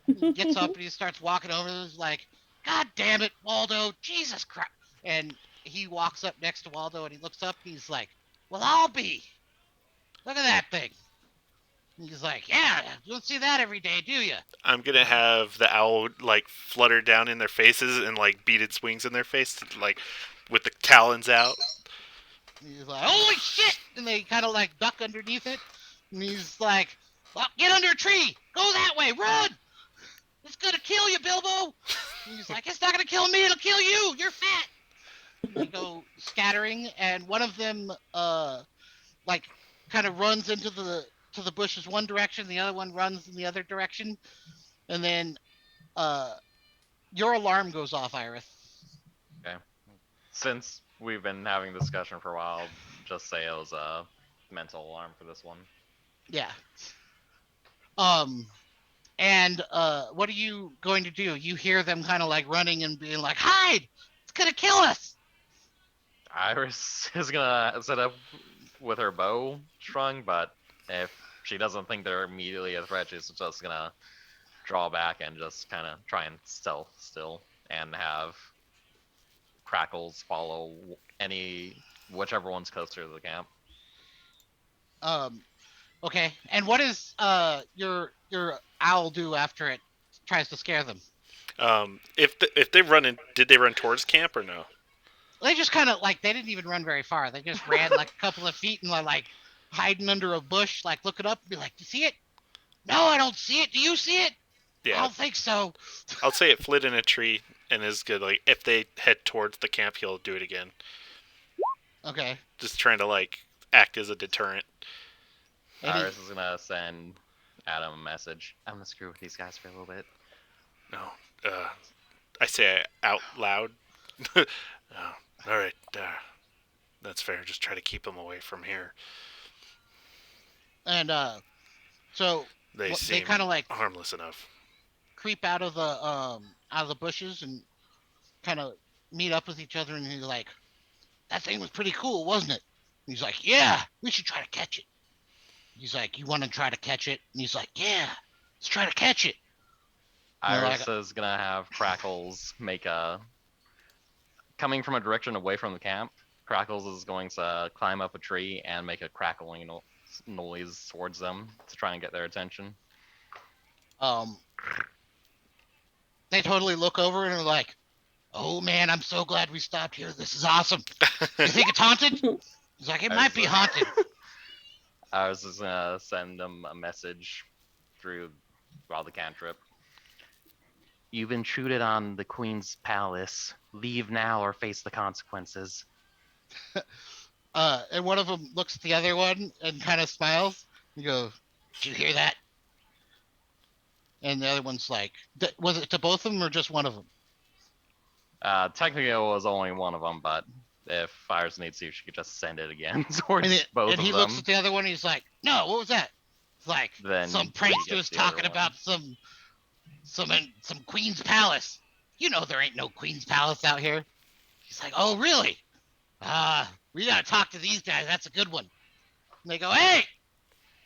He gets up and he starts walking over. He's like, "God damn it, Waldo! Jesus Christ!" And he walks up next to Waldo and he looks up and he's like, "Well, I'll be. Look at that thing." And he's like, "Yeah, you don't see that every day, do you?" I'm gonna have the owl like flutter down in their faces and like beat its wings in their face, like with the talons out. And he's like, "Holy shit!" And they kind of like duck underneath it. And he's like, "Well, get under a tree. Go that way. Run. It's gonna kill you, Bilbo." And he's like, "It's not gonna kill me. It'll kill you. You're fat." And they go scattering, and one of them, like, kind of runs into the bushes one direction. The other one runs in the other direction, and then uh, your alarm goes off, Iris. Okay. Since we've been having a discussion for a while, just say it was a mental alarm for this one. Yeah. Um, and what are you going to do? You hear them kind of like running and being like, "Hide! It's gonna kill us!" Iris is gonna set up with her bow strung, but if she doesn't think they're immediately a threat, she's just gonna draw back and just kind of try and stealth still, and have Crackles follow whichever one's closer to the camp. Um, okay. And what does your owl do after it tries to scare them? If they run in, did they run towards camp or no? They just kind of like they didn't even run very far. They just ran like a couple of feet and were like hiding under a bush, like looking up and be like, "Do you see it?" "No, I don't see it. Do you see it?" "I Yeah, don't think so." I'll say it flit in a tree and is good. Like if they head towards the camp, he'll do it again. Okay. Just trying to like act as a deterrent. And he, Iris is gonna send Adam a message. I'm gonna screw with these guys for a little bit. No, I say it out loud. Oh, all right, that's fair. Just try to keep them away from here. and so They they seem kind of like harmless enough. creep out of the bushes and kind of meet up with each other. And he's like, "That thing was pretty cool, wasn't it?" And he's like, "Yeah, we should try to catch it." He's like, "You want to try to catch it?" And he's like, "Yeah, let's try to catch it." And they're like, Iris is gonna have Crackles make a coming from a direction away from the camp. Crackles is going to climb up a tree and make a crackling noise towards them to try and get their attention. They totally look over and are like, "Oh man, I'm so glad we stopped here. This is awesome. You think it's haunted?" He's like, "It might be haunted." I was just gonna send them a message through the cantrip. You've intruded on the Queen's palace. Leave now or face the consequences. And one of them looks at the other one and kind of smiles. You go, "Did you hear that?" And the other one's like, "Was it to both of them or just one of them?" Technically, it was only one of them, but if Fires needs to, she could just send it again towards both of them. And he looks at the other one and he's like, "No, what was that?" It's like, Then some he prankster gets was the other talking one. about some Queen's Palace. You know there ain't no Queen's Palace out here. He's like, "Oh, really? We gotta talk to these guys. That's a good one." And they go, "Hey,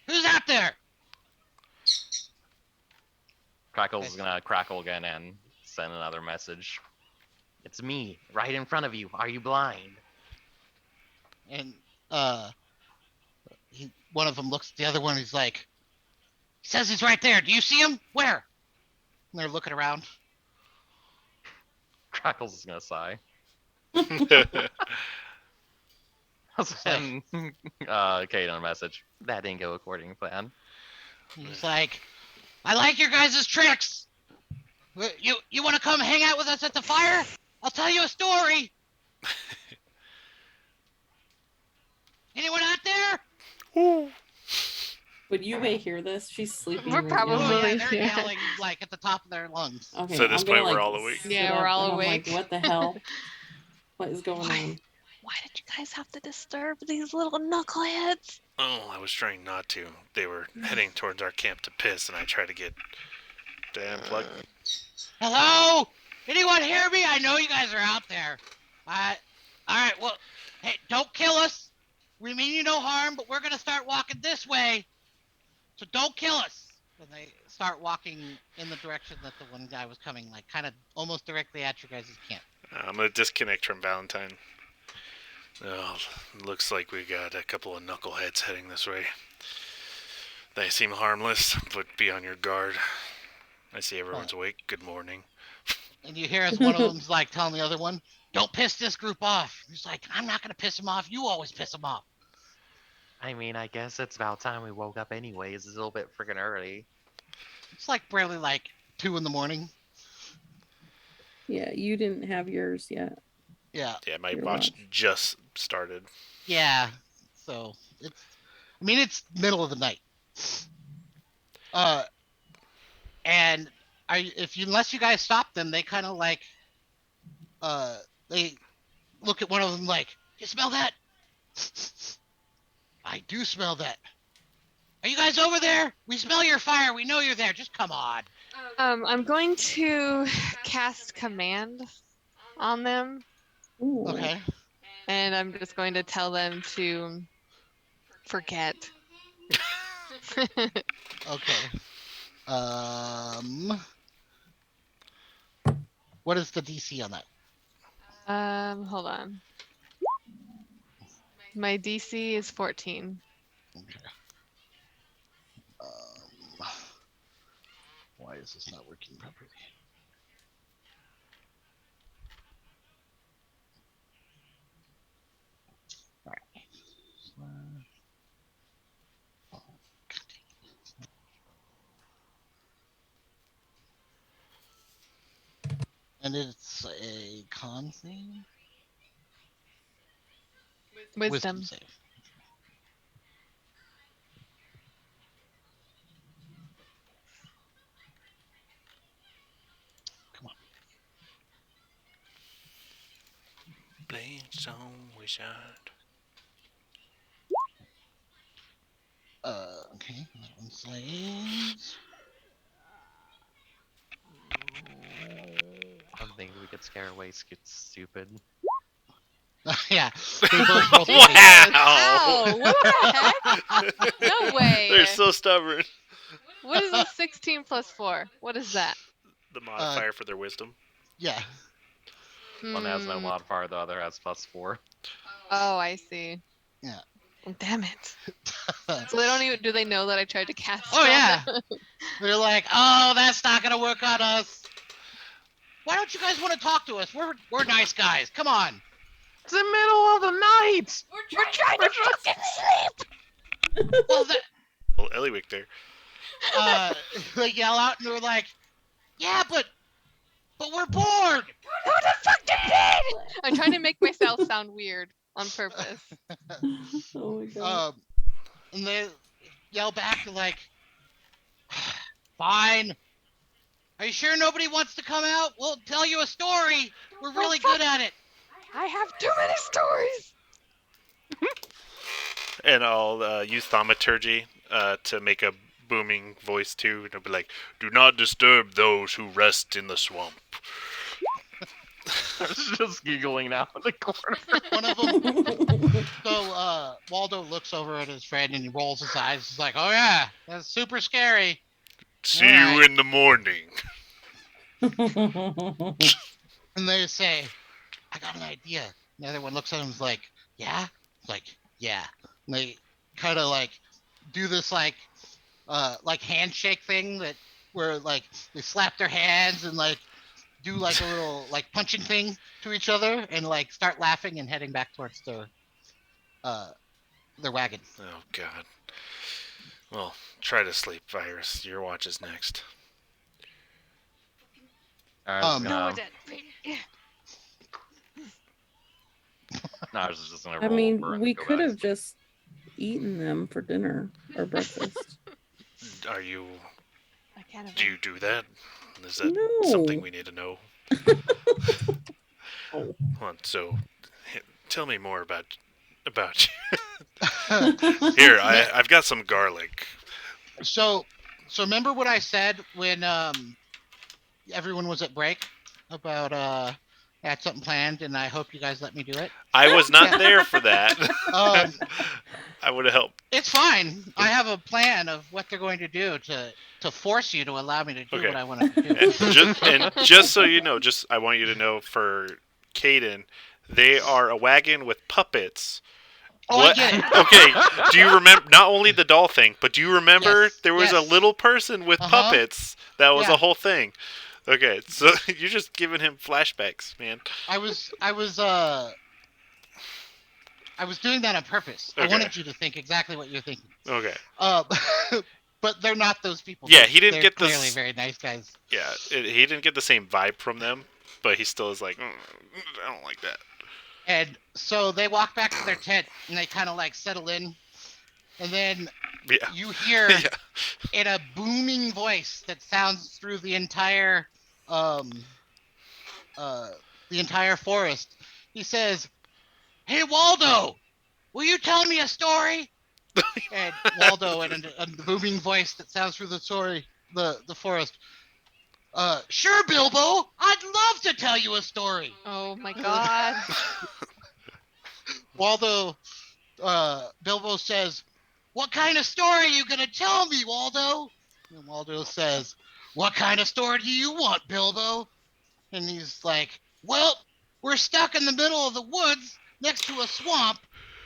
who's out there?" Crackles is gonna crackle again and send another message. It's me, right in front of you. Are you blind? And one of them looks at the other one. He's like, "He says he's right there. Do you see him? Where?" And they're looking around. Crackles is gonna sigh. I'll send Kate a message. That didn't go according to plan. He's like, "I like your guys' tricks. You want to come hang out with us at the fire? I'll tell you a story." Anyone out there? But you may hear this. She's sleeping. We're right probably- now. Oh yeah, they're yeah. yelling like at the top of their lungs. Okay, So at this I'm gonna, point, we're like, all awake. sit Yeah, we're up, all and I'm awake. like, what the hell? What is going on? Why did you guys have to disturb these little knuckleheads? Oh, I was trying not to. They were heading towards our camp to piss, and I tried to get damn plug. Hello? Anyone hear me? I know you guys are out there. All right. Well, hey, don't kill us. We mean you no harm, but we're gonna start walking this way. So don't kill us. And they start walking in the direction that the one guy was coming, like kind of almost directly at your guys' camp. I'm gonna disconnect from Valentine. Oh, looks like we got a couple of knuckleheads heading this way. They seem harmless, but be on your guard. I see everyone's awake. Good morning. And you hear as one of them's like telling the other one, "Don't piss this group off." He's like, "I'm not gonna piss them off. You always piss them off." I mean, I guess it's about time we woke up anyways. It's a little bit freaking early. It's like barely like 2 a.m. Yeah, you didn't have yours yet. Yeah. Yeah, my Your watch watch. just started. Yeah. So it's middle of the night. And unless you guys stop them, they kind of like they look at one of them like, "You smell that?" "I do smell that." "Are you guys over there? We smell your fire. We know you're there. Just come on." I'm going to cast command on them, Ooh. Okay. and I'm just going to tell them to forget. Okay. What is the DC on that? Hold on. My DC is 14. Okay. Why is this not working properly? All right. And it's a con thing? Wisdom. save. Come on. Blades on wizard. Okay. That one saves. Some things we could scare away stupid. Yeah. They both rolled Wow! Ow! What the heck? No way. They're so stubborn. What is a 16 plus 4? What is that? The modifier for their wisdom. Yeah. One has no Hmm, modifier, the other has +4. Oh, I see. Yeah. Oh, damn it. So they don't even, do they know that I tried to cast Oh it on yeah. them? They're like, oh, that's not gonna work on us. Why don't you guys want to talk to us? We're nice guys. Come on. It's the middle of the night. We're trying to fucking sleep! Well, that Well, Eliwick there. they yell out and they're like, yeah, but we're bored. Who the fuck did it? I'm trying to make myself sound weird on purpose. Oh my god. And they yell back like, fine. Are you sure nobody wants to come out? We'll tell you a story. We're really good at it. I have too many stories. And I'll use thaumaturgy to make a booming voice too. And I'll be like, "Do not disturb those who rest in the swamp." I was just giggling now in the corner. One of them. So Waldo looks over at his friend and he rolls his eyes. He's like, "Oh yeah, that's super scary." See All you right. in the morning. And they say, "I got an idea." And the other one looks at him and is like, "Yeah?" It's like, "Yeah." And they kind of like do this like handshake thing that where like they slap their hands and like do like a little like punching thing to each other and like start laughing and heading back towards uh their wagon. Oh God. Well, try to sleep, Virus. Your watch is next. I was No, No, gonna. it didn't. No, I was just gonna I roll mean, over and we go could back. have just eaten them for dinner or breakfast. Are you? I can't have Do you do that? Is that No. something we need to know? Oh. Hold on, so, tell me more about you. Here, I've got some garlic. so remember what I said when everyone was at break about I had something planned and I hope you guys let me do it. I was not Yeah. there for that. Um, I would have helped. it's fine. I have a plan of what they're going to do to force you to allow me to do Okay. what I want to do. And just so you know, I want you to know for Caden, they are a wagon with puppets. Oh, What? I get it. Okay. Do you remember not only the doll thing, but do you remember Yes, there was a yes. little person with Uh-huh. puppets? That was Yeah. a whole thing. Okay, so you're just giving him flashbacks, man. I was doing that on purpose. I Okay. wanted you to think exactly what you're thinking. Okay. Uh, but they're not those people. Yeah, he didn't They're get clearly this. very nice guys. Yeah, he didn't get the same vibe from them, but he still is like, I don't like that. And so they walk back to their tent and they kind of like settle in. And then Yeah. you hear Yeah. in a booming voice that sounds through the entire forest. He says, "Hey Waldo, will you tell me a story?" And Waldo in a booming voice that sounds through the forest. Sure, Bilbo. I'd love to tell you a story. Oh my god. Waldo, Bilbo says, "What kind of story are you gonna tell me, Waldo?" And Waldo says, "What kind of story do you want, Bilbo?" And he's like, "Well, we're stuck in the middle of the woods next to a swamp.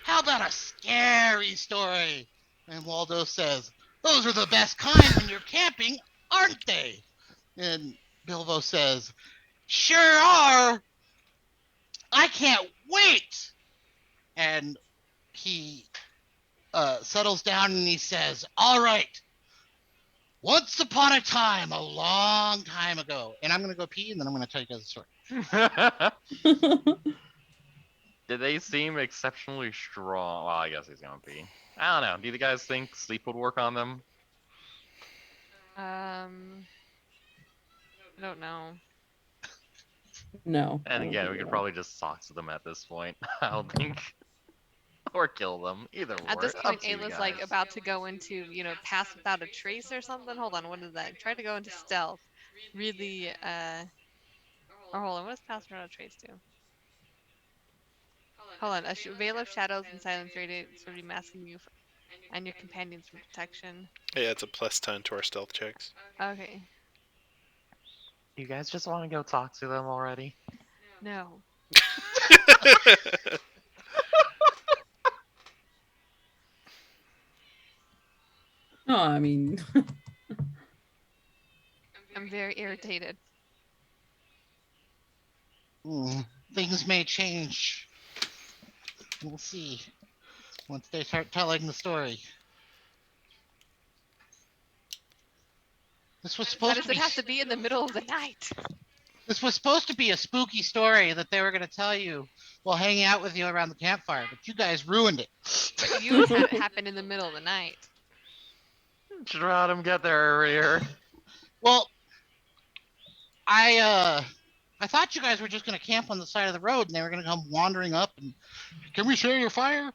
How about a scary story?" And Waldo says, "Those are the best kind when you're camping, aren't they?" And Bilbo says, "Sure are. I can't wait." And he settles down and he says, "All right. Once upon a time, a long time ago." And I'm going to go pee and then I'm going to tell you guys the story. Did they seem exceptionally strong? Well, I guess he's gonna be. I don't know. Do you guys think sleep would work on them? I don't know. No. And again, we could probably just talk to them at this point. I don't think, or kill them. Either At or. this Up point, to you Ayla's like guys. about to go into, pass without a trace or something. Hold on, what is that? Try to go into stealth. Really, or hold on, what does pass without a trace do? Hold on, a veil of shadows and silence radiates, sort of masking you and your companions from detection. Yeah, it's a +10 to our stealth checks. Okay. You guys just want to go talk to them already? No. Oh, I mean, I'm very irritated. Things may change. We'll see once they start telling the story. This was Why supposed to does it be. have to be in the middle of the night? This was supposed to be a spooky story that they were going to tell you while hanging out with you around the campfire, but you guys ruined it. But you had it happen in the middle of the night. Should let him get there earlier. Well, I thought you guys were just going to camp on the side of the road and they were going to come wandering up and, can we share your fire?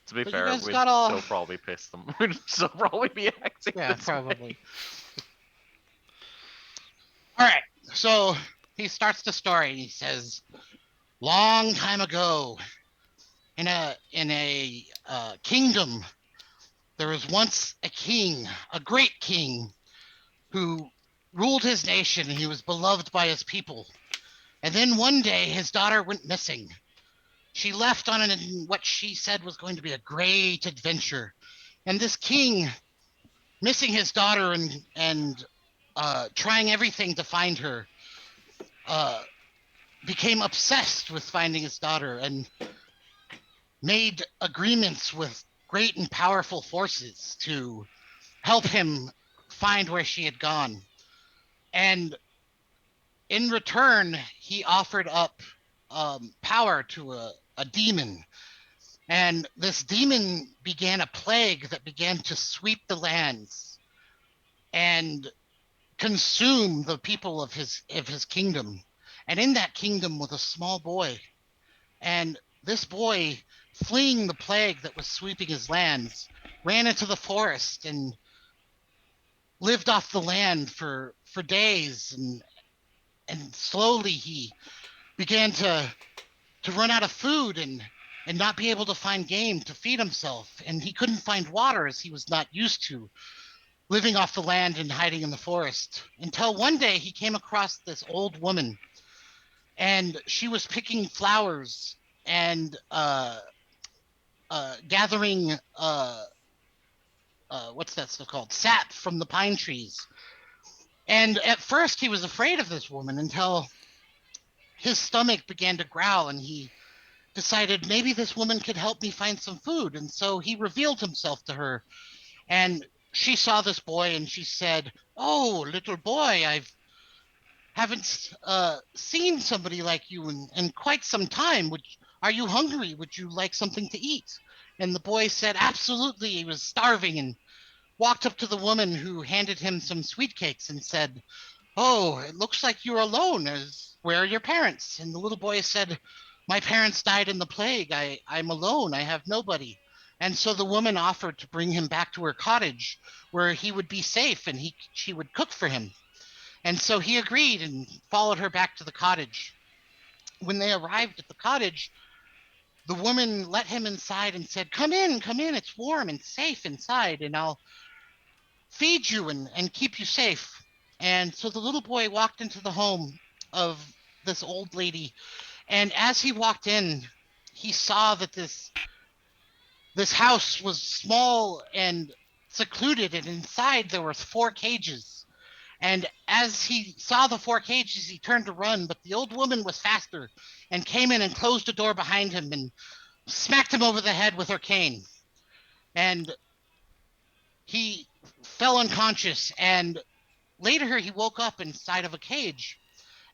To be But you fair, guys we'd got all. still probably piss them. We'd still probably be acting Yeah, this probably. way. All right, so he starts the story and he says, long time ago, in a kingdom, there was once a king, a great king, who ruled his nation and he was beloved by his people. And then one day his daughter went missing. She left on what she said was going to be a great adventure. And this king, missing his daughter and trying everything to find her, uh, became obsessed with finding his daughter and made agreements with great and powerful forces to help him find where she had gone. And in return, he offered up power to a demon. And this demon began a plague that began to sweep the lands and consume the people of his kingdom. And in that kingdom was a small boy. And this boy, fleeing the plague that was sweeping his lands, ran into the forest and lived off the land for days, and slowly he began to run out of food and not be able to find game to feed himself, and he couldn't find water as he was not used to living off the land and hiding in the forest, until one day he came across this old woman, and she was picking flowers and gathering what's that stuff called, sap from the pine trees. And at first he was afraid of this woman until his stomach began to growl and he decided maybe this woman could help me find some food. And so he revealed himself to her. And she saw this boy and she said, "Oh, little boy, I've haven't seen somebody like you in quite some time. Are you hungry? Would you like something to eat?" And the boy said, "Absolutely." He was starving and walked up to the woman who handed him some sweet cakes and said, "Oh, it looks like you're alone. Where are your parents?" And the little boy said, "My parents died in the plague. I'm alone. I have nobody." And so the woman offered to bring him back to her cottage where he would be safe and she would cook for him. And so he agreed and followed her back to the cottage. When they arrived at the cottage, the woman let him inside and said, come in. It's warm and safe inside, and I'll feed you and keep you safe." And so the little boy walked into the home of this old lady. And as he walked in, he saw that this house was small and secluded, and inside there were four cages. And as he saw the four cages, he turned to run, but the old woman was faster and came in and closed the door behind him and smacked him over the head with her cane. And he fell unconscious. And later he woke up inside of a cage.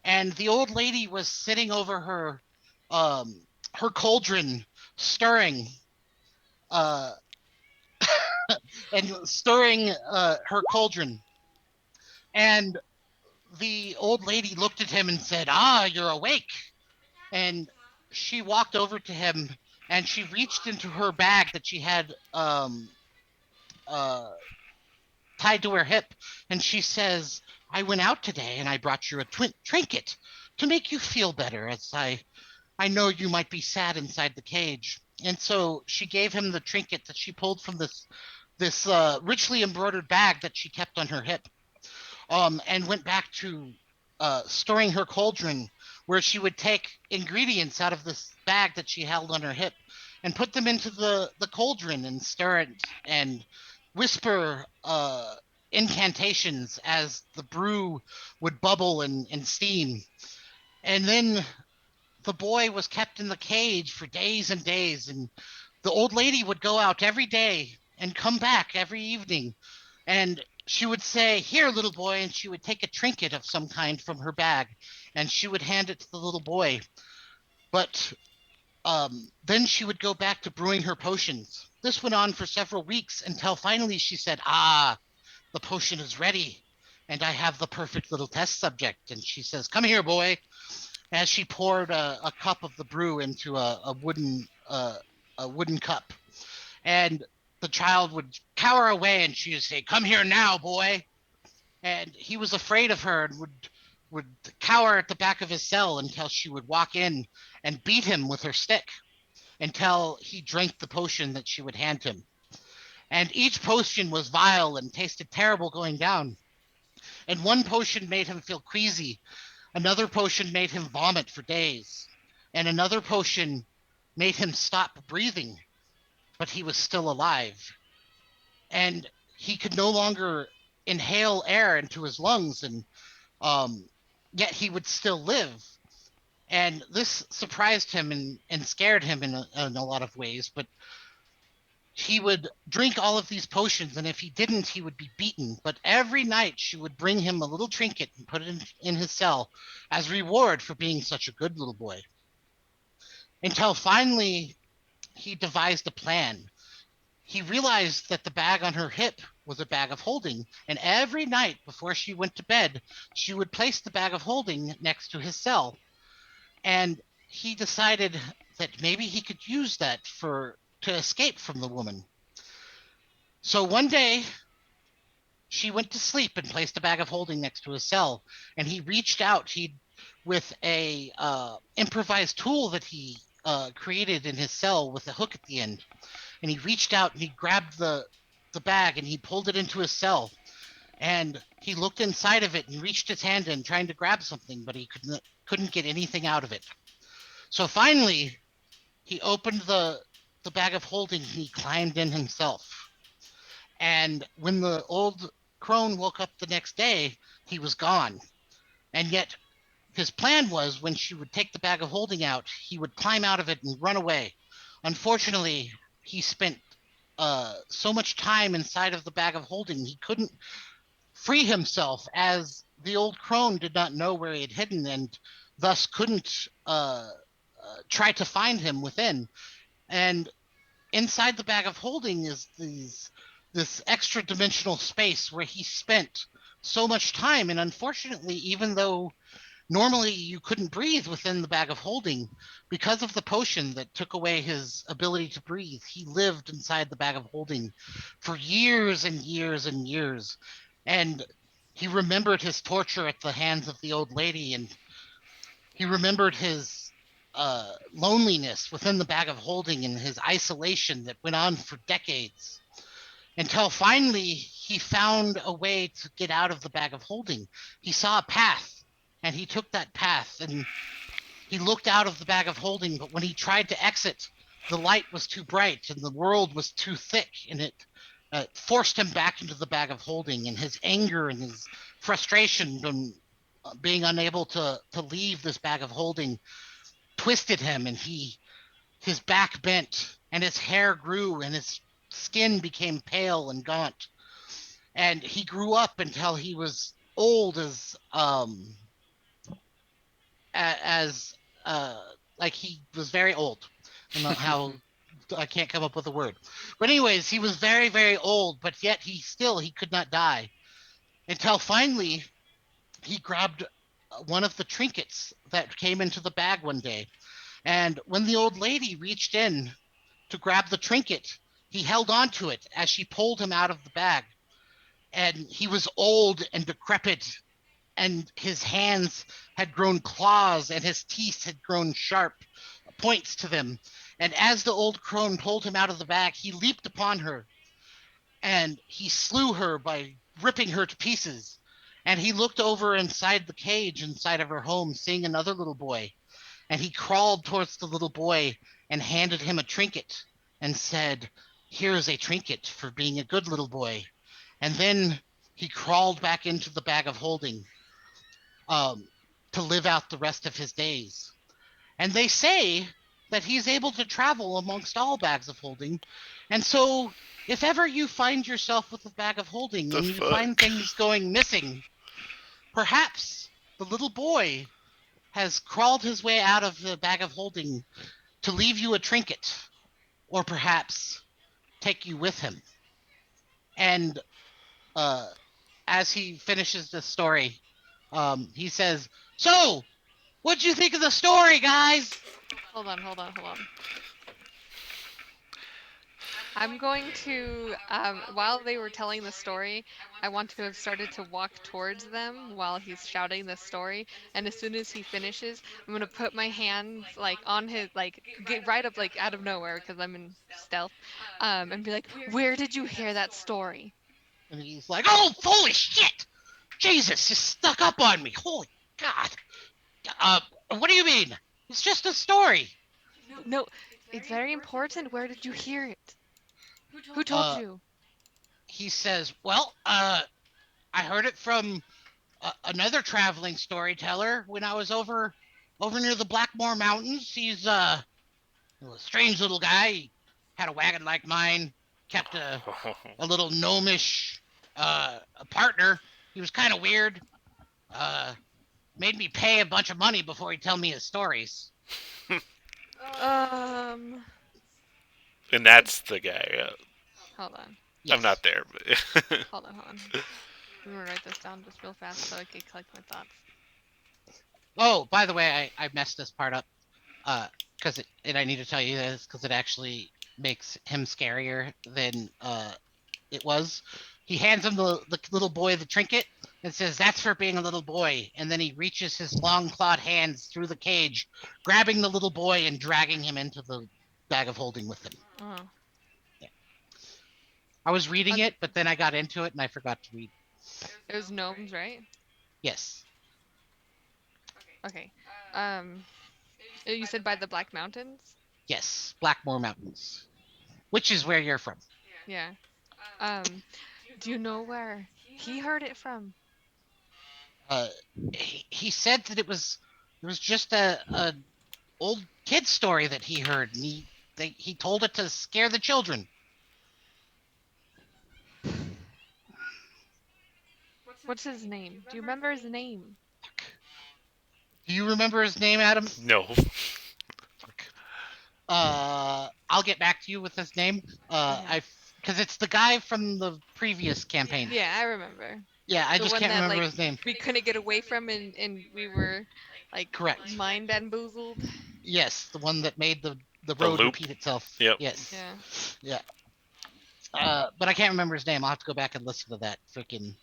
And the old lady was sitting over her cauldron, stirring uh, and stirring her cauldron. And the old lady looked at him and said, "Ah, you're awake." And she walked over to him and she reached into her bag that she had uh, tied to her hip, and she says, "I went out today and I brought you a trinket to make you feel better, as I know you might be sad inside the cage." And so she gave him the trinket that she pulled from this richly embroidered bag that she kept on her hip, and went back to storing her cauldron, where she would take ingredients out of this bag that she held on her hip and put them into the cauldron and stir it and whisper incantations as the brew would bubble and steam. And then the boy was kept in the cage for days and days, and the old lady would go out every day and come back every evening, and she would say, "Here, little boy," and she would take a trinket of some kind from her bag, and she would hand it to the little boy. But then she would go back to brewing her potions. This went on for several weeks until finally she said, "Ah, the potion is ready, and I have the perfect little test subject." And she says, "Come here, boy," as she poured a cup of the brew into a wooden cup. And the child would cower away, and she would say, "Come here now, boy." And he was afraid of her and would cower at the back of his cell until she would walk in and beat him with her stick until he drank the potion that she would hand him. And each potion was vile and tasted terrible going down. And one potion made him feel queasy, another potion made him vomit for days, and another potion made him stop breathing, but he was still alive. And he could no longer inhale air into his lungs, and um, yet he would still live. And this surprised him and scared him in a lot of ways. But he would drink all of these potions, and if he didn't, he would be beaten. But every night she would bring him a little trinket and put it in his cell as reward for being such a good little boy. Until finally he devised a plan. He realized that the bag on her hip was a bag of holding, and every night before she went to bed, she would place the bag of holding next to his cell. And he decided that maybe he could use that for to escape from the woman. So one day she went to sleep and placed a bag of holding next to his cell, and he reached out he with a improvised tool that he created in his cell with a hook at the end, and he reached out and he grabbed the bag and he pulled it into his cell, and he looked inside of it and reached his hand in trying to grab something, but he couldn't get anything out of it. So finally he opened the bag of holding and he climbed in himself. And when the old crone woke up the next day, he was gone. And yet his plan was when she would take the bag of holding out, he would climb out of it and run away. Unfortunately, he spent so much time inside of the bag of holding, he couldn't free himself, as the old crone did not know where he had hidden and thus couldn't try to find him within. And inside the bag of holding is this extra dimensional space where he spent so much time. And unfortunately, even though normally you couldn't breathe within the bag of holding, because of the potion that took away his ability to breathe, he lived inside the bag of holding for years and years and years. And he remembered his torture at the hands of the old lady, and he remembered his loneliness within the bag of holding and his isolation that went on for decades, until finally he found a way to get out of the bag of holding. He saw a path and he took that path, and he looked out of the bag of holding, but when he tried to exit, the light was too bright and the world was too thick, and it forced him back into the bag of holding, and his anger and his frustration from being unable to leave this bag of holding twisted him, and his back bent and his hair grew and his skin became pale and gaunt, and he grew up until he was old as like he was very old. I don't know how, I can't come up with a word. But anyways, he was very, very old, but yet he could not die until finally he grabbed one of the trinkets that came into the bag one day. And when the old lady reached in to grab the trinket, he held on to it as she pulled him out of the bag. And he was old and decrepit, and his hands had grown claws, and his teeth had grown sharp points to them. And as the old crone pulled him out of the bag, he leaped upon her and he slew her by ripping her to pieces. And he looked over inside the cage inside of her home, seeing another little boy. And he crawled towards the little boy and handed him a trinket and said, Here is a trinket for being a good little boy. And then he crawled back into the bag of holding um, to live out the rest of his days. And they say that he's able to travel amongst all bags of holding. And so, if ever you find yourself with a bag of holding The and you find fuck? things going missing, perhaps the little boy has crawled his way out of the bag of holding to leave you a trinket, or perhaps take you with him. And uh, as he finishes the story, he says, "So, what'd you think of the story, guys?" Hold on, hold on, hold on. I'm going to, while they were telling the story, I want to have started to walk towards them while he's shouting the story. And as soon as he finishes, I'm gonna put my hands like on his, like get right up like out of nowhere because I'm in stealth, and be like, "Where did you hear that story?" And he's like, "Oh, holy shit! Jesus, you stuck up on me. Holy God. Uh, what do you mean? It's just a story." No, it's very important. Where did you hear it? Who told Uh, you? he says, "Well, I heard it from another traveling storyteller when I was over near the Blackmore Mountains. He's a strange little guy. He had a wagon like mine, kept a little gnomish a partner. He was kind of weird. Uh, Made me pay a bunch of money before he'd tell me his stories." Um, And that's the guy. hold on, I'm not Yes. there, but hold on. I'm gonna write this down just real fast so I can collect my thoughts. Oh, by the way, I messed this part up. Because and I need to tell you this because it actually makes him scarier than it was. He hands him the little boy the trinket and says, "That's for being a little boy." And then he reaches his long clawed hands through the cage, grabbing the little boy and dragging him into the bag of holding with him. Oh, Yeah. I was reading uh, it, but then I got into it and I forgot to read. it was gnomes, right? Yes. Okay. Um, you said by the Black Mountains? Yes. Blackmore Mountains, which is where you're from. Yeah. Um, do you know where he heard it from? Uh, he said that it was just a old kid story that he heard, and he told it to scare the children. What's his name? Do you remember his name? Do you remember his name, Adam? no. I'll get back to you with his name. Okay. I because it's the guy from the previous campaign. Yeah, I remember. Yeah, I The just one can't that remember like his name. we couldn't get away from and we were like Correct. mind bamboozled. Yes, the one that made the The road loop. repeat itself. Yep. Yes. Yeah. Yeah. But I can't remember his name. I'll have to go back and listen to that freaking.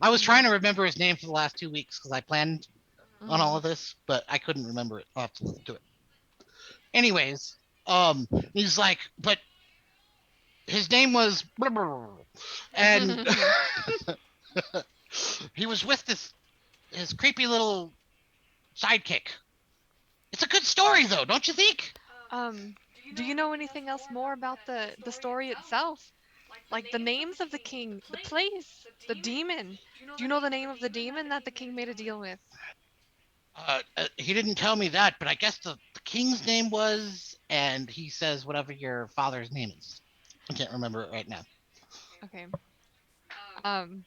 I was trying to remember his name for the last 2 weeks because I planned on all Mhm. of this, but I couldn't remember it. I'll have to listen to it. Anyways, he's like, but his name was, and he was with this his creepy little sidekick. It's a good story, though, don't you think? um, do you know anything else more about the story itself? Like the names of the king, the place, the demon. Do you know the name of the demon that the king made a deal with? He didn't tell me that, but I guess the king's name was, and he says whatever your father's name is. I can't remember it right now. Okay. Um,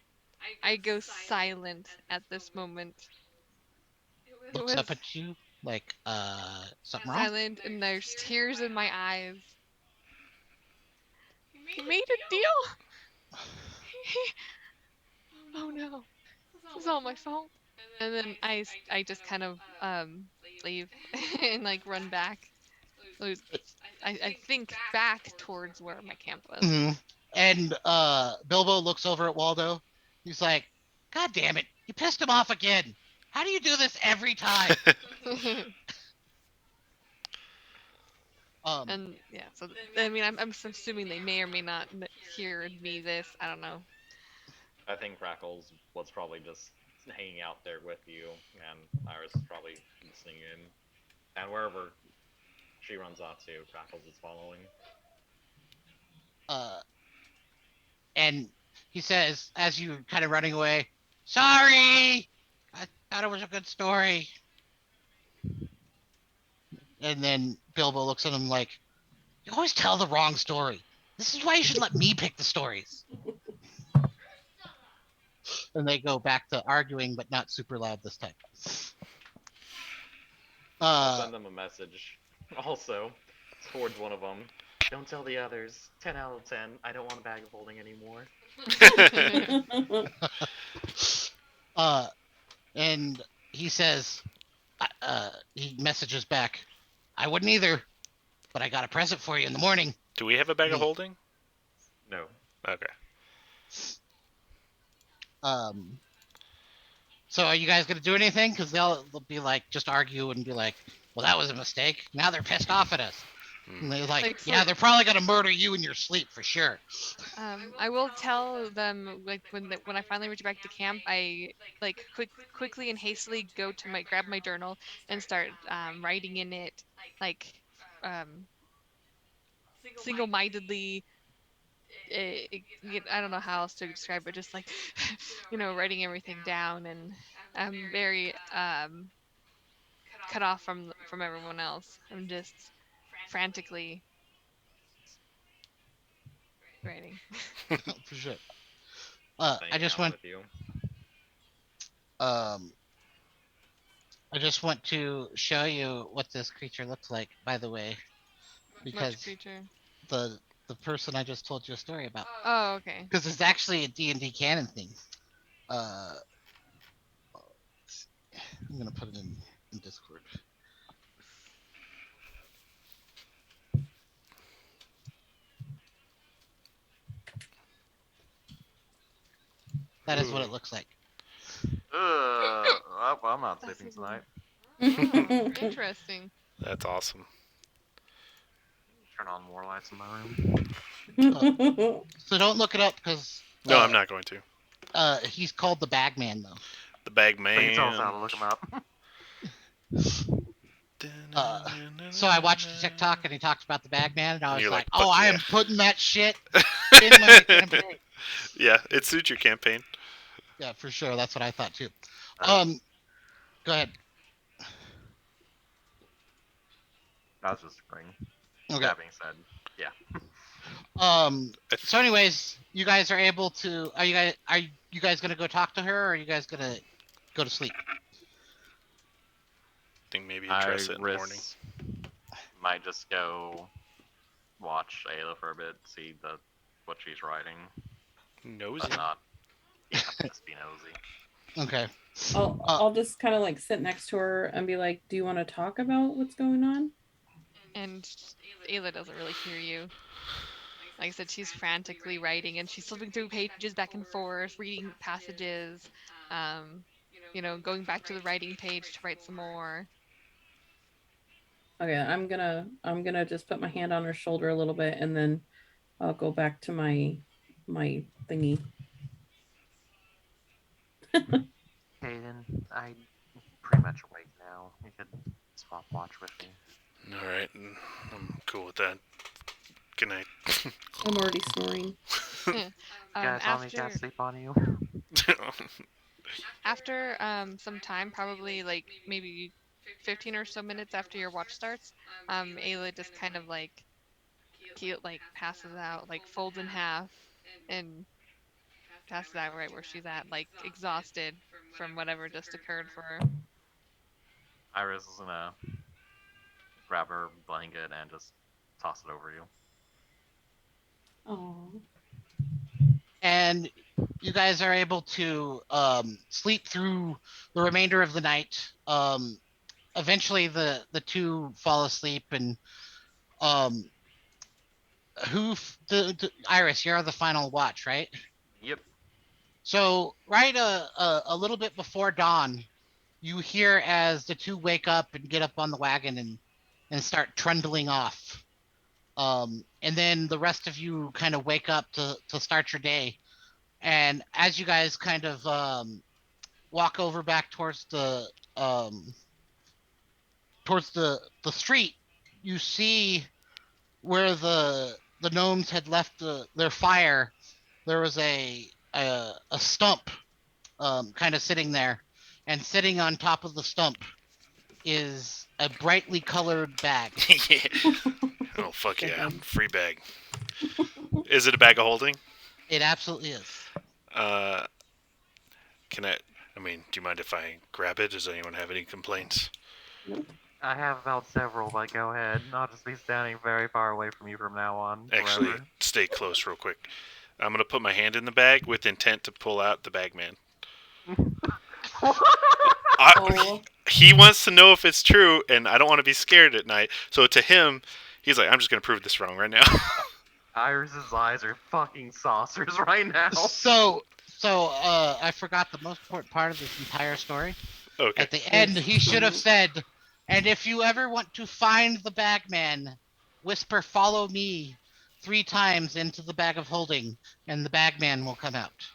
I go silent at this moment. It Looks up was at you like, something wrong? silent and there's tears in my eyes. He made a deal. He, oh no, this is all my fault. And then I just kind of leave and like run back. Lose- I think back towards where my camp was. Mm-hmm. And Bilbo looks over at Waldo. He's like, "God damn it, you pissed him off again. How do you do this every time?" Um, And yeah, so I mean, I'm assuming they may or may not hear me this. I don't know. I think Crackles was probably just hanging out there with you, and Iris is probably listening in. And wherever she runs off to, Crackles is following. And he says, as you kind of running away, "Sorry, I thought it was a good story." And then Bilbo looks at him like, "You always tell the wrong story. This is why you should let me pick the stories." And they go back to arguing, but not super loud this time. I'll send them a message. Also, towards one of them. Don't tell the others. 10 out of 10. I don't want a bag of holding anymore. uh, and he says, he messages back, "I wouldn't either, but I got a present for you in the morning." Do we have a bag of holding? No. Okay. Um, so are you guys gonna do anything? Because they'll be like, just argue and be like, "Well, that was a mistake." Now they're pissed off at us. And they're like, Like, "Yeah, for- they're probably gonna murder you in your sleep for sure." I will tell them like when I finally reach back to camp, I like quickly and hastily go to grab my journal and start writing in it like um single-mindedly. I don't know how else to describe it, just like writing everything down, and I'm very cut off from everyone else. I'm just frantically writing. For sure. Saying I just I'm want with you. um I just want to show you what this creature looks like, by the way, Which because creature? the the person I just told you a story about, Oh, okay. because it's actually a D&D canon thing. Uh, I'm gonna put it in Discord. That is what it looks like. I'm not That's sleeping even- tonight. Interesting. That's awesome. Turn on more lights in my room. So don't look it up because No, I'm not going to. he's called the Bagman though. The bag So you tell us man. how to look them up. So I watched a TikTok and he talked about the Bagman, and I was You're like, like, "Oh, "Fuck I yeah." am putting that shit in my campaign." Yeah, it suits your campaign. Yeah, for sure. That's what I thought too. Uh, Go ahead. that was just spring. Okay. That being said, yeah. So anyways, you guys are able to are you guys gonna go talk to her, or are you guys gonna go to sleep? Think maybe I address it in the morning. Might just go watch Ayla for a bit, see what she's writing, Nosy. but not. Yeah, just be nosy. Okay. I'll just kind of like sit next to her and be like, "Do you want to talk about what's going on?" And Ayla doesn't really hear you. Like I said, she's frantically writing and she's flipping through pages back and forth, reading passages, going back to the writing page to write some more. Okay, I'm gonna just put my hand on her shoulder a little bit, and then I'll go back to my thingy. Hayden, I'm pretty much awake now. You could swap watch with me. All right, I'm cool with that. Good night. I'm already snoring. You guys want me to After sleep on you? some time, probably like maybe 15 or so minutes after your watch starts, Ayla just kind of like passes out, like folds in half, and passes out right where she's at, like exhausted from whatever just occurred for her. Iris is gonna grab her blanket and just toss it over you. Oh. And you guys are able to sleep through the remainder of the night. Eventually, the two fall asleep, and um, Iris, you're the final watch, right? Yep. So right a little bit before dawn, you hear as the two wake up and get up on the wagon and start trundling off. And then the rest of you kind of wake up to start your day. And as you guys kind of walk over back um, towards the street, you see where the gnomes had left their fire, there was a stump kind of sitting there, and sitting on top of the stump is a brightly colored bag. Yeah. Oh fuck The yeah! head. Free bag. Is it a bag of holding? It absolutely is. Uh, can I? I mean, do you mind if I grab it? Does anyone have any complaints? Nope. I have about several, but go ahead. I'll just be standing very far away from you from now on. Actually, Forever. stay close, real quick. I'm gonna put my hand in the bag with intent to pull out the bag man. Oh. He wants to know if it's true, and I don't want to be scared at night. So to him, he's like, I'm just gonna prove this wrong right now. Iris's eyes are fucking saucers right now. So I forgot the most important part of this entire story. Okay. At the end, he should have said, "And if you ever want to find the bagman, whisper, 'Follow me,' 3 times into the bag of holding, and the bagman will come out."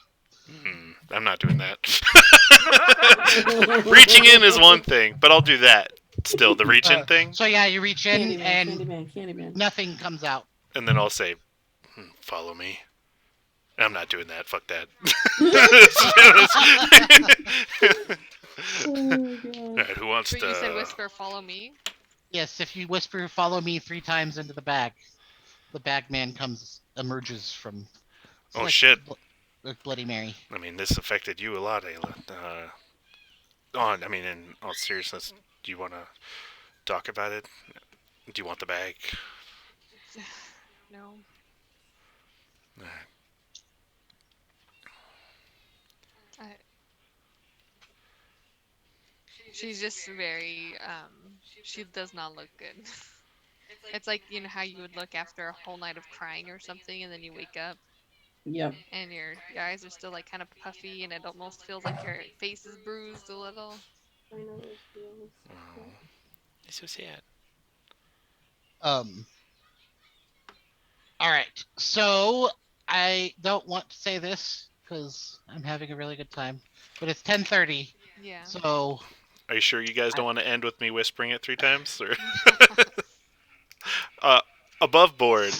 I'm not doing that. Reaching in is one thing, but I'll do that. Still, the reach in thing, So yeah, you reach in Candyman, and Candyman, Candyman. nothing comes out. and then I'll say, "Follow me." I'm not doing that. Fuck that. Oh my god. All right, who wants But to? you said whisper, follow me. Yes, if you whisper, "Follow me," 3 times into the bag, the bagman emerges from. It's Oh shit! like Bloody Mary. I mean, this affected you a lot, Ayla. I mean, in all seriousness, do you want to talk about it? Do you want the bag? No. All right. I, she's just very she does not look good. It's like, you know how you would look after a whole night of crying or something, and then you wake up Yep. and your eyes are still like kind of puffy, and it almost feels like your face is bruised a little. I know those feels. Oh, it's so sad. Um. All right. So I don't want to say this because I'm having a really good time, but it's 10:30. Yeah. So Are you sure you guys don't want to end with me whispering it 3 times? Or above board,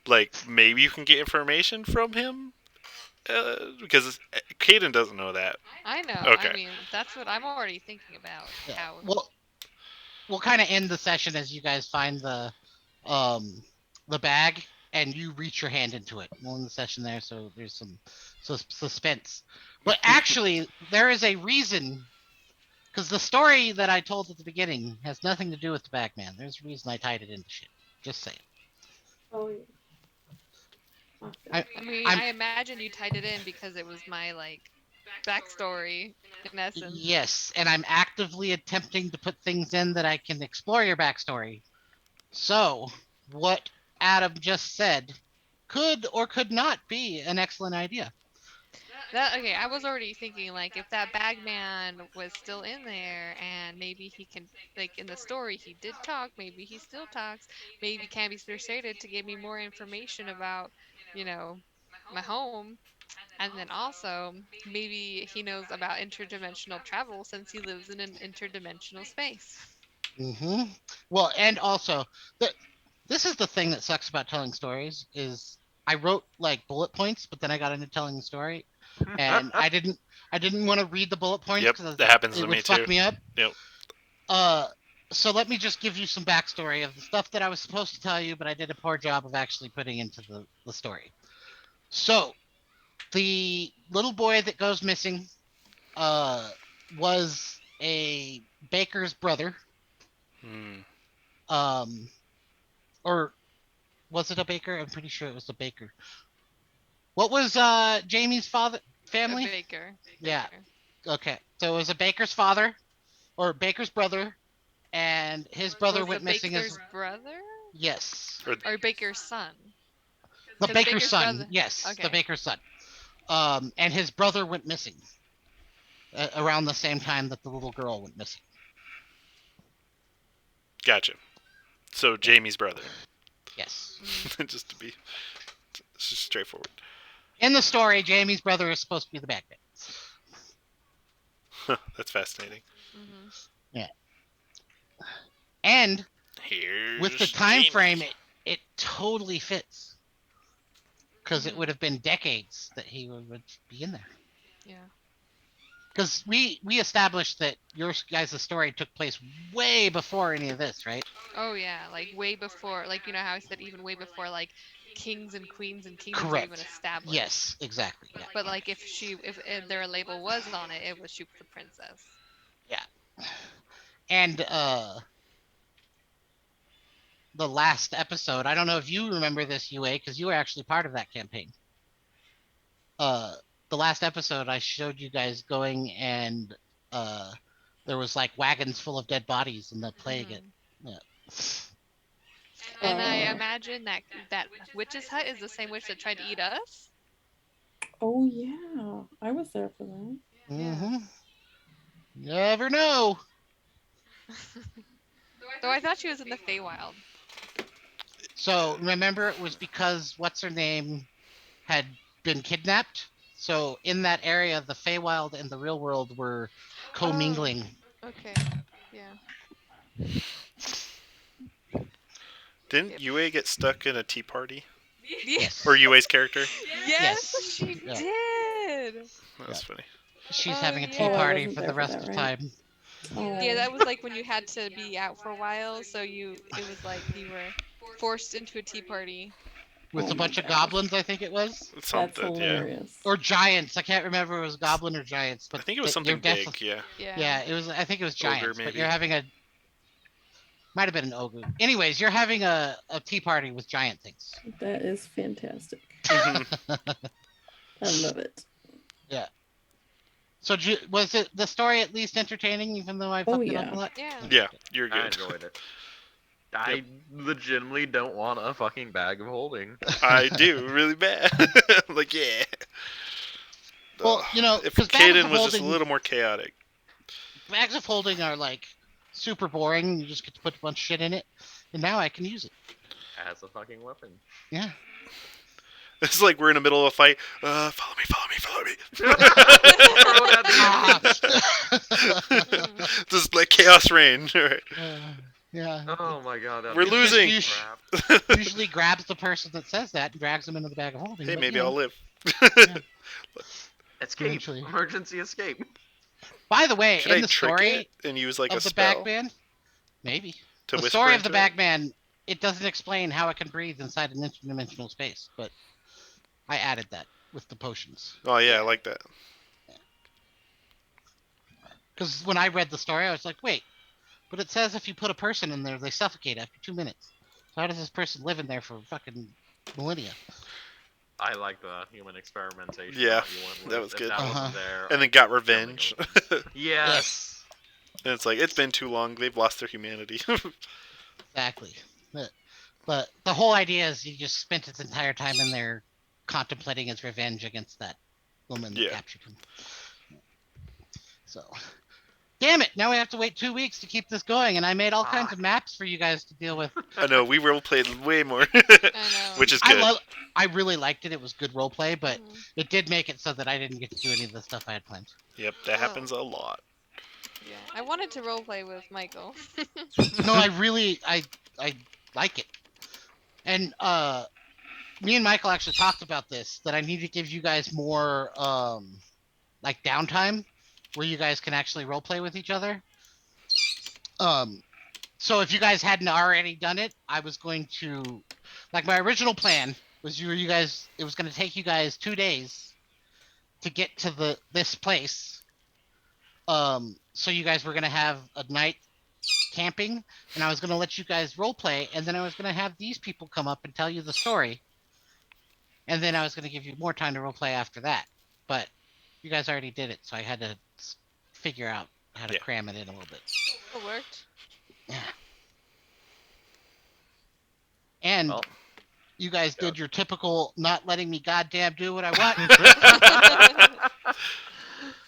like maybe you can get information from him, because Caden doesn't know that. I know. Okay. I mean, that's what I'm already thinking about. yeah. How We'll kind of end the session as you guys find um the bag and you reach your hand into it. We'll end the session there, so there's some suspense. But actually, there is a reason. Because the story that I told at the beginning has nothing to do with the Bagman. There's a reason I tied it into shit. Just saying. Oh yeah. I mean, I imagine you tied it in because it was my like backstory in essence. Yes, and I'm actively attempting to put things in that I can explore your backstory. So, what Adam just said could or could not be an excellent idea. Okay, I was already thinking like if that bagman was still in there and maybe he can like in the story he did talk, maybe he still talks, maybe can be persuaded to give me more information about, you know, my home. And then also maybe he knows about interdimensional travel since he lives in an interdimensional space. Mm-hmm. Well, and also, this is the thing that sucks about telling stories is I wrote like bullet points, but then I got into telling the story, and I didn't want to read the bullet points Yep, because that happens it to would me fuck too. me up. Yep. So let me just give you some backstory of the stuff that I was supposed to tell you, but I did a poor job of actually putting into the story. So the little boy that goes missing was a baker's brother. Hmm. Or was it a baker? I'm pretty sure it was a baker. What was Jamie's family? A baker. Yeah. Okay. So it was a baker's father or baker's brother, and his brother Was went the missing baker's as brother yes. or baker's son? The 'Cause baker's baker's son. brother- Yes, the Okay. baker's son. And his brother went missing around the same time that the little girl went missing. Gotcha. So Jamie's brother. Yes. Just to be just straightforward. In the story, Jamie's brother is supposed to be the bagman. That's fascinating. Mm-hmm. Yeah. And Here's with the time Jamie. frame, it totally fits. because it would have been decades that he would be in there. Yeah. Because we established that your guys' story took place way before any of this, right? Oh yeah, like way before, like you know how I said even way before like kings and queens and kingdoms are even Correct. established. Yes, exactly. Yeah. But like if their label was on it, it was she was the princess. Yeah. And the last episode, I don't know if you remember this, UA, because you were actually part of that campaign. Uh, the last episode, I showed you guys going and there was like wagons full of dead bodies and the plague. It. Yeah. And I imagine that witch's hut is the same witch that tried to eat us. Oh yeah, I was there for that. Mm-hmm. Never know. Though I thought she was in the Feywild. So remember, it was because what's her name had been kidnapped. So in that area, the Feywild and the real world were commingling. Okay. Yeah. Didn't Yep. UA get stuck in a tea party? Yes. Or UA's character? Yes, Yes. she Yeah. did. That's funny. She's Oh, having a tea Oh, I yeah. party wasn't for there the for rest that, of the right? time Oh. Yeah, that was like when you had to be out for a while, so it was like you were forced into a tea party. with Oh a my bunch of gosh. goblins, I think it was, That's Something, yeah. hilarious. or giants. I can't remember if it was goblin or giants, but I think it was you're something big, definitely yeah. yeah. It was. I think it was Ogre, giants, but maybe. you're having a might have been an ogre. Anyways, you're having a tea party with giant things. That is fantastic. Mhm. I love it. Yeah. So was it the story at least entertaining, even though I Oh, fucked it up yeah. a lot? Yeah. Yeah, you're I good. enjoyed it. I legitimately don't want a fucking bag of holding. I do, really bad. I'm like, yeah. Well, you know, if because bags Caden of was just a holding, little more chaotic. bags of holding are like super boring. You just get to put a bunch of shit in it, and now I can use it. As a fucking weapon. Yeah. It's like we're in the middle of a fight. Follow me, follow me, follow me. Throw it at the enemy. This is like chaos reign. All right. Yeah. Oh my god. We're It just losing. usually grabs the person that says that and drags them into the bag of holding. Hey, but, maybe you know, I'll live. Escape. Eventually. Emergency escape. By the way, Should in I the trick story it and use like a of the spell Bagman, maybe to the whisper story of the into it? Bagman, it doesn't explain how it can breathe inside an interdimensional space, but I added that with the potions. Oh yeah, I like that. Because when I read the story, I was like, wait, but it says if you put a person in there, they suffocate after 2 minutes. So how does this person live in there for fucking millennia? I like the human experimentation. Yeah, route you went with. that was If good. That Uh-huh. wasn't there. And then got I'd definitely revenge. go with it. Yes. And it's like, it's been too long. They've lost their humanity. Exactly. But the whole idea is he just spent his entire time in there contemplating his revenge against that woman that Yeah. captured him. So, damn it! Now we have to wait 2 weeks to keep this going, and I made all kinds of maps for you guys to deal with. I know, we role played way more. I know. Which is good. I really liked it. It was good role play, but Mhm. it did make it so that I didn't get to do any of the stuff I had planned. Yep, that happens a lot. Yeah. I wanted to roleplay with Michael. No, I like it. And me and Michael actually talked about this, that I need to give you guys more like downtime where you guys can actually role play with each other. So if you guys hadn't already done it, I was going to, like, my original plan was you guys, it was going to take you guys 2 days to get to this place. So you guys were going to have a night camping, and I was going to let you guys role play, and then I was going to have these people come up and tell you the story, and then I was going to give you more time to role play after that. But you guys already did it, so I had to figure out how to Yeah. cram it in a little bit. It worked. Yeah. And Well, you guys did your typical not letting me goddamn do what I want.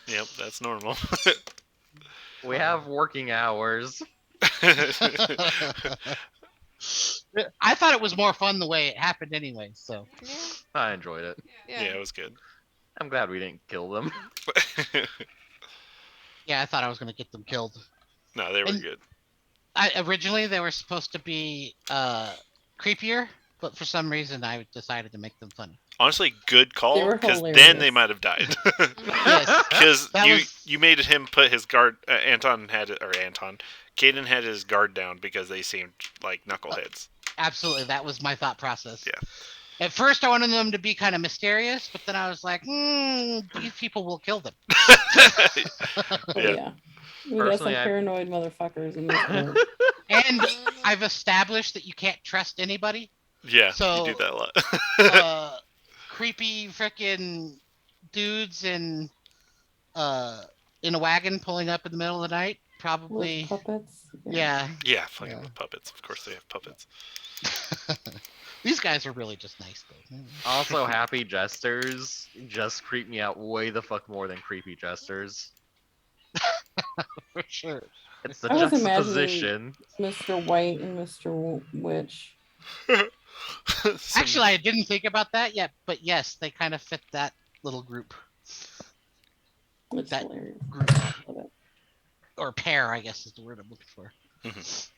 Yep, that's normal. we have working hours. I thought it was more fun the way it happened anyway, so. Yeah. I enjoyed it. Yeah. Yeah, it was good. I'm glad we didn't kill them. Yeah, I thought I was going to get them killed. No, they were And- good. Originally, they were supposed to be creepier, but for some reason I decided to make them funny. Honestly, good They call, were because then hilarious. they might have died. Yes, Because that you was you made him put his guard. Caden had his guard down because they seemed like knuckleheads. absolutely that was my thought process. Yeah. At first, I wanted them to be kind of mysterious, but then I was like, these people will kill them. Oh Yeah. yeah. We got some Personally, I- paranoid motherfuckers in this group. And I've established that you can't trust anybody. Yeah, So, you do that a lot. Creepy freaking dudes in a wagon pulling up in the middle of the night, With probably. puppets. Yeah. Yeah, fucking Yeah. with puppets. Of course they have puppets. These guys are really just nice, though. Also, happy jesters just creep me out way the fuck more than creepy jesters. For sure. It's the I was imagining juxtaposition. Mr. White and Mr. Witch. Actually, I didn't think about that yet, but yes, they kind of fit that little group. It's That hilarious. group. Love it. Or pair, I guess is the word I'm looking for. Mhm.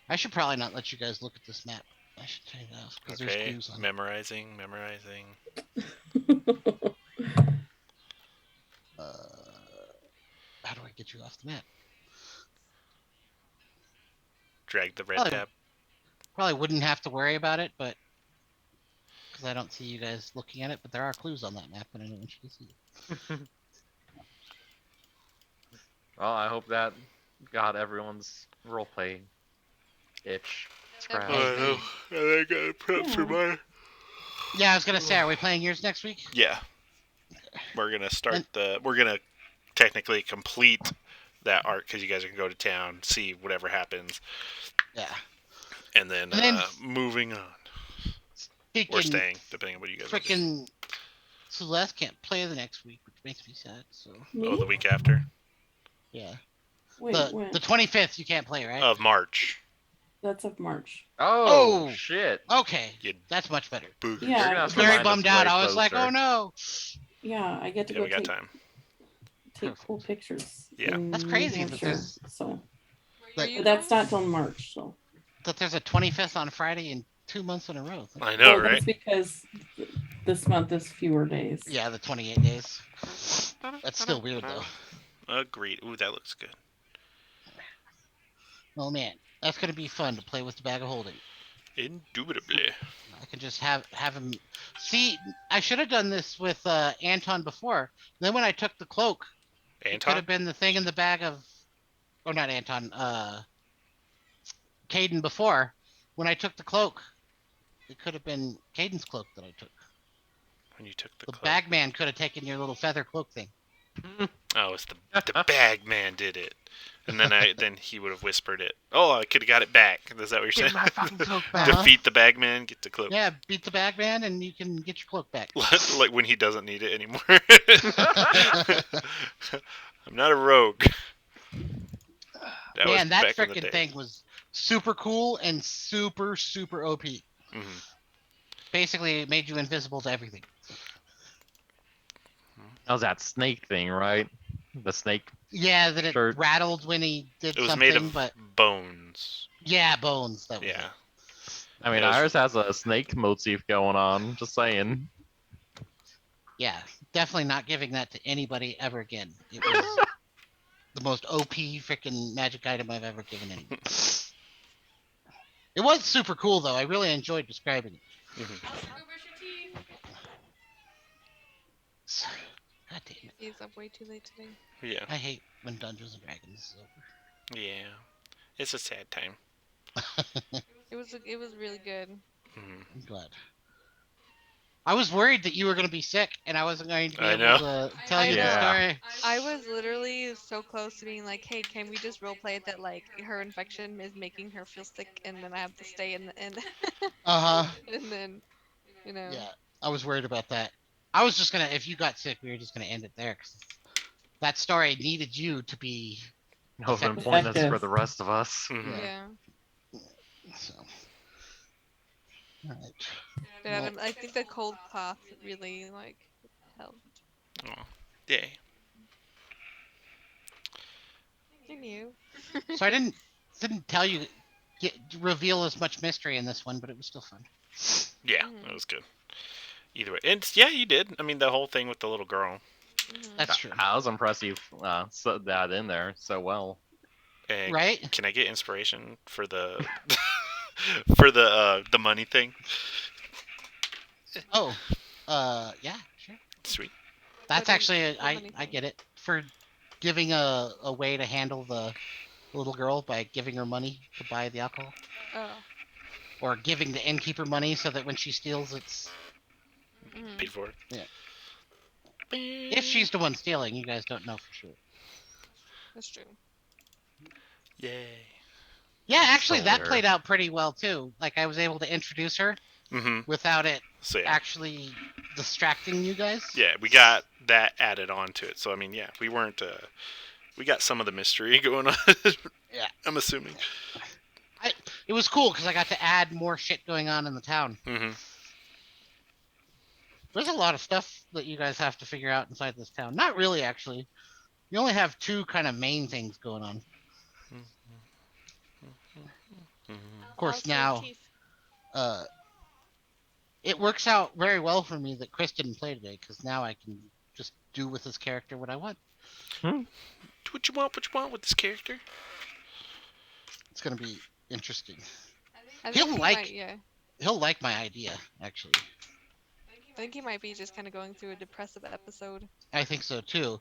I should probably not let you guys look at this map. I should take it off because there's Okay, clues on it. memorizing. How do I get you off the map? Drag the red Probably- tab. Probably wouldn't have to worry about it, but because I don't see you guys looking at it, but there are clues on that map, and I don't want you to see it. Well, I hope that got everyone's roleplay itch scratched. Oh, I know. I gotta prep for mine. Yeah, I was gonna say, are we playing yours next week? Yeah. We're gonna start We're gonna technically complete that arc because you guys can go to town, see whatever happens, Yeah. and then, moving on. Or Freaking, staying, depending on what you guys want to do. freaking Celeste can't play the next week, which makes me sad. So Me? Oh, the week after? yeah, Wait, when? the 25th you can't play, right? Of March. That's of March. Oh, Oh. shit. Okay, You that's much better. booger. Yeah. You're gonna I have was to very remind us bummed out. way I was like, closer. oh no. Yeah, I get to Yeah, go we got take time. cool pictures. Yeah. in That's New crazy that Hampshire, there's- So, Were you but that's going? not till March. So. That there's a 25th on Friday in 2 months in a row. I know, Well, right? that's because this month is fewer days. Yeah, the 28 days. That's still weird though. Agreed. Ooh, that looks good. Oh man, that's gonna be fun to play with the bag of holding. Indubitably. I can just have him. See, I should have done this with Anton before. Then when I took the cloak, it could Anton? have been the thing in the bag of, or not Anton, Caden before. When I took the cloak, it could have been Caden's cloak that I took. When you took the The cloak. bag man could have taken your little feather cloak thing. Oh, it's the bag man did it. And then he would have whispered it. Oh, I could have got it back. Is that what you're Give saying? my fucking cloak back. Uh-huh. Defeat the bag man, get the cloak. Yeah, beat the bag man, and you can get your cloak back. Like when he doesn't need it anymore. I'm not a rogue. Man, that back in the freaking day. thing was super cool and super, super OP. Mhm. Basically, it made you invisible to everything. That was that snake thing, right? The snake. Yeah, that it Shirt. rattled when he did It was something, made of but bones. yeah, bones. That was Yeah. it. I mean, It was- ours has a snake motif going on. Just saying. Yeah, definitely not giving that to anybody ever again. It was the most OP freaking magic item I've ever given anyone. It was super cool though. I really enjoyed describing it. Mhm. God damn it! He's up way too late today. Yeah. I hate when Dungeons and Dragons is over. Yeah. It's a sad time. It was really good. Mhm. I'm glad. I was worried that you were going to be sick and I wasn't going to be I able know. to tell I you know. the story. I was literally so close to being like, "Hey, can we just roleplay it that like her infection is making her feel sick, and then I have to stay in the Uh huh. and then, you know." Yeah, I was worried about that. I was just gonna, if you got sick, we were just gonna end it there because that story needed you to be. No Effective. pointless for the rest of us. Mhm. Yeah. So. All right. Yeah, I think the cold cough really like helped. Aw. Yay. I knew. So I didn't tell you. reveal as much mystery in this one, but it was still fun. Yeah, that was good. Either way, and yeah, you did. I mean, the whole thing with the little girl. That's true. I was impressed you set that in there so well. And Right? can I get inspiration for the for the money thing? Oh, yeah, sure. Sweet. That's What actually money I thing? get it for giving a way to handle the little girl by giving her money to buy the alcohol, Oh. or giving the innkeeper money so that when she steals, it's Paid for it. yeah. If she's the one stealing, you guys don't know for sure. That's true. Yay. Yeah, actually, Sold that her. played out pretty well too. Like I was able to introduce her without it So yeah. actually distracting you guys. Yeah, we got that added on to it. So I mean, yeah, we weren't. We got some of the mystery going on. Yeah. I'm assuming. It was cool because I got to add more shit going on in the town. There's a lot of stuff that you guys have to figure out inside this town. Not really, actually. You only have two kind of main things going on. Of course, now, it works out very well for me that Chris didn't play today because now I can just do with this character what I want. Do what you want with this character. It's gonna be interesting. I think He'll like my idea, actually. I think he might be just kind of going through a depressive episode. I think so too.